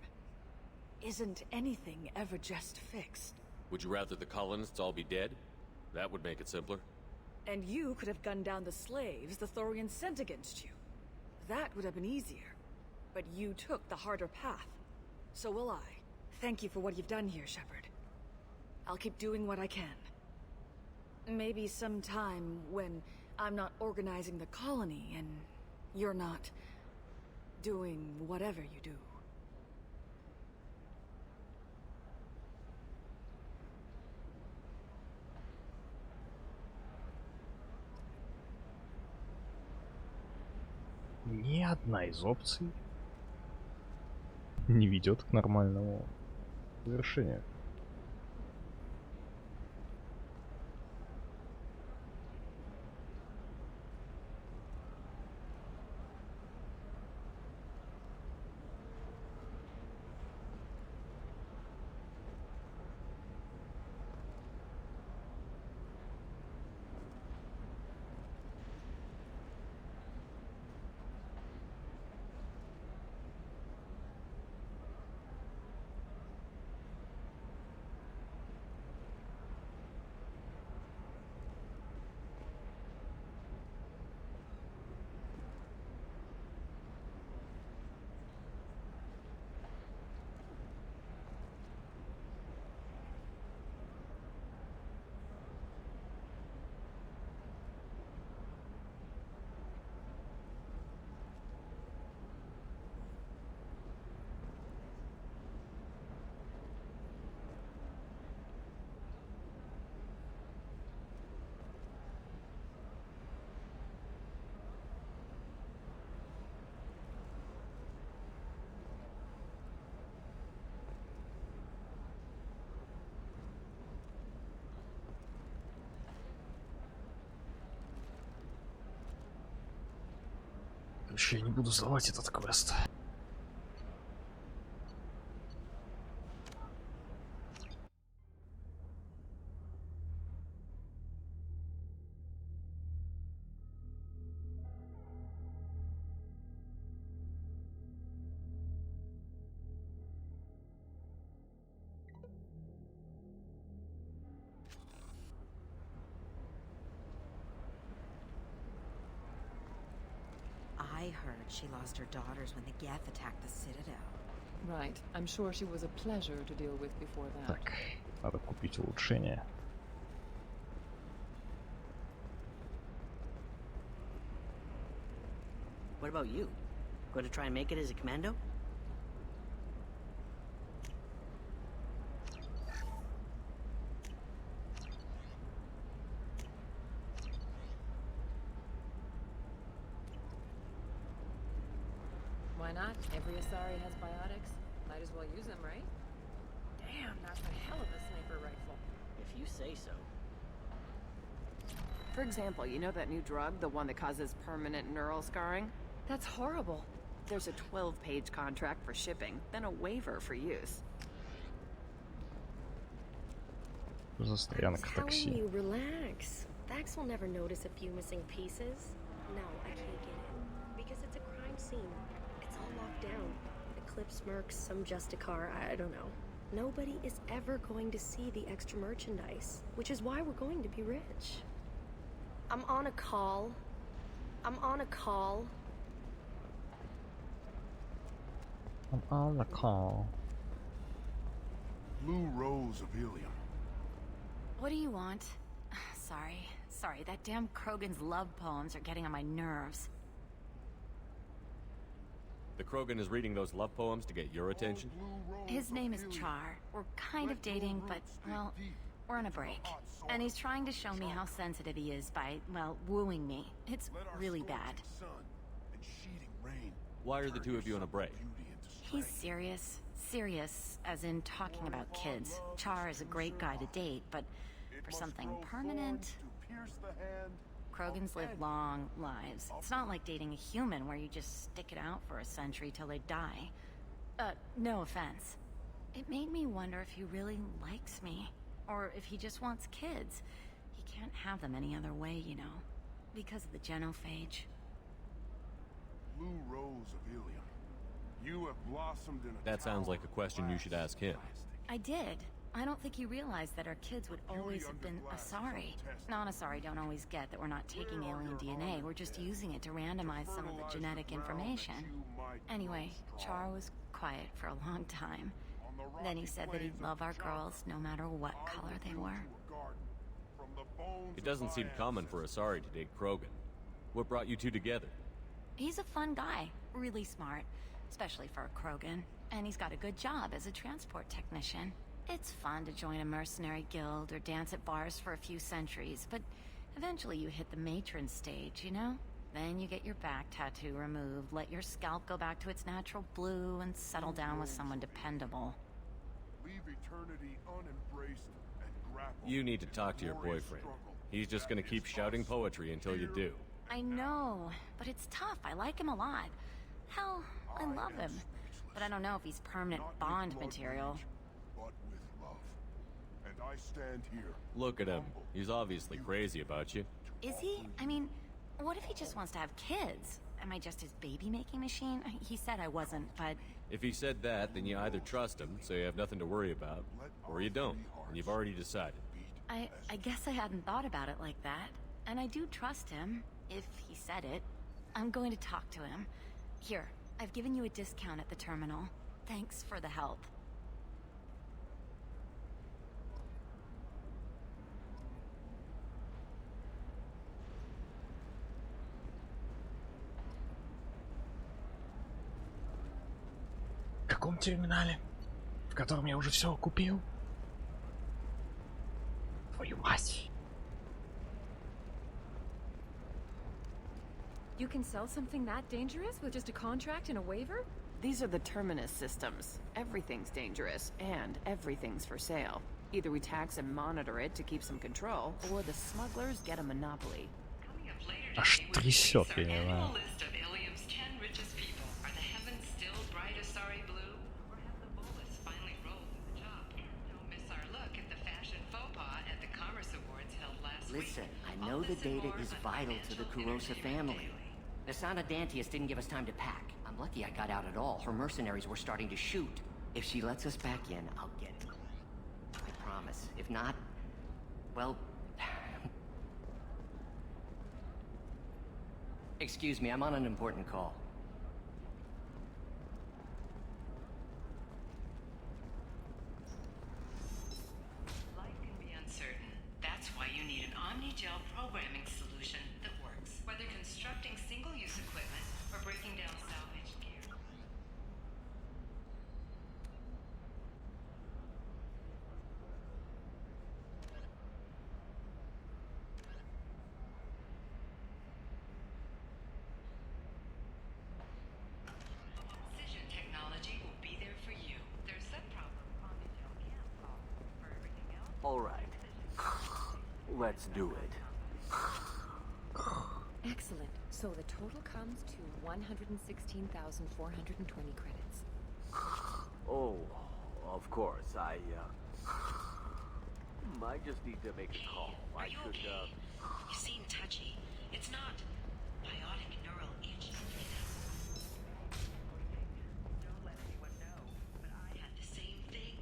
Isn't anything ever just fixed? Would you rather the colonists all be dead? That would make it simpler. And you could have gunned down the slaves the Thorians sent against you. That would have been easier. But you took the harder path. So will I. Thank you for what you've done here, Shepard. I'll keep doing what I can. Maybe sometime when I'm not organizing the colony and you're not doing whatever you do. Ни одна из опций не ведет к нормальному завершению. Короче, я не буду сдавать этот квест. I heard she lost her daughters when the Geth attacked the Citadel. Right. I'm sure she was a pleasure to deal with before that. Так, надо купить улучшение. What about you? Going to try and make it as a commando? Why not? Every Asari has biotics. Might as well use them, right? Damn, that's a hell of a sniper rifle. If you say so. For example, you know that new drug, the one that causes permanent neural scarring? That's horrible. There's a 12-page contract for shipping, then a waiver for use. Застоянка I'm telling такси. you, relax. Vax will never notice a few missing pieces. No, I can't get in. Because it's a crime scene. It's all locked down. Eclipse mercs, some Justicar, I don't know. Nobody is ever going to see the extra merchandise, which is why we're going to be rich. I'm on a call. I'm on a call. I'm on the call. Blue Rose of Ilium. What do you want? Sorry, that damn Krogan's love poems are getting on my nerves. The Krogan is reading those love poems to get your attention? His name is Char. We're kind of dating, but, well, we're on a break. And he's trying to show me how sensitive he is by, well, wooing me. It's really bad. Why are the two of you on a break? He's serious. Serious, as in talking about kids. Char is a great guy to date, but for something permanent... Krogans live long lives. It's not like dating a human where you just stick it out for a century till they die. No offense. It made me wonder if he really likes me. Or if he just wants kids. He Can't have them any other way, you know. Because of the genophage. Blue Rose of Ilium. You have blossomed in a That sounds like a question you should ask him. I did. I don't think he realized that our kids would always have been Asari. Non-Asari don't always get that we're not taking alien DNA, we're just using it to randomize some of the genetic information. Anyway, Char was quiet for a long time. Then he said that he'd love our girls no matter what color they were. It doesn't seem common for Asari to date Krogan. What brought you two together? He's a fun guy, really smart, especially for a Krogan. And he's got a good job as a transport technician. It's fun to join a mercenary guild or dance at bars for a few centuries, but eventually you hit the matron stage, you know? Then you get your back tattoo removed, let your scalp go back to its natural blue, and settle down with someone dependable. Leave eternity unembraced and grapple. You need to talk to your boyfriend. He's just gonna keep shouting poetry until you do. I know, but it's tough. I like him a lot. Hell, I love him. But I don't know if he's permanent Bond material. But with love. And I stand here. Look at him. He's obviously crazy about you. Is he? I mean, what if he just wants to have kids? Am I just his baby-making machine? He said I wasn't, but... If he said that, then you either trust him, so you have nothing to worry about, or you don't, and you've already decided. I guess I hadn't thought about it like that. And I do trust him, if he said it. I'm going to talk to him. Here, I've given you a discount at the terminal. Thanks for the help. В каком терминале? В котором я уже все купил? Твою мать. You can sell something that dangerous with just a contract and a waiver? These are the Terminus systems. Everything's dangerous, and everything's for sale. Either we tax and monitor it to keep some control, or the smugglers get a monopoly. Аж трясет, я не знаю. List of Ilium's 10 richest people. Are the heavens still bright Asari blue? Or have the bullets finally rolled to the top? Don't miss our look at the fashion faux pas at the Commerce Awards held last week. Listen, I know the data is vital to the Kurosa family. Nasana Dantius didn't give us time to pack. I'm lucky I got out at all. Her mercenaries were starting to shoot. If she lets us back in, I'll get it. I promise. If not, well... Excuse me, I'm on an important call. Life can be uncertain. That's why you need an omni-gel programming solution that works. Whether constructing single-use equipment or breaking down salvaged gear. Precision technology will be there for you. There's that problem omni-gel can't solve. For everything else, All right. Let's do it. Excellent. So the total comes to 116,420 credits. Oh, of course. I just need to make a call. Are you okay? You seem touchy. It's not biotic neural itch. Don't let anyone know, but I had the same thing.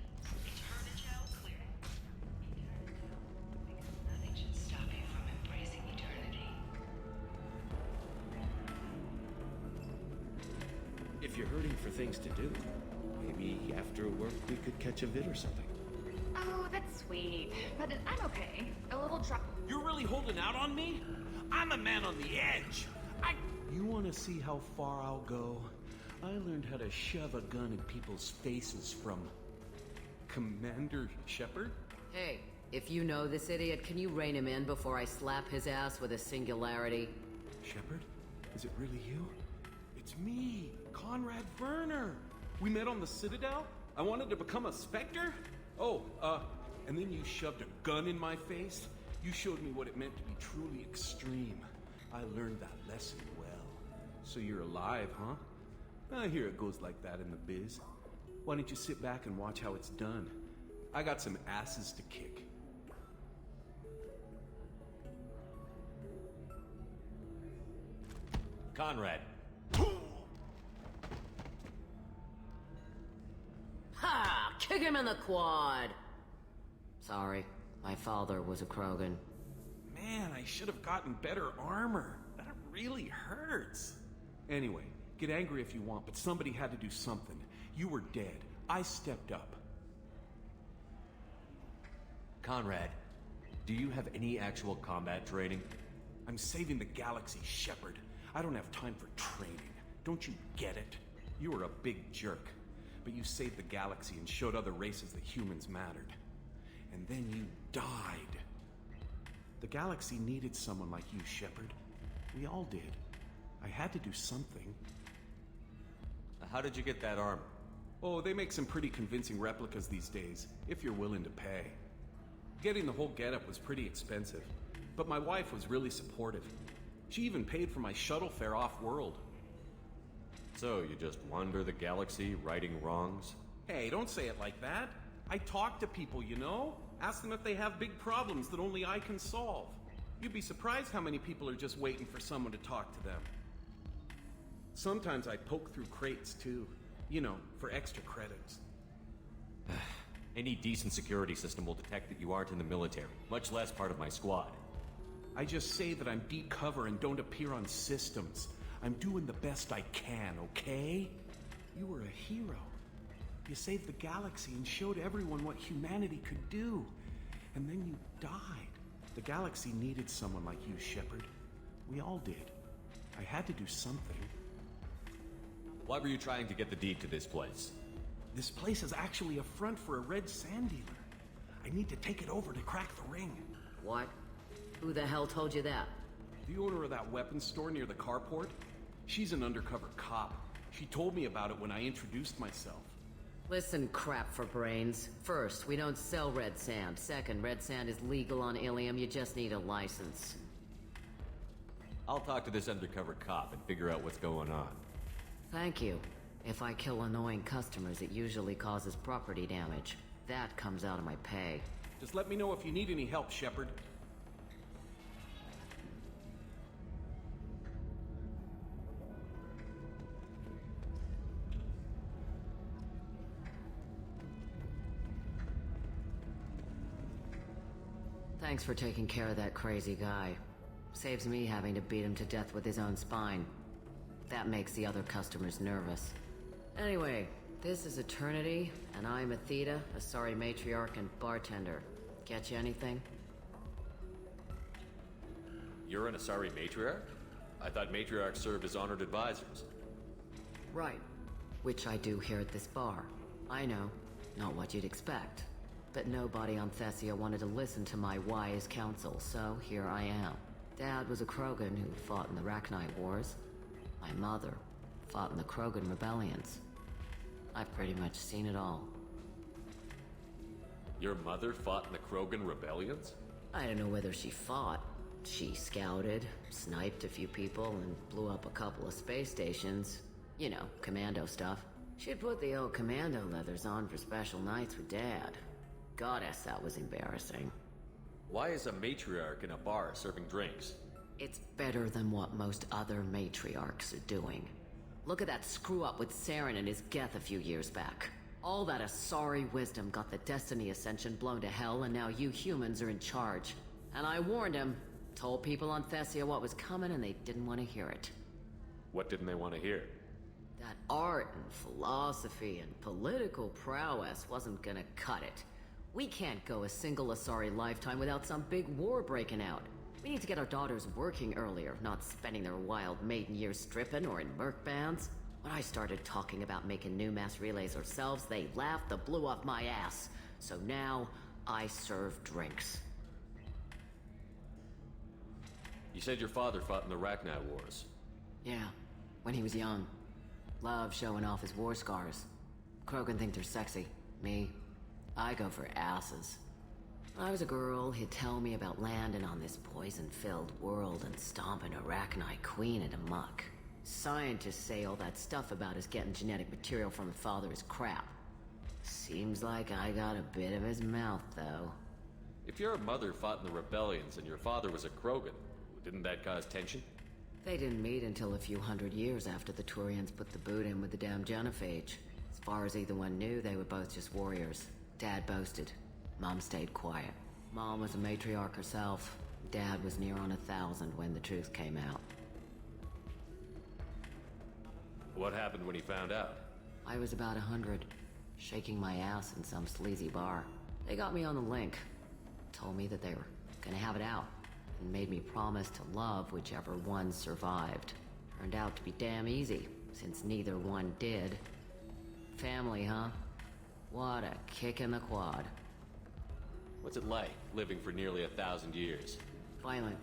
Eternigel cleared. Because nothing should stop you from embracing eternity. If you're hurting for things to do, maybe after work we could catch a vid or something. Oh, that's sweet. But I'm okay. A little drop. You're really holding out on me? I'm a man on the edge. You want to see how far I'll go? I learned how to shove a gun in people's faces from Commander Shepard. Hey, if you know this idiot, can you rein him in before I slap his ass with a singularity? Shepard? Is it really you? It's me, Conrad Werner. We met on the Citadel. I wanted to become a Spectre. Oh, and then you shoved a gun in my face. You showed me what it meant to be truly extreme. I learned that lesson well. So you're alive, huh? I hear it goes like that in the biz. Why don't you sit back and watch how it's done? I got some asses to kick. Conrad. Ha! Kick him in the quad! Sorry, my father was a Krogan. Man, I should have gotten better armor. That really hurts. Anyway, get angry if you want, but somebody had to do something. You were dead. I stepped up. Conrad, do you have any actual combat training? I'm saving the galaxy, Shepard. I don't have time for training. Don't you get it? You were a big jerk, but you saved the galaxy and showed other races that humans mattered. And then you died. The galaxy needed someone like you, Shepard. We all did. I had to do something. How did you get that armor? Oh, they make some pretty convincing replicas these days, if you're willing to pay. Getting the whole getup was pretty expensive, but my wife was really supportive. She even paid for my shuttle fare off-world. So, you just wander the galaxy, righting wrongs? Hey, don't say it like that. I talk to people, you know? Ask them if they have big problems that only I can solve. You'd be surprised how many people are just waiting for someone to talk to them. Sometimes I poke through crates, too. You know, for extra credits. Any decent security system will detect that you aren't in the military, much less part of my squad. I just say that I'm deep cover and don't appear on systems. I'm doing the best I can, okay? You were a hero. You saved the galaxy and showed everyone what humanity could do. And then you died. The galaxy needed someone like you, Shepard. We all did. I had to do something. Why were you trying to get the deed to this place? This place is actually a front for a red sand dealer. I need to take it over to crack the ring. What? Who the hell told you that? The owner of that weapons store near the carport. She's an undercover cop. She told me about it when I introduced myself. Listen, crap for brains. First, we don't sell red sand. Second, red sand is legal on Ilium. You just need a license. I'll talk to this undercover cop and figure out what's going on. Thank you. If I kill annoying customers, it usually causes property damage. That comes out of my pay. Just let me know if you need any help, Shepard. Thanks for taking care of that crazy guy. Saves me having to beat him to death with his own spine. That makes the other customers nervous. Anyway, this is Eternity, and I'm Athena, a sorry matriarch and bartender. Get you anything? You're an Asari matriarch? I thought matriarchs served as honored advisors. Right. Which I do here at this bar. I know, not what you'd expect. But nobody on Thessia wanted to listen to my wise counsel, so here I am. Dad was a Krogan who fought in the Rachni Wars. My mother fought in the Krogan rebellions. I've pretty much seen it all. Your mother fought in the Krogan rebellions? I don't know whether she fought. She scouted, sniped a few people, and blew up a couple of space stations. You know, commando stuff. She'd put the old commando leathers on for special nights with Dad. Goddess, that was embarrassing. Why is a matriarch in a bar serving drinks? It's better than what most other matriarchs are doing. Look at that screw-up with Saren and his Geth a few years back. All that Asari wisdom got the Destiny Ascension blown to hell, and now you humans are in charge. And I warned him, told people on Thessia what was coming, and they didn't want to hear it. What didn't they want to hear? That art and philosophy and political prowess wasn't gonna cut it. We can't go a single Asari lifetime without some big war breaking out. We need to get our daughters working earlier, not spending their wild maiden years stripping or in merc bands. When I started talking about making new mass relays ourselves, they laughed the blue off my ass. So now, I serve drinks. You said your father fought in the Rachni Wars. Yeah, when he was young. Loved showing off his war scars. Krogan think they're sexy. Me, I go for asses. When I was a girl, he'd tell me about landing on this poison-filled world and stomping a Rachni queen into muck. Scientists say all that stuff about us getting genetic material from the father is crap. Seems like I got a bit of his mouth, though. If your mother fought in the rebellions and your father was a Krogan, didn't that cause tension? They didn't meet until a few hundred years after the Turians put the boot in with the damn genophage. As far as either one knew, they were both just warriors. Dad boasted. Mom stayed quiet. Mom was a matriarch herself. Dad was near on 1,000 when the truth came out. What happened when he found out? I was about 100, shaking my ass in some sleazy bar. They got me on the link. Told me that they were gonna have it out, and made me promise to love whichever one survived. Turned out to be damn easy, since neither one did. Family, huh? What a kick in the quad. What's it like, living for nearly 1,000 years? Violent.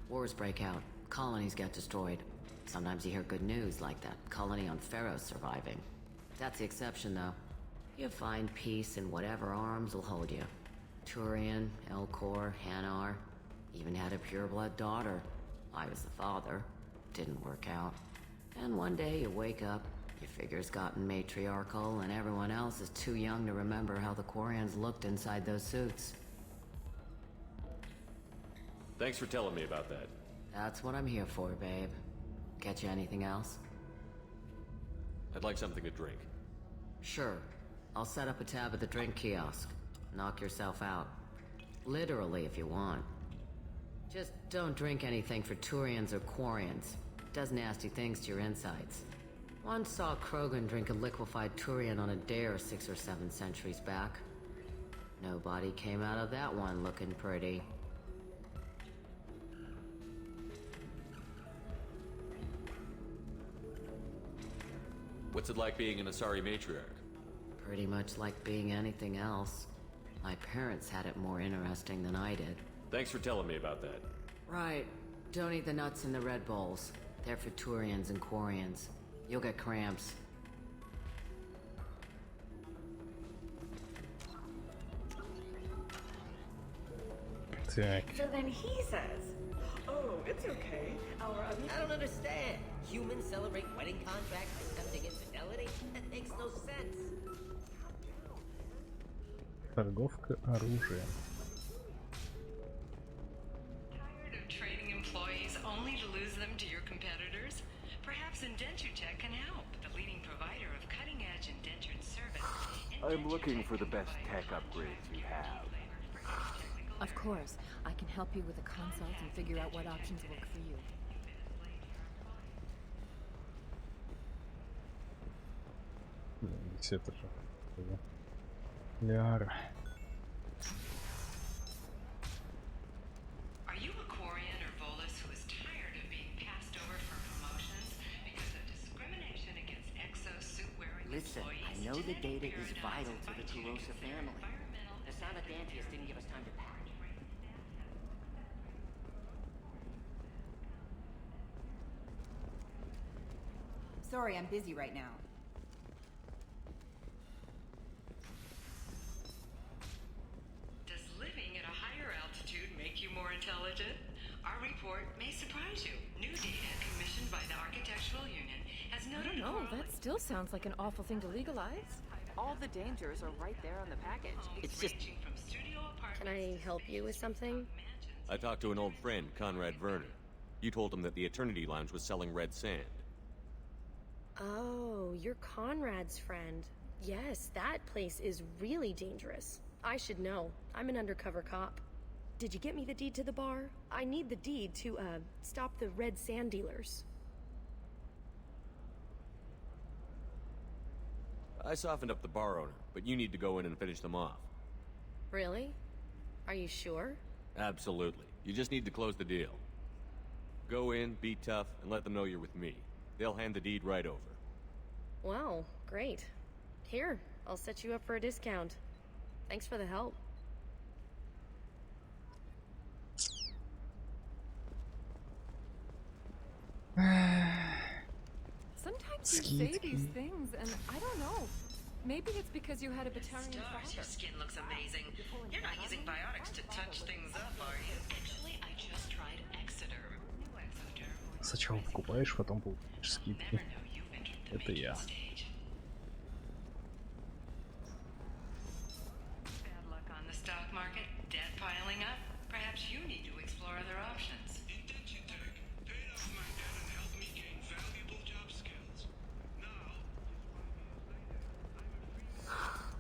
Wars break out. Colonies get destroyed. Sometimes you hear good news, like that colony on Pharaoh surviving. That's the exception, though. You find peace in whatever arms will hold you. Turian, Elcor, Hanar. Even had a pureblood daughter. I was the father. Didn't work out. And one day you wake up, your figure's gotten matriarchal, and everyone else is too young to remember how the Quarians looked inside those suits. Thanks for telling me about that. That's what I'm here for, babe. Get you anything else? I'd like something to drink. Sure. I'll set up a tab at the drink kiosk. Knock yourself out. Literally, if you want. Just don't drink anything for Turians or Quarians. Does nasty things to your insides. Once saw Krogan drink a liquefied Turian on a dare 6 or 7 centuries back. Nobody came out of that one looking pretty. What's it like being an Asari matriarch? Pretty much like being anything else. My parents had it more interesting than I did. Thanks for telling me about that. Right. Don't eat the nuts in the Red Bowls. They're for Turians and Quarians. You'll get cramps. Так. So then he says, "Oh, it's okay. I don't understand. Humans celebrate wedding contracts accepting infidelity? That makes no sense. Торговка оружием. Tired of training employees only to lose them to your competitors? Perhaps Indentutech can help. The leading provider of cutting-edge indentured service. I'm looking for the best tech upgrades you have. Of course, I can help you with a consult and figure out what options work for you. Ведь это же... Ляра. Are you a Quarian or Volus who is tired of being passed over for promotions because of discrimination against exosuit-wearing Listen, employees? I know the data is vital to the Turosa family. The Sana Dantius didn't give us time to pack. Sorry, I'm busy right now. Does living at a higher altitude make you more intelligent? Our report may surprise you. New data commissioned by the Architectural Union has I noted don't know, that still sounds like an awful thing to legalize. All the dangers are right there on the package. It's just... from studio apartments. Can I help you with something? I talked to an old friend, Conrad Werner. You told him that the Eternity Lounge was selling red sand. Oh, you're Conrad's friend. Yes, that place is really dangerous. I should know. I'm an undercover cop. Did you get me the deed to the bar? I need the deed to, stop the red sand dealers. I softened up the bar owner, but you need to go in and finish them off. Really? Are you sure? Absolutely. You just need to close the deal. Go in, be tough, and let them know you're with me. They'll hand the deed right over. Wow, great. Here, I'll set you up for a discount. Thanks for the help. Sometimes you say these things, and I don't know. Maybe it's because you had a Batarian Stars, father. your skin looks amazing. You're not using biotics to touch things up, are you? Actually, I just tried Exeter. New Exoderm. Сначала покупаешь, потом получаешь скидки. Это я. Bad luck on the stock market, debt piling up. Perhaps you need to explore other options. Indentutech paid off my debt and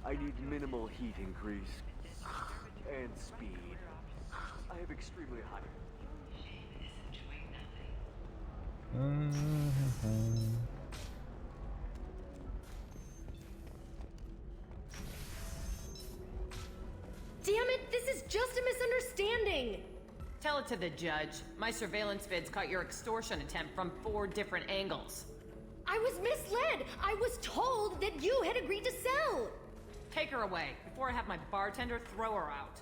I need minimal heat increase. And speed. I have extremely high. Damn it, this is just a misunderstanding! Tell it to the judge. My surveillance vids caught your extortion attempt from 4 different angles. I was misled! I was told that you had agreed to sell! Take her away, before I have my bartender throw her out.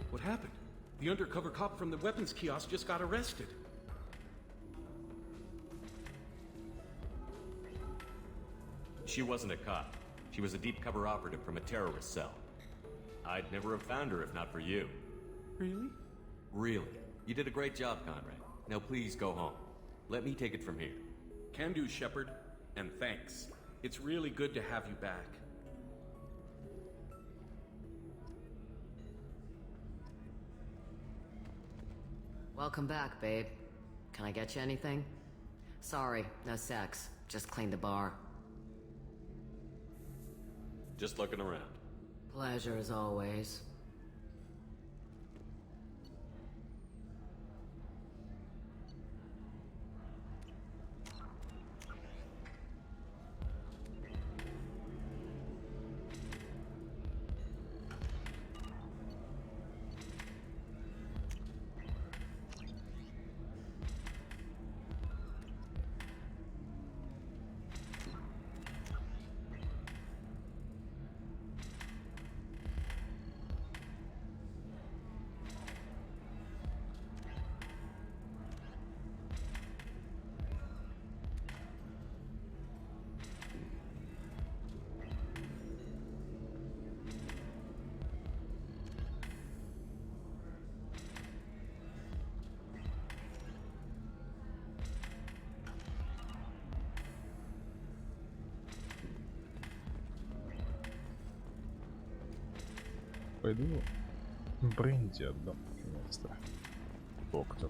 What happened? The undercover cop from the weapons kiosk just got arrested. She wasn't a cop. She was a deep cover operative from a terrorist cell. I'd never have found her if not for you. Really? Really. You did a great job, Conrad. Now please go home. Let me take it from here. Can do, Shepard. And thanks. It's really good to have you back. Welcome back, babe. Can I get you anything? Sorry, no sex. Just cleaned the bar. Just looking around. Pleasure as always. Пойду бренди отдам наконец-то. Доктор.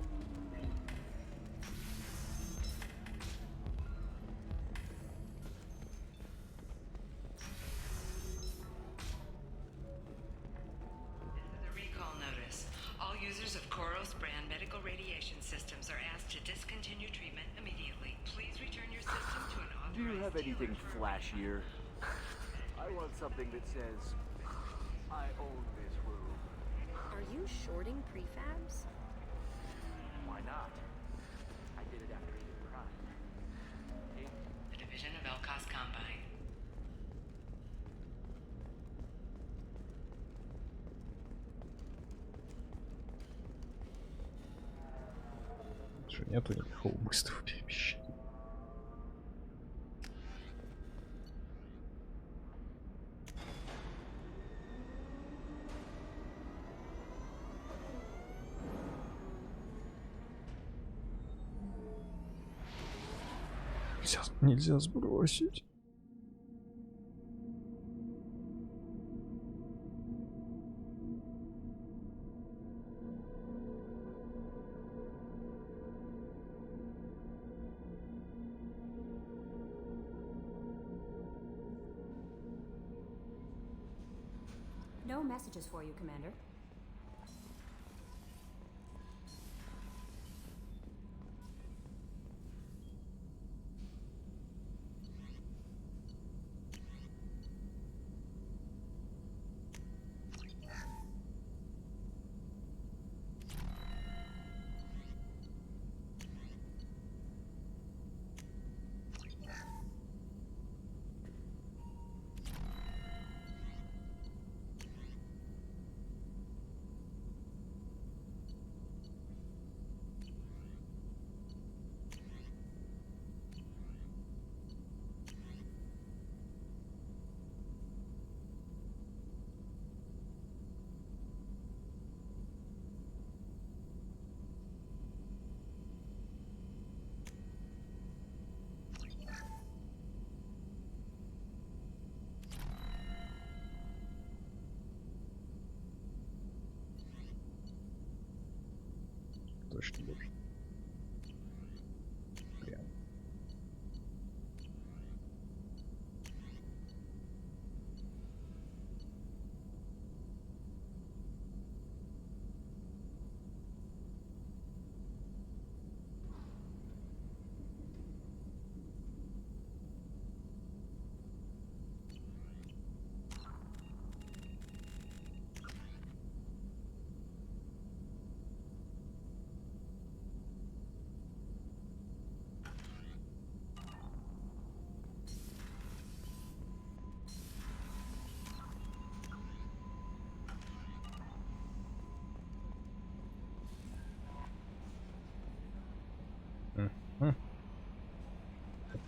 The recall notice. All users of Koros brand medical radiation systems are asked to discontinue treatment immediately. Please return your system to an authorized Do you have anything dealer for flashier? I want something that says, I own this room. Are you shorting prefabs? Why not? I did it after Eden Prime. the division of Elcos Combine. Что, нету никакого быстрого перемещения. Нельзя сбросить. No messages for you, Commander.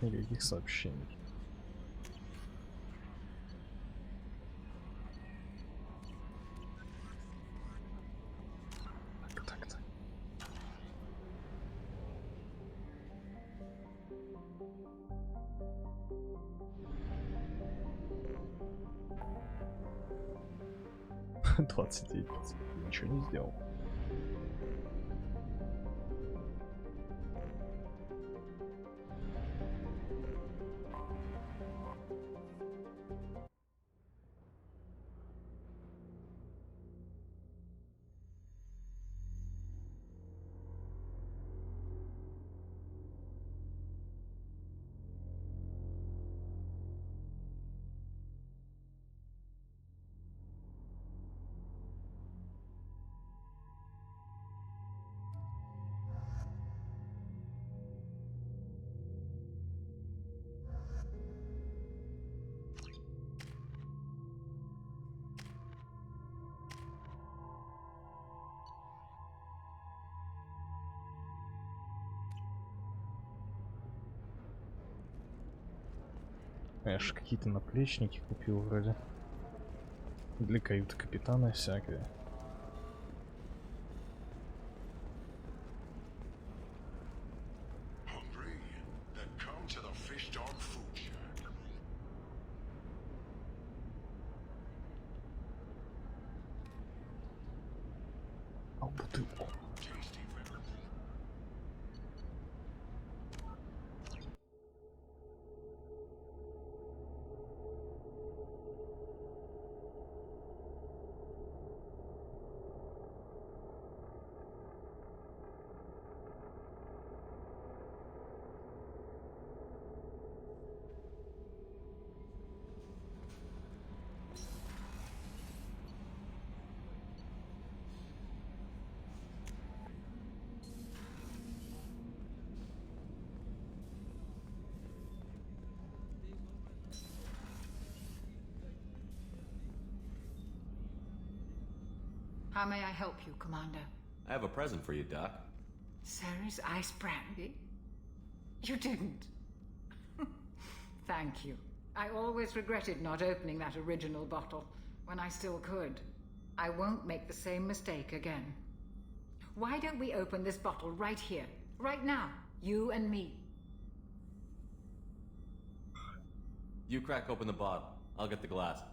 Никаких сообщений. Так. 29. Ничего не сделал. Я ж какие-то наплечники купил вроде. Для каюты капитана всякое. Hungry? Then come to the fish dog food shack. А бутылку. Tasty very. How may I help you, Commander? I have a present for you, Doc. Ceres ice brandy? You didn't. Thank you. I always regretted not opening that original bottle when I still could. I won't make the same mistake again. Why don't we open this bottle right here, right now, you and me? You crack open the bottle. I'll get the glasses.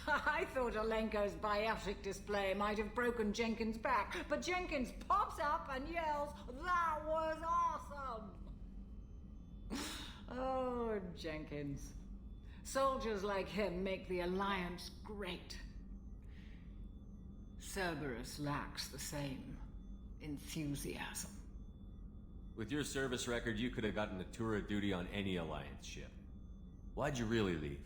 I thought Alenko's biotic display might have broken Jenkins' back, but Jenkins pops up and yells, "That was awesome!" Oh, Jenkins. Soldiers like him make the Alliance great. Cerberus lacks the same enthusiasm. With your service record, you could have gotten a tour of duty on any Alliance ship. Why'd you really leave?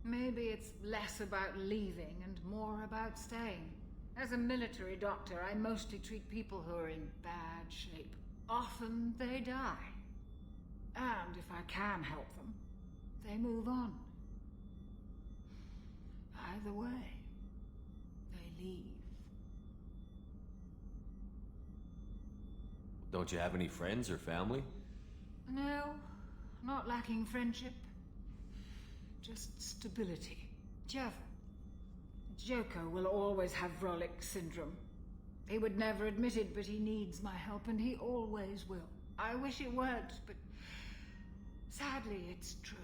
Maybe it's less about leaving and more about staying. As a military doctor, I mostly treat people who are in bad shape. Often they die. And if I can help them, they move on. Either way, they leave. Don't you have any friends or family? No, not lacking friendship. Just stability. Joko will always have Vrolik syndrome. He would never admit it, but he needs my help, and he always will. I wish it weren't, but sadly, it's true.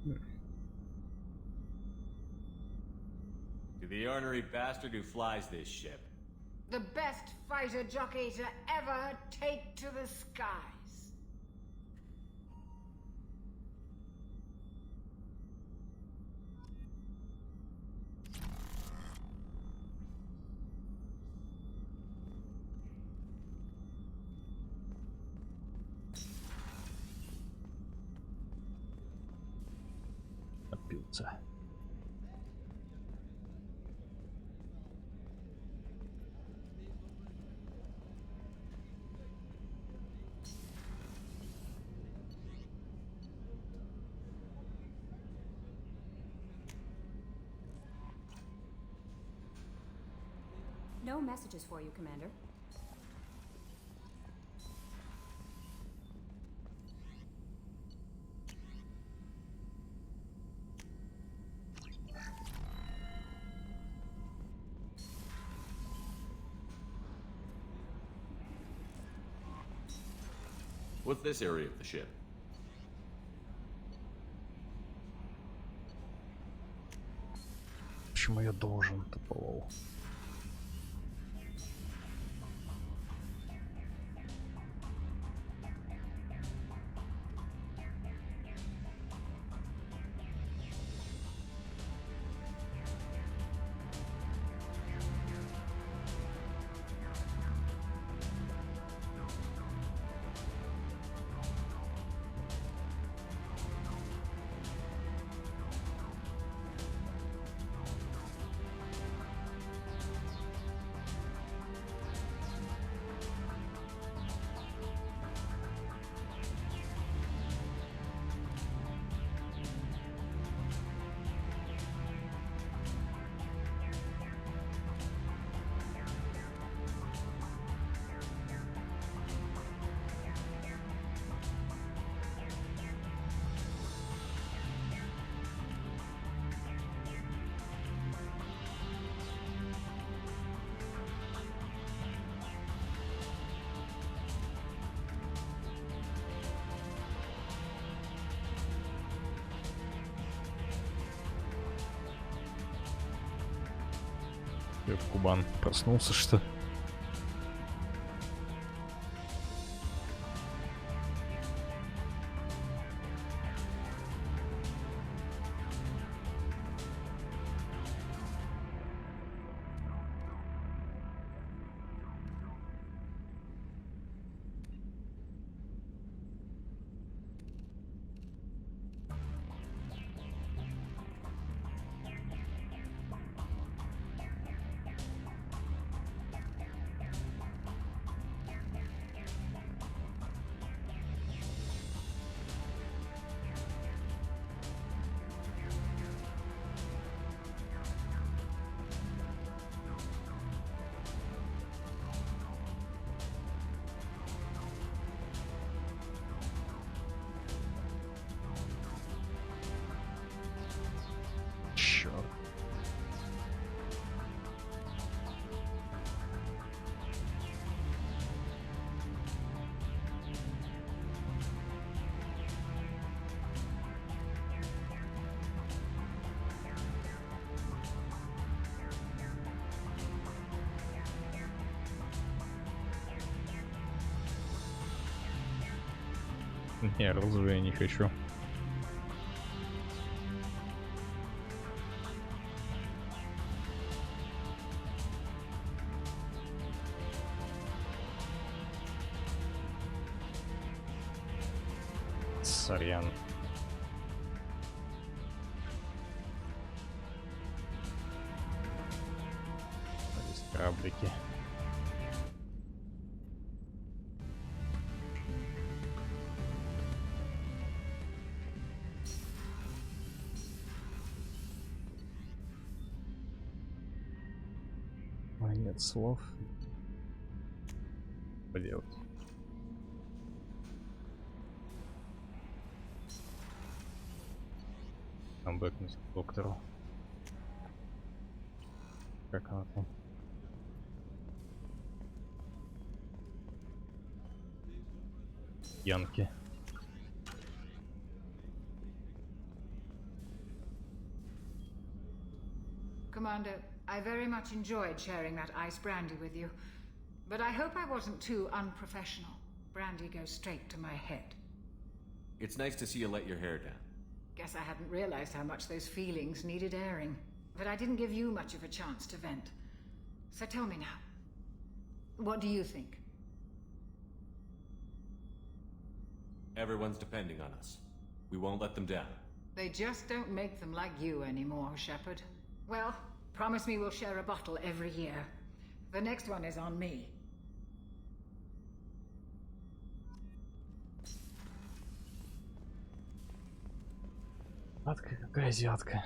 To the ornery bastard who flies this ship. The best fighter jockey to ever take to the skies. Напился. No messages for you, Commander. What's this area of the ship? Почему я должен тупол? Кубан проснулся, что? Не, розовый я не хочу. Сорян. Здесь кораблики. Нет слов. Поделать. Там бэкнуть к доктору. Как она там? Янки. Commander, I very much enjoyed sharing that ice brandy with you. But I hope I wasn't too unprofessional. Brandy goes straight to my head. It's nice to see you let your hair down. Guess I hadn't realized how much those feelings needed airing. But I didn't give you much of a chance to vent. So tell me now. What do you think? Everyone's depending on us. We won't let them down. They just don't make them like you anymore, Shepard. Well, promise me we'll share a bottle every year. The next one is on me. Азиатка, какая азиатка?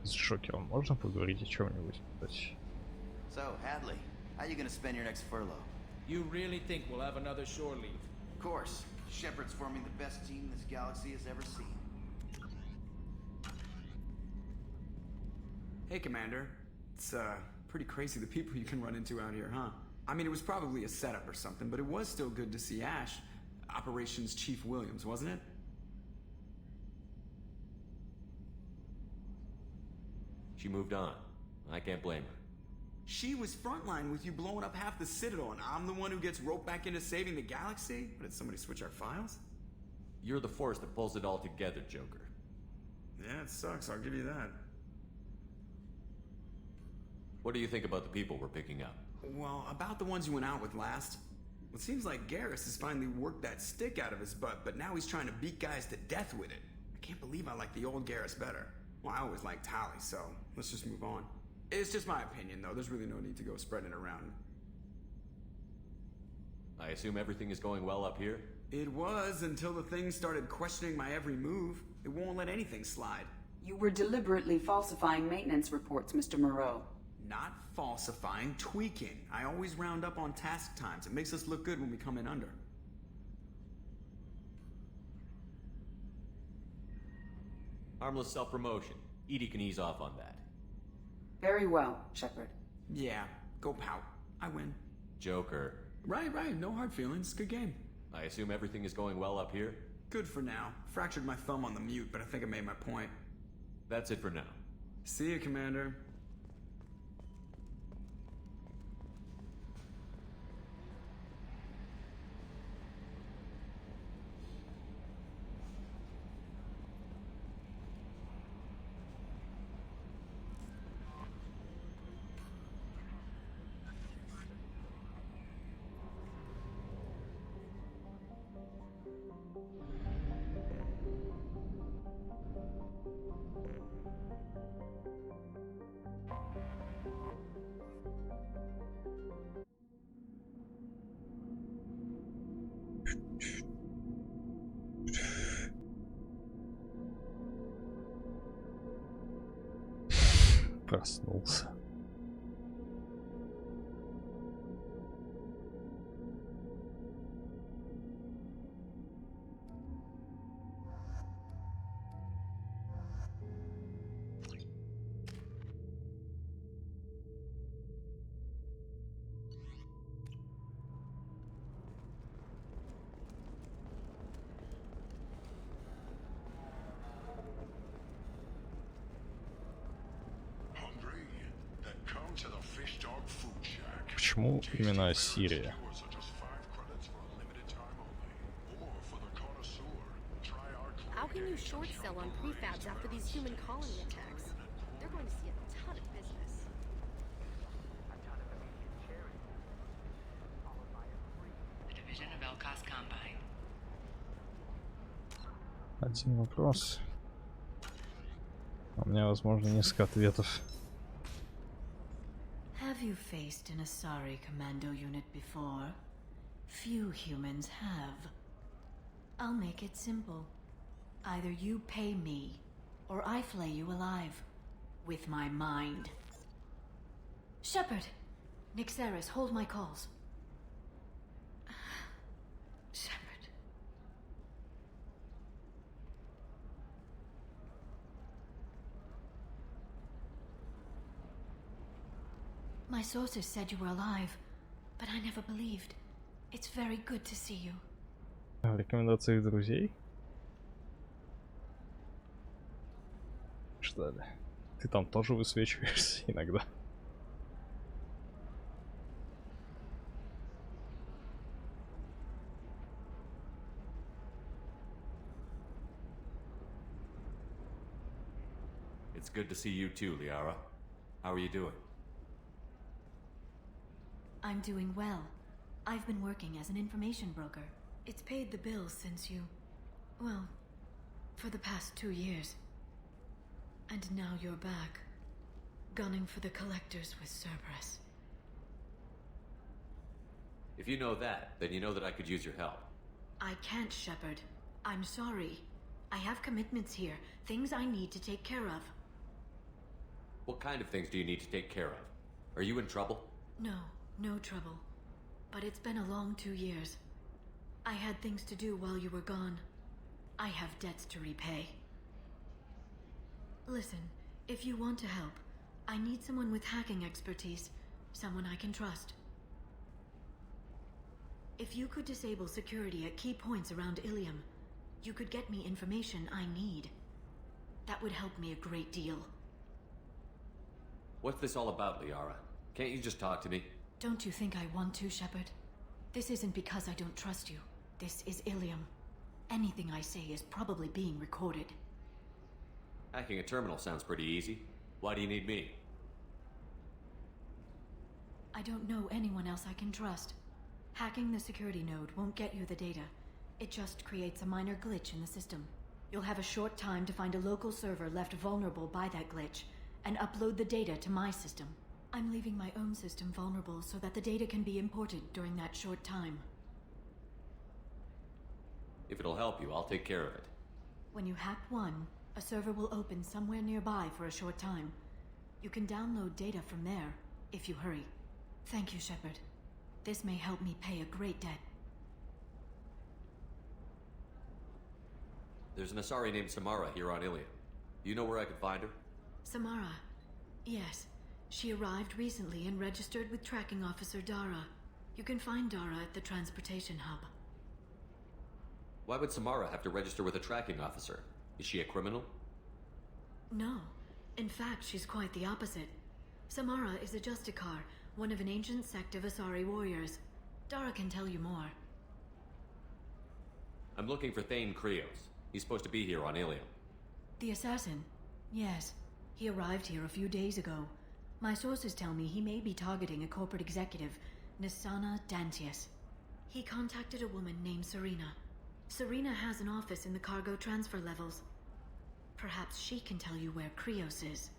С Джокером можно поговорить о чем-нибудь? So, Hadley, how you gonna spend your next furlough? You really think we'll have another shore leave? Of course. Shepard's forming the best team this galaxy has ever seen. Hey, Commander. It's, pretty crazy the people you can run into out here, huh? I mean, it was probably a setup or something, but it was still good to see Ash. Operations Chief Williams, wasn't it? She moved on. I can't blame her. She was frontline with you blowing up half the Citadel, and I'm the one who gets roped back into saving the galaxy? Did somebody switch our files? You're the force that pulls it all together, Joker. Yeah, it sucks, I'll give you that. What do you think about the people we're picking up? Well, about the ones you went out with last. It seems like Garrus has finally worked that stick out of his butt, but now he's trying to beat guys to death with it. I can't believe I like the old Garrus better. Well, I always liked Tally, so let's just move on. It's just my opinion, though. There's really no need to go spreading it around. I assume everything is going well up here? It was, until the thing started questioning my every move. It won't let anything slide. You were deliberately falsifying maintenance reports, Mr. Moreau. Not falsifying, tweaking. I always round up on task times. It makes us look good when we come in under. Harmless self-promotion. Edie can ease off on that. Very well, Shepard. Yeah, go pout. I win. Joker. Right, no hard feelings. Good game. I assume everything is going well up here? Good for now. Fractured my thumb on the mute, but I think I made my point. That's it for now. See you, Commander. Проснулся. Почему именно Сирия? How can you short sell on prefabs after these human colony attacks? They're going to see a ton of business. The division of Elcos Combine. Один вопрос. У меня, возможно, несколько ответов. Have you faced an Asari commando unit before? Few humans have. I'll make it simple. Either you pay me, or I flay you alive. With my mind. Shepard! Nixeris, hold my calls. Shepard. My sources said you were alive, but I never believed. It's very good to see you. Рекомендации друзей? Что ли? Ты там тоже высвечиваешься иногда. It's good to see you too, Liara. How are you doing? I'm doing well. I've been working as an information broker. It's paid the bills since you... well, for the past 2 years. And now you're back, gunning for the collectors with Cerberus. If you know that, then you know that I could use your help. I can't, Shepard. I'm sorry. I have commitments here, things I need to take care of. What kind of things do you need to take care of? Are you in trouble? No, no trouble. But it's been a long 2 years. I had things to do while you were gone. I have debts to repay. Listen, if you want to help, I need someone with hacking expertise. Someone I can trust. If you could disable security at key points around Ilium, you could get me information I need. That would help me a great deal. What's this all about, Liara? Can't you just talk to me? Don't you think I want to, Shepard? This isn't because I don't trust you. This is Ilium. Anything I say is probably being recorded. Hacking a terminal sounds pretty easy. Why do you need me? I don't know anyone else I can trust. Hacking the security node won't get you the data. It just creates a minor glitch in the system. You'll have a short time to find a local server left vulnerable by that glitch, and upload the data to my system. I'm leaving my own system vulnerable so that the data can be imported during that short time. If it'll help you, I'll take care of it. When you hack one, a server will open somewhere nearby for a short time. You can download data from there, if you hurry. Thank you, Shepard. This may help me pay a great debt. There's an Asari named Samara here on Ilium. Do you know where I could find her? Samara. Yes. She arrived recently and registered with Tracking Officer Dara. You can find Dara at the transportation hub. Why would Samara have to register with a tracking officer? Is she a criminal? No. In fact, she's quite the opposite. Samara is a Justicar, one of an ancient sect of Asari warriors. Dara can tell you more. I'm looking for Thane Krios. He's supposed to be here on Ilium. The assassin? Yes. He arrived here a few days ago. My sources tell me he may be targeting a corporate executive, Nisana Dantius. He contacted a woman named Serena. Serena has an office in the cargo transfer levels. Perhaps she can tell you where Krios is.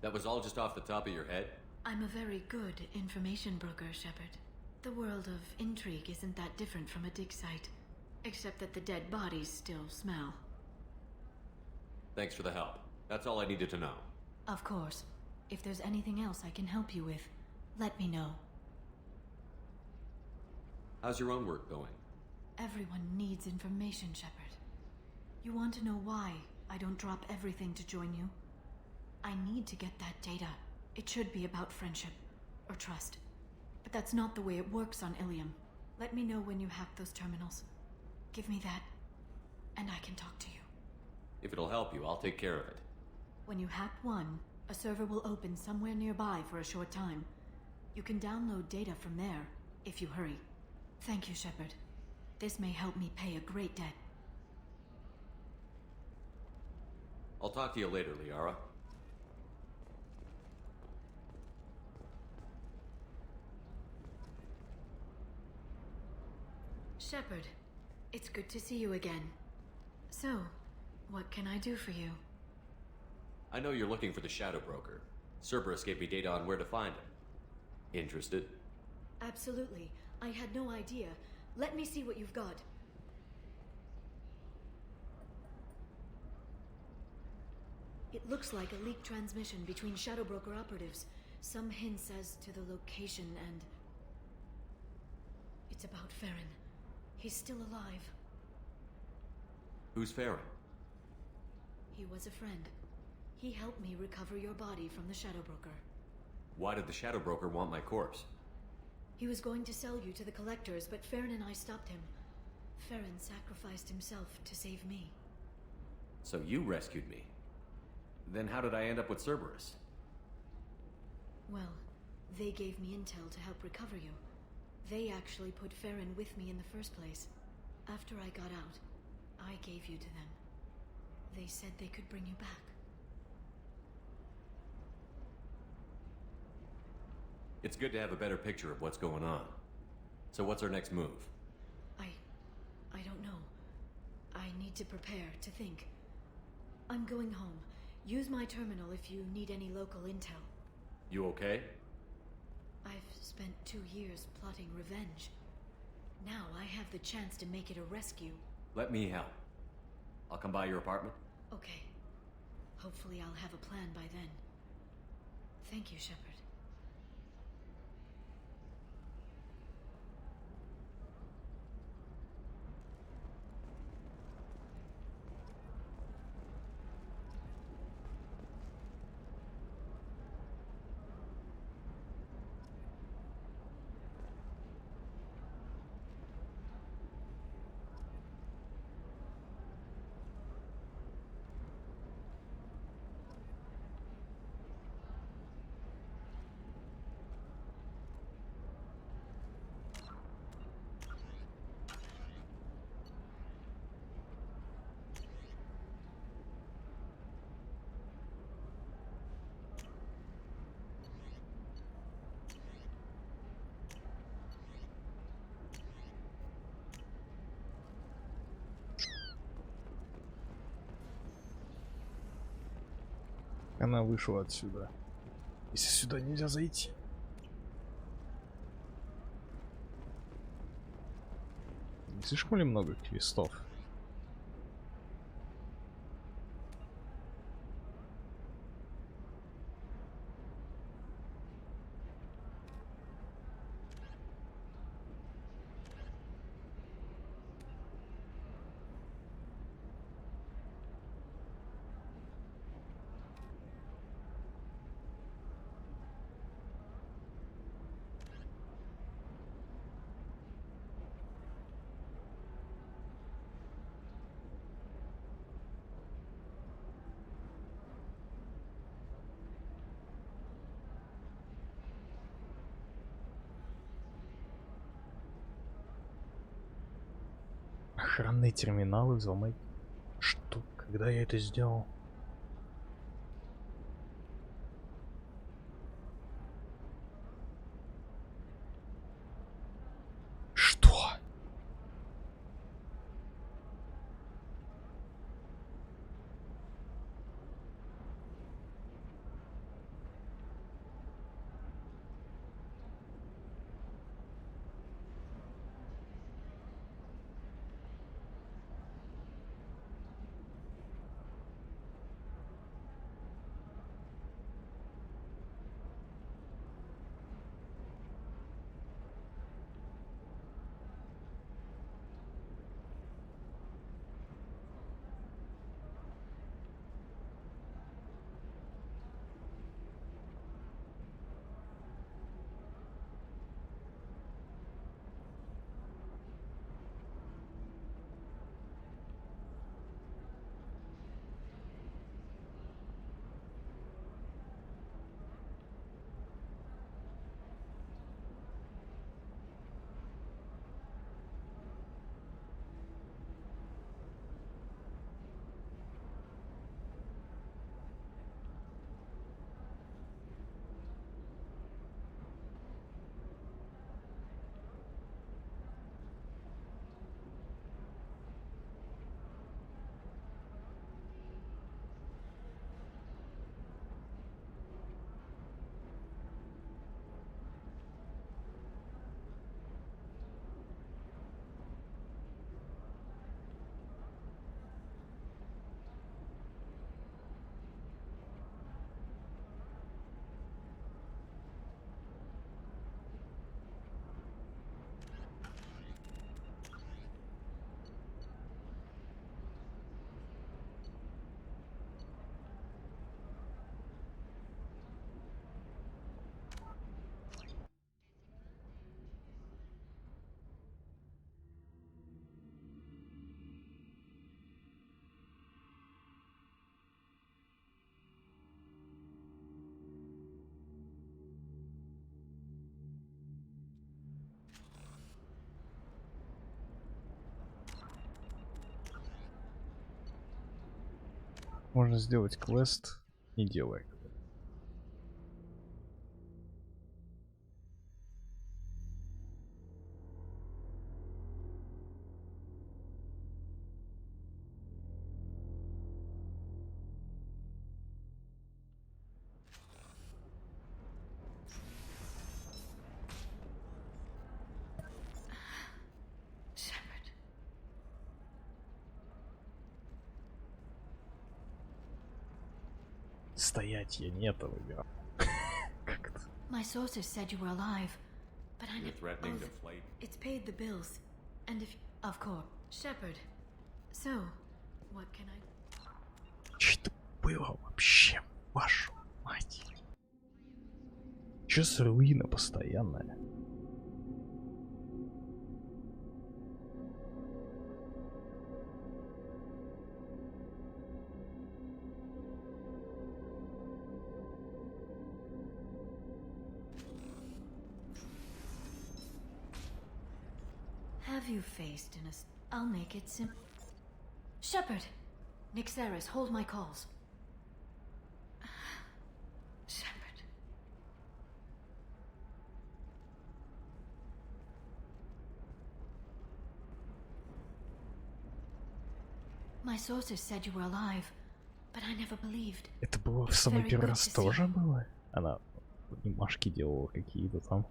That was all just off the top of your head? I'm a very good information broker, Shepard. The world of intrigue isn't that different from a dig site, except that the dead bodies still smell. Thanks for the help. That's all I needed to know. Of course. If there's anything else I can help you with, let me know. How's your own work going? Everyone needs information, Shepard. You want to know why I don't drop everything to join you? I need to get that data. It should be about friendship, or trust. But that's not the way it works on Ilium. Let me know when you hack those terminals. Give me that, and I can talk to you. If it'll help you, I'll take care of it. When you hack one, a server will open somewhere nearby for a short time. You can download data from there, if you hurry. Thank you, Shepard. This may help me pay a great debt. I'll talk to you later, Liara. Shepard, it's good to see you again. So, what can I do for you? I know you're looking for the Shadow Broker. Cerberus gave me data on where to find him. Interested? Absolutely. I had no idea. Let me see what you've got. It looks like a leaked transmission between Shadow Broker operatives. Some hints as to the location and... It's about Farron. He's still alive. Who's Farron? He was a friend. He helped me recover your body from the Shadow Broker. Why did the Shadow Broker want my corpse? He was going to sell you to the collectors, but Farron and I stopped him. Farron sacrificed himself to save me. So you rescued me. Then how did I end up with Cerberus? Well, they gave me intel to help recover you. They actually put Farron with me in the first place. After I got out, I gave you to them. They said they could bring you back. It's good to have a better picture of what's going on. So what's our next move? I don't know. I need to prepare, to think. I'm going home. Use my terminal if you need any local intel. You okay? I've spent 2 years plotting revenge. Now I have the chance to make it a rescue. Let me help. I'll come by your apartment. Okay. Hopefully I'll have a plan by then. Thank you, Shepard. Она вышла отсюда. Если сюда нельзя зайти. Не слишком ли много квестов? Охранные терминалы взломать. Что? Когда я это сделал? Что? Можно сделать квест, не делай. Стоять, я не это выбирал. Как-то. My sources said you were alive, but I You're never. threatening to flight. It's paid the bills, and if of course, Shepard. So, what can I? Что было вообще, вашу мать? Чё за руина постоянная? Have you faced in a? I'll make it simple. Shepard, Nixeris, hold my calls. Shepard. My sources said you were alive, but I never believed. Это было в самый первый раз тоже было? Она анимашки делала какие-то там.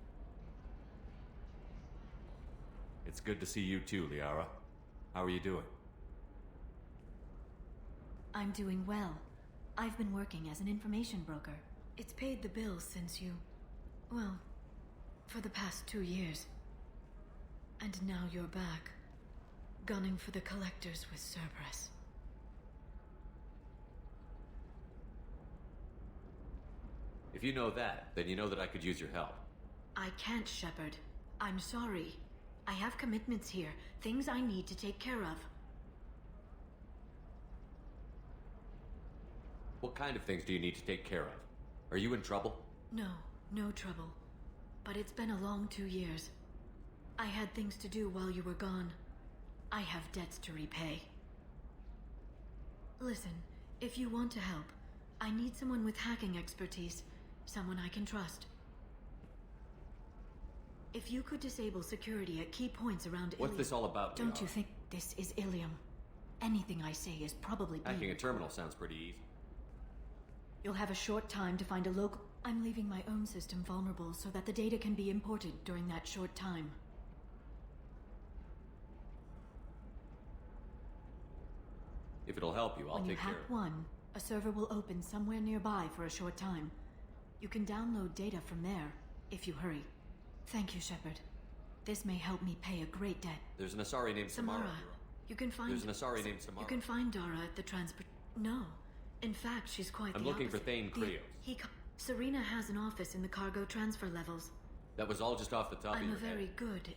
It's good to see you too, Liara. How are you doing? I'm doing well. I've been working as an information broker. It's paid the bills since you... well, for the past 2 years. And now you're back, gunning for the collectors with Cerberus. If you know that, then you know that I could use your help. I can't, Shepard. I'm sorry. I have commitments here, things I need to take care of. What kind of things do you need to take care of? Are you in trouble? No, no trouble. But it's been a long 2 years. I had things to do while you were gone. I have debts to repay. Listen, if you want to help, I need someone with hacking expertise. Someone I can trust. If you could disable security at key points around What's Ilium... this all about, Don't Liara? you think this is Ilium? Anything I say is probably being... Hacking a terminal sounds pretty easy. You'll have a short time to find a local... I'm leaving my own system vulnerable so that the data can be imported during that short time. If it'll help you, I'll When you take care hack of it. one, a server will open somewhere nearby for a short time. You can download data from there, if you hurry. Thank you, Shepard. This may help me pay a great debt. There's an Asari named Samara. Samara. You can find... There's an Asari named Samara. You can find Dara at the transport... No. In fact, she's quite I'm the looking for opposite. Thane Krios. Serena has an office in the cargo transfer levels. That was all just off the top of I'm your a very head. good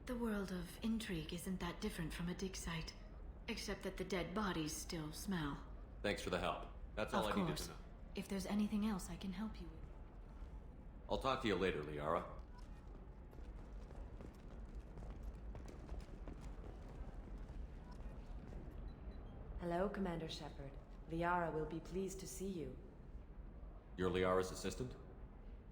The world of intrigue isn't that different from a dig site. Except that the dead bodies still smell. Thanks for the help. That's all Of I needed course. to know. If there's anything else I can help you with. I'll talk to you later, Liara. Hello, Commander Shepard. Liara will be pleased to see you. You're Liara's assistant?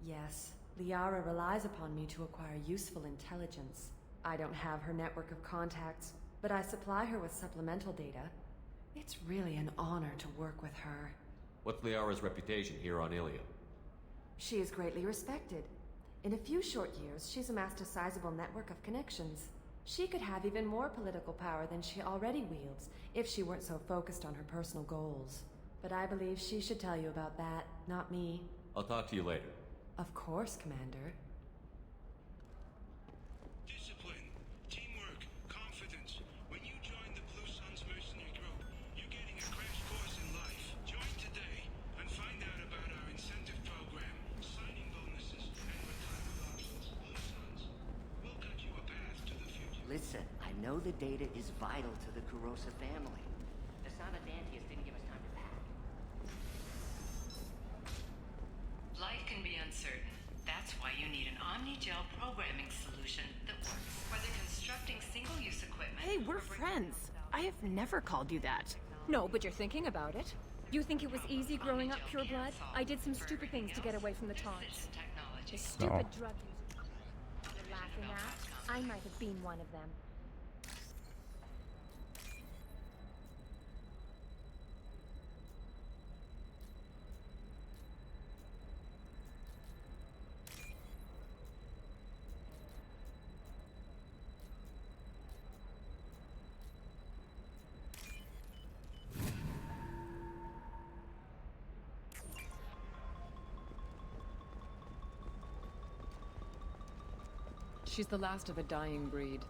Yes, Liara relies upon me to acquire useful intelligence. I don't have her network of contacts, but I supply her with supplemental data. It's really an honor to work with her. What's Liara's reputation here on Ilium? She is greatly respected. In a few short years, she's amassed a sizable network of connections. She could have even more political power than she already wields if she weren't so focused on her personal goals. But I believe she should tell you about that, not me. I'll talk to you later. Of course, Commander. Discipline, teamwork, confidence. When you join the Blue Suns mercenary group, you're getting a crash course in life. Join today and find out about our incentive program, signing bonuses, and retirement options. Blue Suns, we'll cut you a path to the future. Listen, I know the data is vital to the Kurosa family. The Sana Dantius didn't give us time to pack. Life can be uncertain. That's why you need an Omni-Gel programming solution that works. Whether constructing single-use equipment... Hey, we're friends. I have never called you that. No, but you're thinking about it. You think it was easy growing up pure blood? I did some stupid things to get away from the taunts. The stupid drug users you're laughing at, I might have been one of them. She's the last of a dying breed.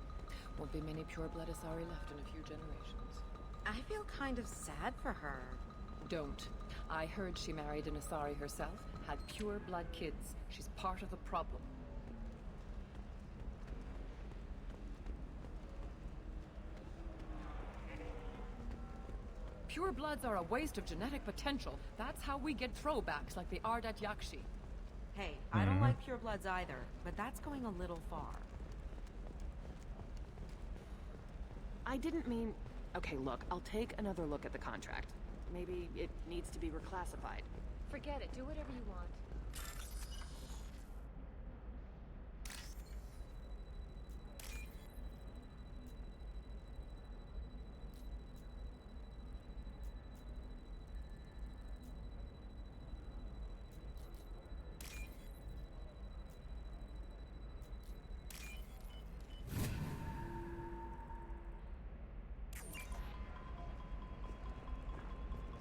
Won't be many pure-blood Asari left in a few generations. I feel kind of sad for her. Don't. I heard she married an Asari herself, had pure-blood kids. She's part of the problem. Pure-bloods are a waste of genetic potential. That's how we get throwbacks like the Ardat Yakshi. Hey, I don't like purebloods either, but that's going a little far. I didn't mean... Okay, look, I'll take another look at the contract. Maybe it needs to be reclassified. Forget it. Do whatever you want.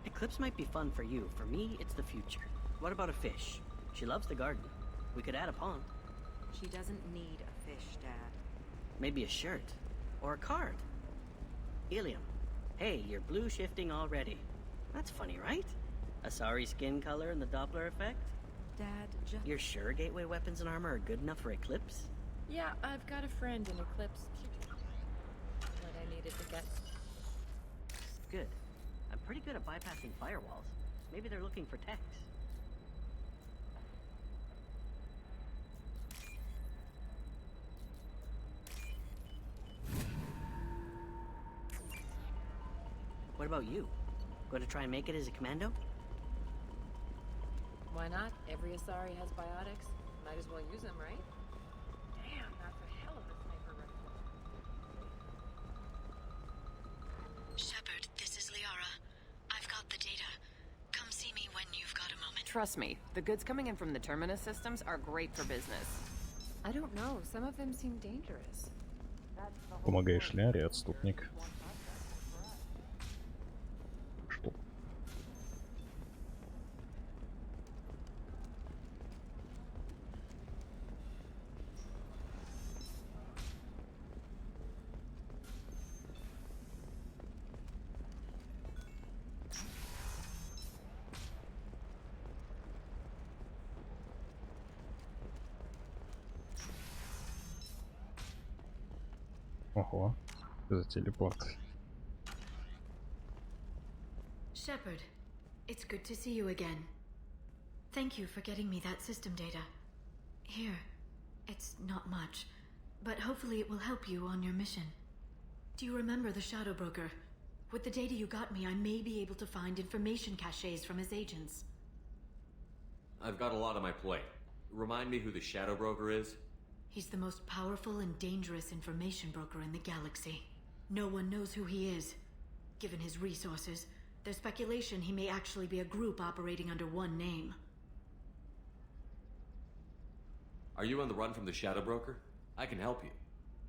Eclipse might be fun for you. For me, it's the future. What about a fish? She loves the garden. We could add a pond. She doesn't need a fish, Dad. Maybe a shirt. Or a card. Ilium. Hey, you're blue shifting already. That's funny, right? Asari skin color and the Doppler effect? Dad, just... You're sure gateway weapons and armor are good enough for Eclipse? Yeah, I've got a friend in Eclipse. What I needed to get. Good. I'm pretty good at bypassing firewalls. Maybe they're looking for techs. What about you? Going to try and make it as a commando? Why not? Every Asari has biotics. Might as well use them, right? Damn, that's a hell of a sniper rifle. Shepard, this is Liara. I've got the data. Come see me when you've got a moment. Trust me, the goods coming in from the Terminus systems are great for business. I don't know, some of them seem dangerous. Помогаешь Ляре, отступник. Что? Ого, за телепорт. Shepard, it's good to see you again. Thank you for getting me that system data. Here, it's not much, but hopefully it will help you on your mission. Do you remember the Shadow Broker? With the data you got me, I may be able to find information caches from his agents. I've got a lot on my plate. Remind me who the Shadow Broker is? He's the most powerful and dangerous information broker in the galaxy. No one knows who he is. Given his resources, there's speculation he may actually be a group operating under one name. Are you on the run from the Shadow Broker? I can help you.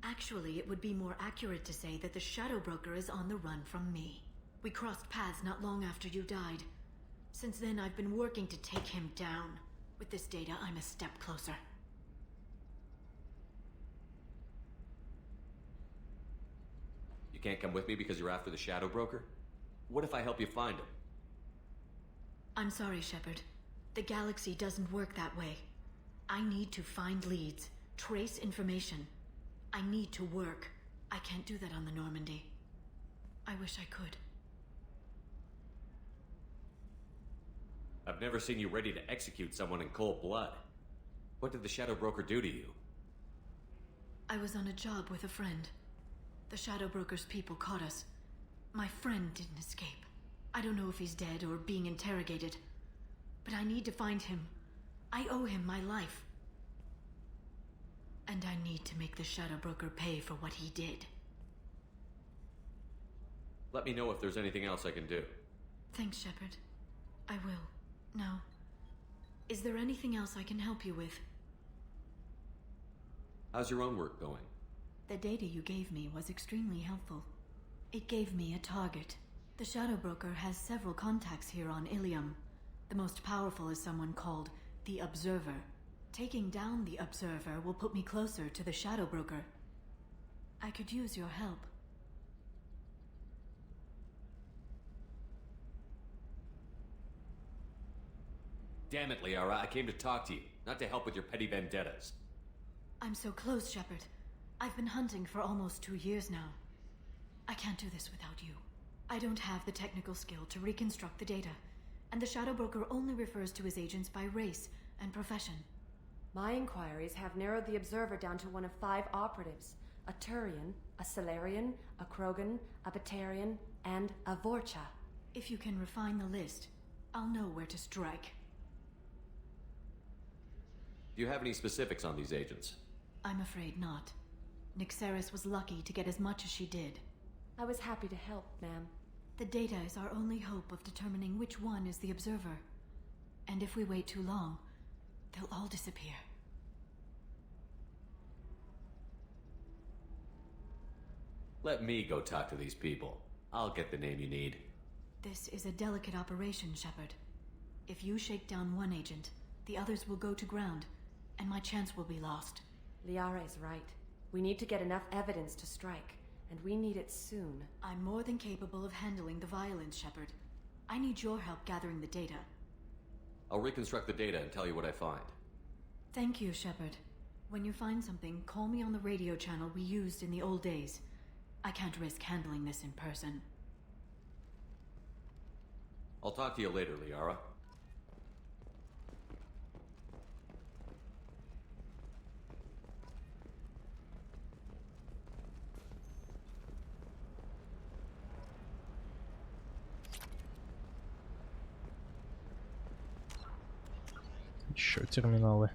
Actually, it would be more accurate to say that the Shadow Broker is on the run from me. We crossed paths not long after you died. Since then, I've been working to take him down. With this data, I'm a step closer. You can't come with me because you're after the Shadow Broker? What if I help you find him? I'm sorry, Shepard. The galaxy doesn't work that way. I need to find leads, trace information. I need to work. I can't do that on the Normandy. I wish I could. I've never seen you ready to execute someone in cold blood. What did the Shadow Broker do to you? I was on a job with a friend. The Shadow Broker's people caught us. My friend didn't escape. I don't know if he's dead or being interrogated, but I need to find him. I owe him my life. And I need to make the Shadow Broker pay for what he did. Let me know if there's anything else I can do. Thanks, Shepard. I will. Now, is there anything else I can help you with? How's your own work going? The data you gave me was extremely helpful. It gave me a target. The Shadow Broker has several contacts here on Ilium. The most powerful is someone called the Observer. Taking down the Observer will put me closer to the Shadow Broker. I could use your help. Damn it, Liara, I came to talk to you, not to help with your petty vendettas. I'm so close, Shepard. I've been hunting for almost 2 years now. I can't do this without you. I don't have the technical skill to reconstruct the data, and the Shadow Broker only refers to his agents by race and profession. My inquiries have narrowed the Observer down to one of 5 operatives. A Turian, a Solarian, a Krogan, a Batarian, and a Vorcha. If you can refine the list, I'll know where to strike. Do you have any specifics on these agents? I'm afraid not. Nyxeris was lucky to get as much as she did. I was happy to help, ma'am. The data is our only hope of determining which one is the Observer. And if we wait too long, they'll all disappear. Let me go talk to these people. I'll get the name you need. This is a delicate operation, Shepard. If you shake down one agent, the others will go to ground, and my chance will be lost. Liara is right. We need to get enough evidence to strike, and we need it soon. I'm more than capable of handling the violence, Shepard. I need your help gathering the data. I'll reconstruct the data and tell you what I find. Thank you, Shepard. When you find something, call me on the radio channel we used in the old days. I can't risk handling this in person. I'll talk to you later, Liara. Еще терминалы.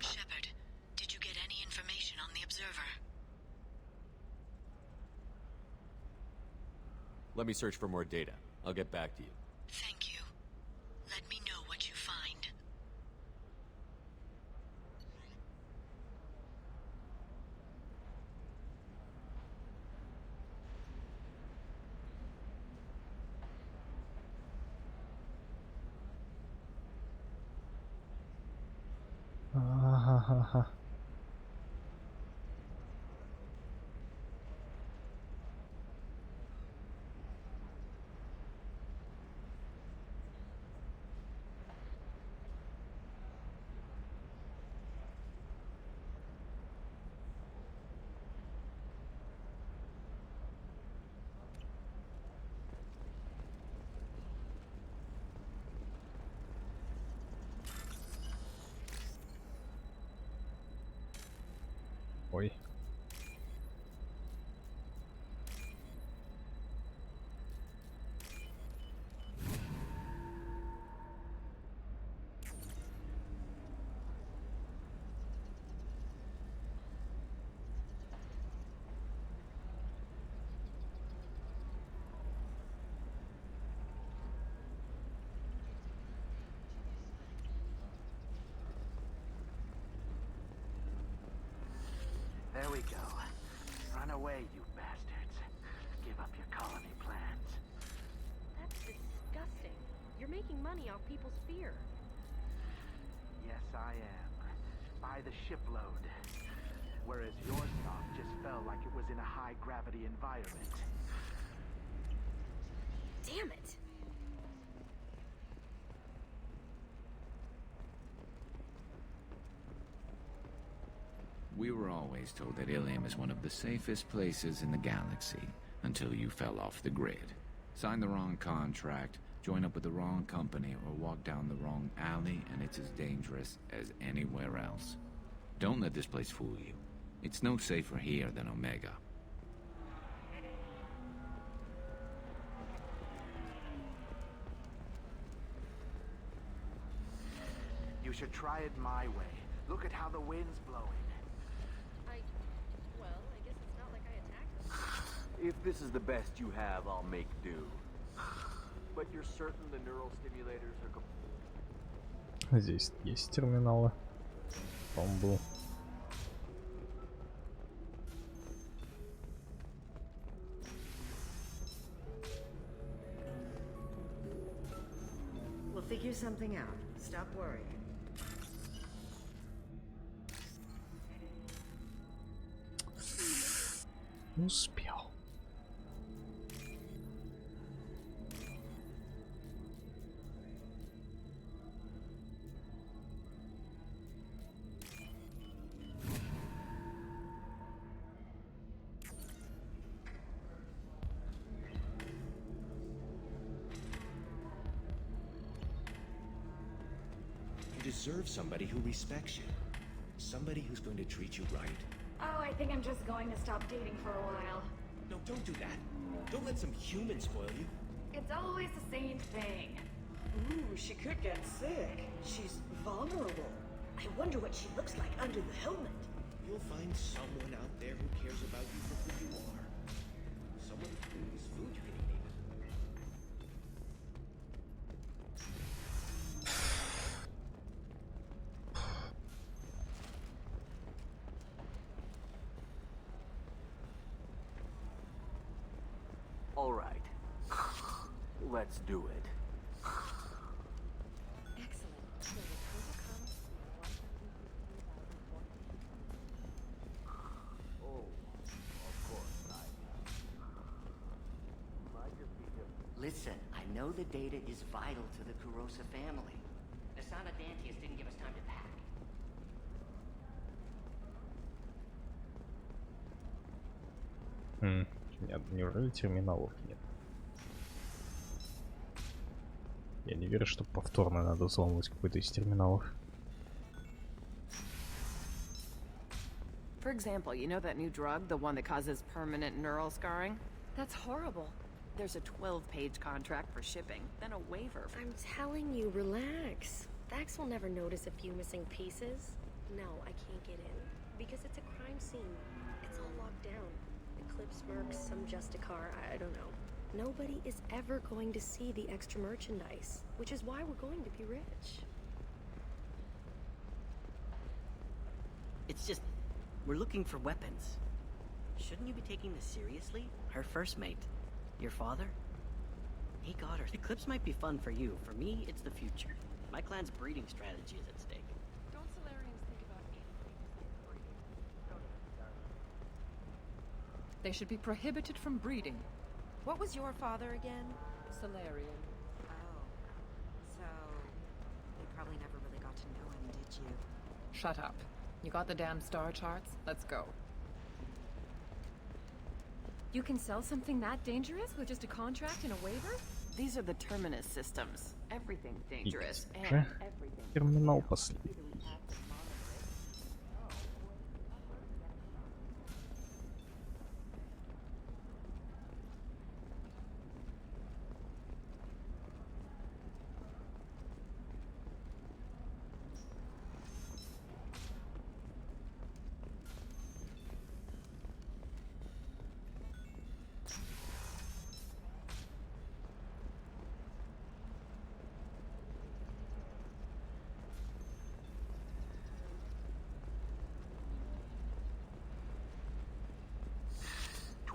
Shepard, did you get any information on the Observer? Let me search for more data. I'll get back to you. Thank you. Let me know what you find. Ага. Ой. There we go. Run away, you bastards. Give up your colony plans. That's disgusting. You're making money off people's fear. Yes, I am. By the shipload. Whereas your stock just fell like it was in a high-gravity environment. Damn it! We were always told that Ilium is one of the safest places in the galaxy, until you fell off the grid. Sign the wrong contract, join up with the wrong company, or walk down the wrong alley, and it's as dangerous as anywhere else. Don't let this place fool you. It's no safer here than Omega. You should try it my way. Look at how the wind's blowing. Well, I guess it's not like I attacked them. If this is the best you have, I'll make do. But you're certain the neural stimulators are... Здесь есть терминалы. По-моему, был. We'll figure something out. Stop worrying. Успел. You deserve somebody who respects you. Somebody who's going to treat you right. Oh, I think I'm just going to stop dating for a while. No, don't do that. Don't let some human spoil you. It's always the same thing. Ooh, she could get sick. She's vulnerable. I wonder what she looks like under the helmet. You'll find someone out there who cares about you for who you are. Someone whose food you can eat. All right. Let's do it. Listen, I know the data is vital to the Kurosa family. Asana Dantius didn't give us time to pack. Нет, неужели терминалов нет? Я не верю, что повторно надо взломывать какой-то из терминалов. For example, you know that new drug, the one that causes permanent neural scarring? That's horrible. There's a 12-page contract for shipping, then a waiver. I'm telling you, relax. Vax will never notice a few missing pieces. No, I can't get in. Because it's a crime scene. It's all locked down. Eclipse Mercs, some Justicar, I don't know. Nobody is ever going to see the extra merchandise, which is why we're going to be rich. It's just, we're looking for weapons. Shouldn't you be taking this seriously? Her first mate. Your father? He got her. Eclipse might be fun for you. For me, it's the future. My clan's breeding strategy is at stake. Don't Solarians think about anything besides breeding? They should be prohibited from breeding. What was your father again? Solarian. Oh. So, you probably never really got to know him, did you? Shut up. You got the damn star charts? Let's go. You can sell something that dangerous with just a contract and a waiver? These are the terminus systems. Everything's dangerous, and everything. Терминал последний.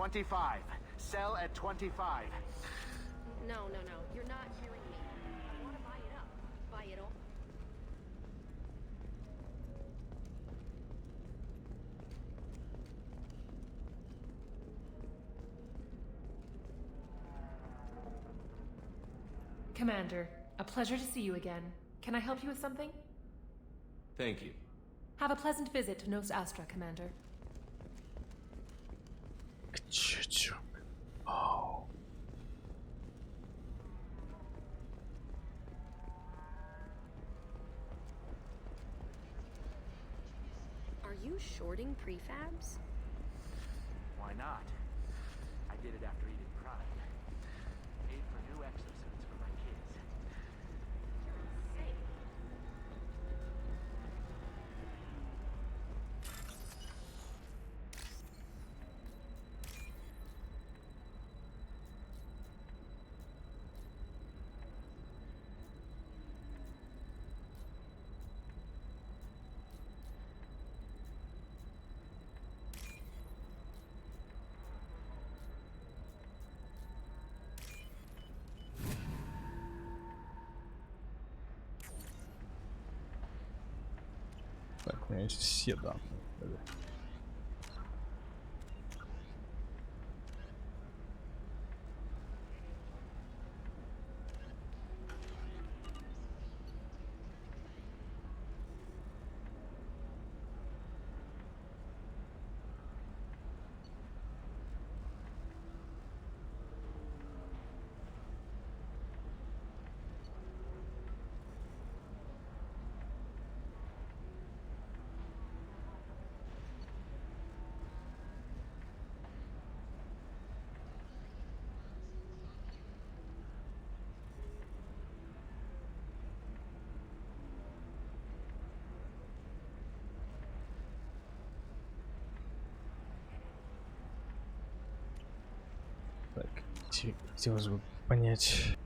$25. Sell at $25. No, you're not hearing me. I want to buy it up. Buy it all. Commander, a pleasure to see you again. Can I help you with something? Thank you. Have a pleasant visit to Nos Astra, Commander. Oh. Are you shorting prefabs? Why not? I did it after eating Prime. Paid for new exosuits for my kids. You're insane. Так, у меня есть все данные. Так, хотелось бы понять.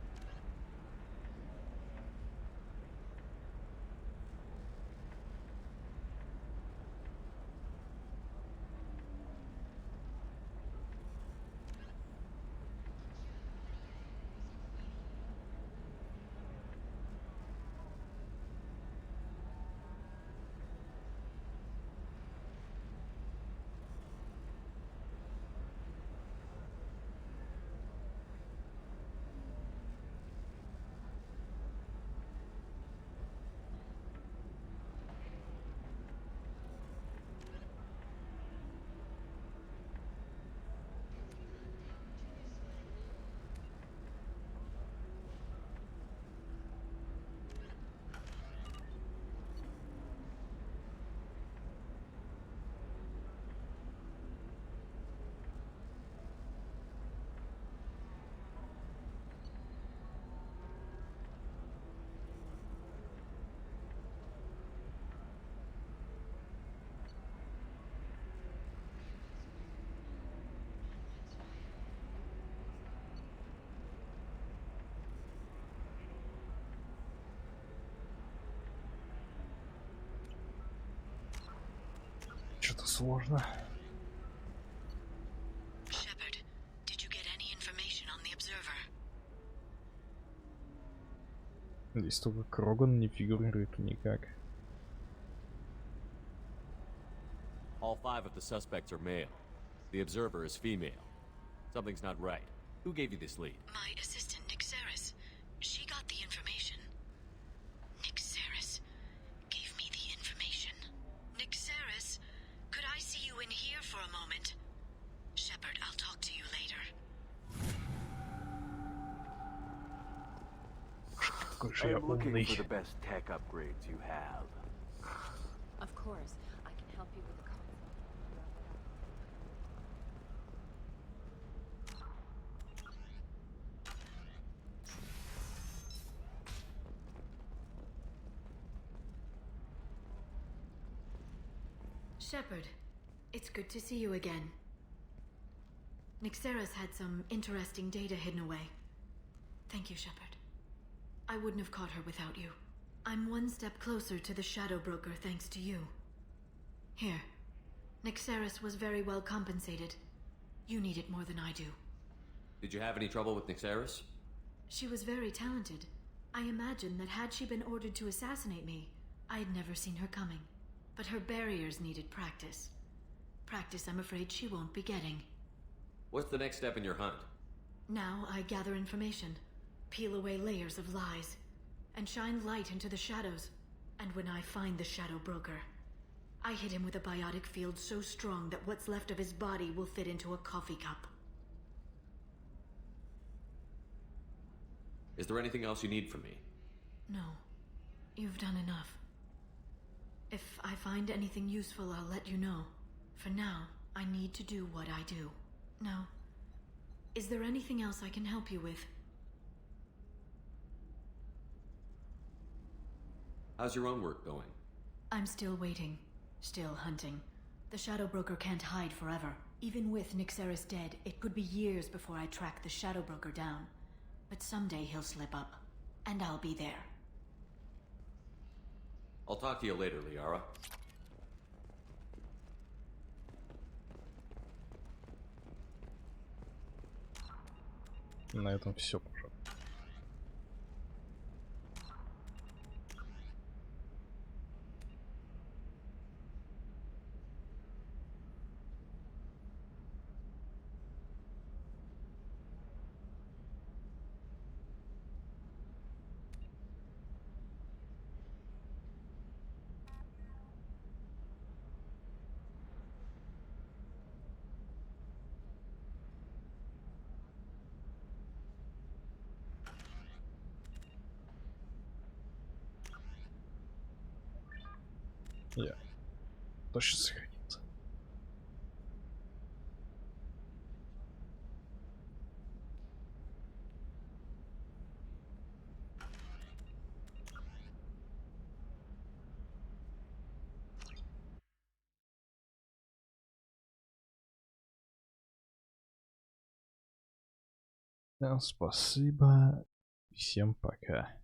Что-то сложно. Shepard, did you get any information on the observer? Здесь только Кроган не фигурирует никак. All 5 of the suspects are male. The observer is female. Something's not right. Who gave you this lead? My assistant, Nixeris. She got the information. Nixeris gave me the information. Nixeris, could I see you in here for a moment? Shepard, I'll talk to you later. I'm looking for the best tech upgrades you have. Of course, I can help you with the console. Shepard, it's good to see you again. Nixeris had some interesting data hidden away. Thank you, Shepard. I wouldn't have caught her without you. I'm one step closer to the Shadow Broker thanks to you. Here. Nixeris was very well compensated. You need it more than I do. Did you have any trouble with Nixeris? She was very talented. I imagine that had she been ordered to assassinate me, I had never seen her coming. But her barriers needed practice. Practice I'm afraid she won't be getting. What's the next step in your hunt? Now I gather information, peel away layers of lies, and shine light into the shadows. And when I find the Shadow Broker, I hit him with a biotic field so strong that what's left of his body will fit into a coffee cup. Is there anything else you need from me? No. You've done enough. If I find anything useful, I'll let you know. For now, I need to do what I do. Now, is there anything else I can help you with? How's your own work going? I'm still waiting. Still hunting. The Shadow Broker can't hide forever. Even with Nyxeris dead, it could be years before I track the Shadow Broker down. But someday he'll slip up. And I'll be there. I'll talk to you later, Liara. На этом все, пожалуй. Я точно сохранится. Спасибо. Всем пока.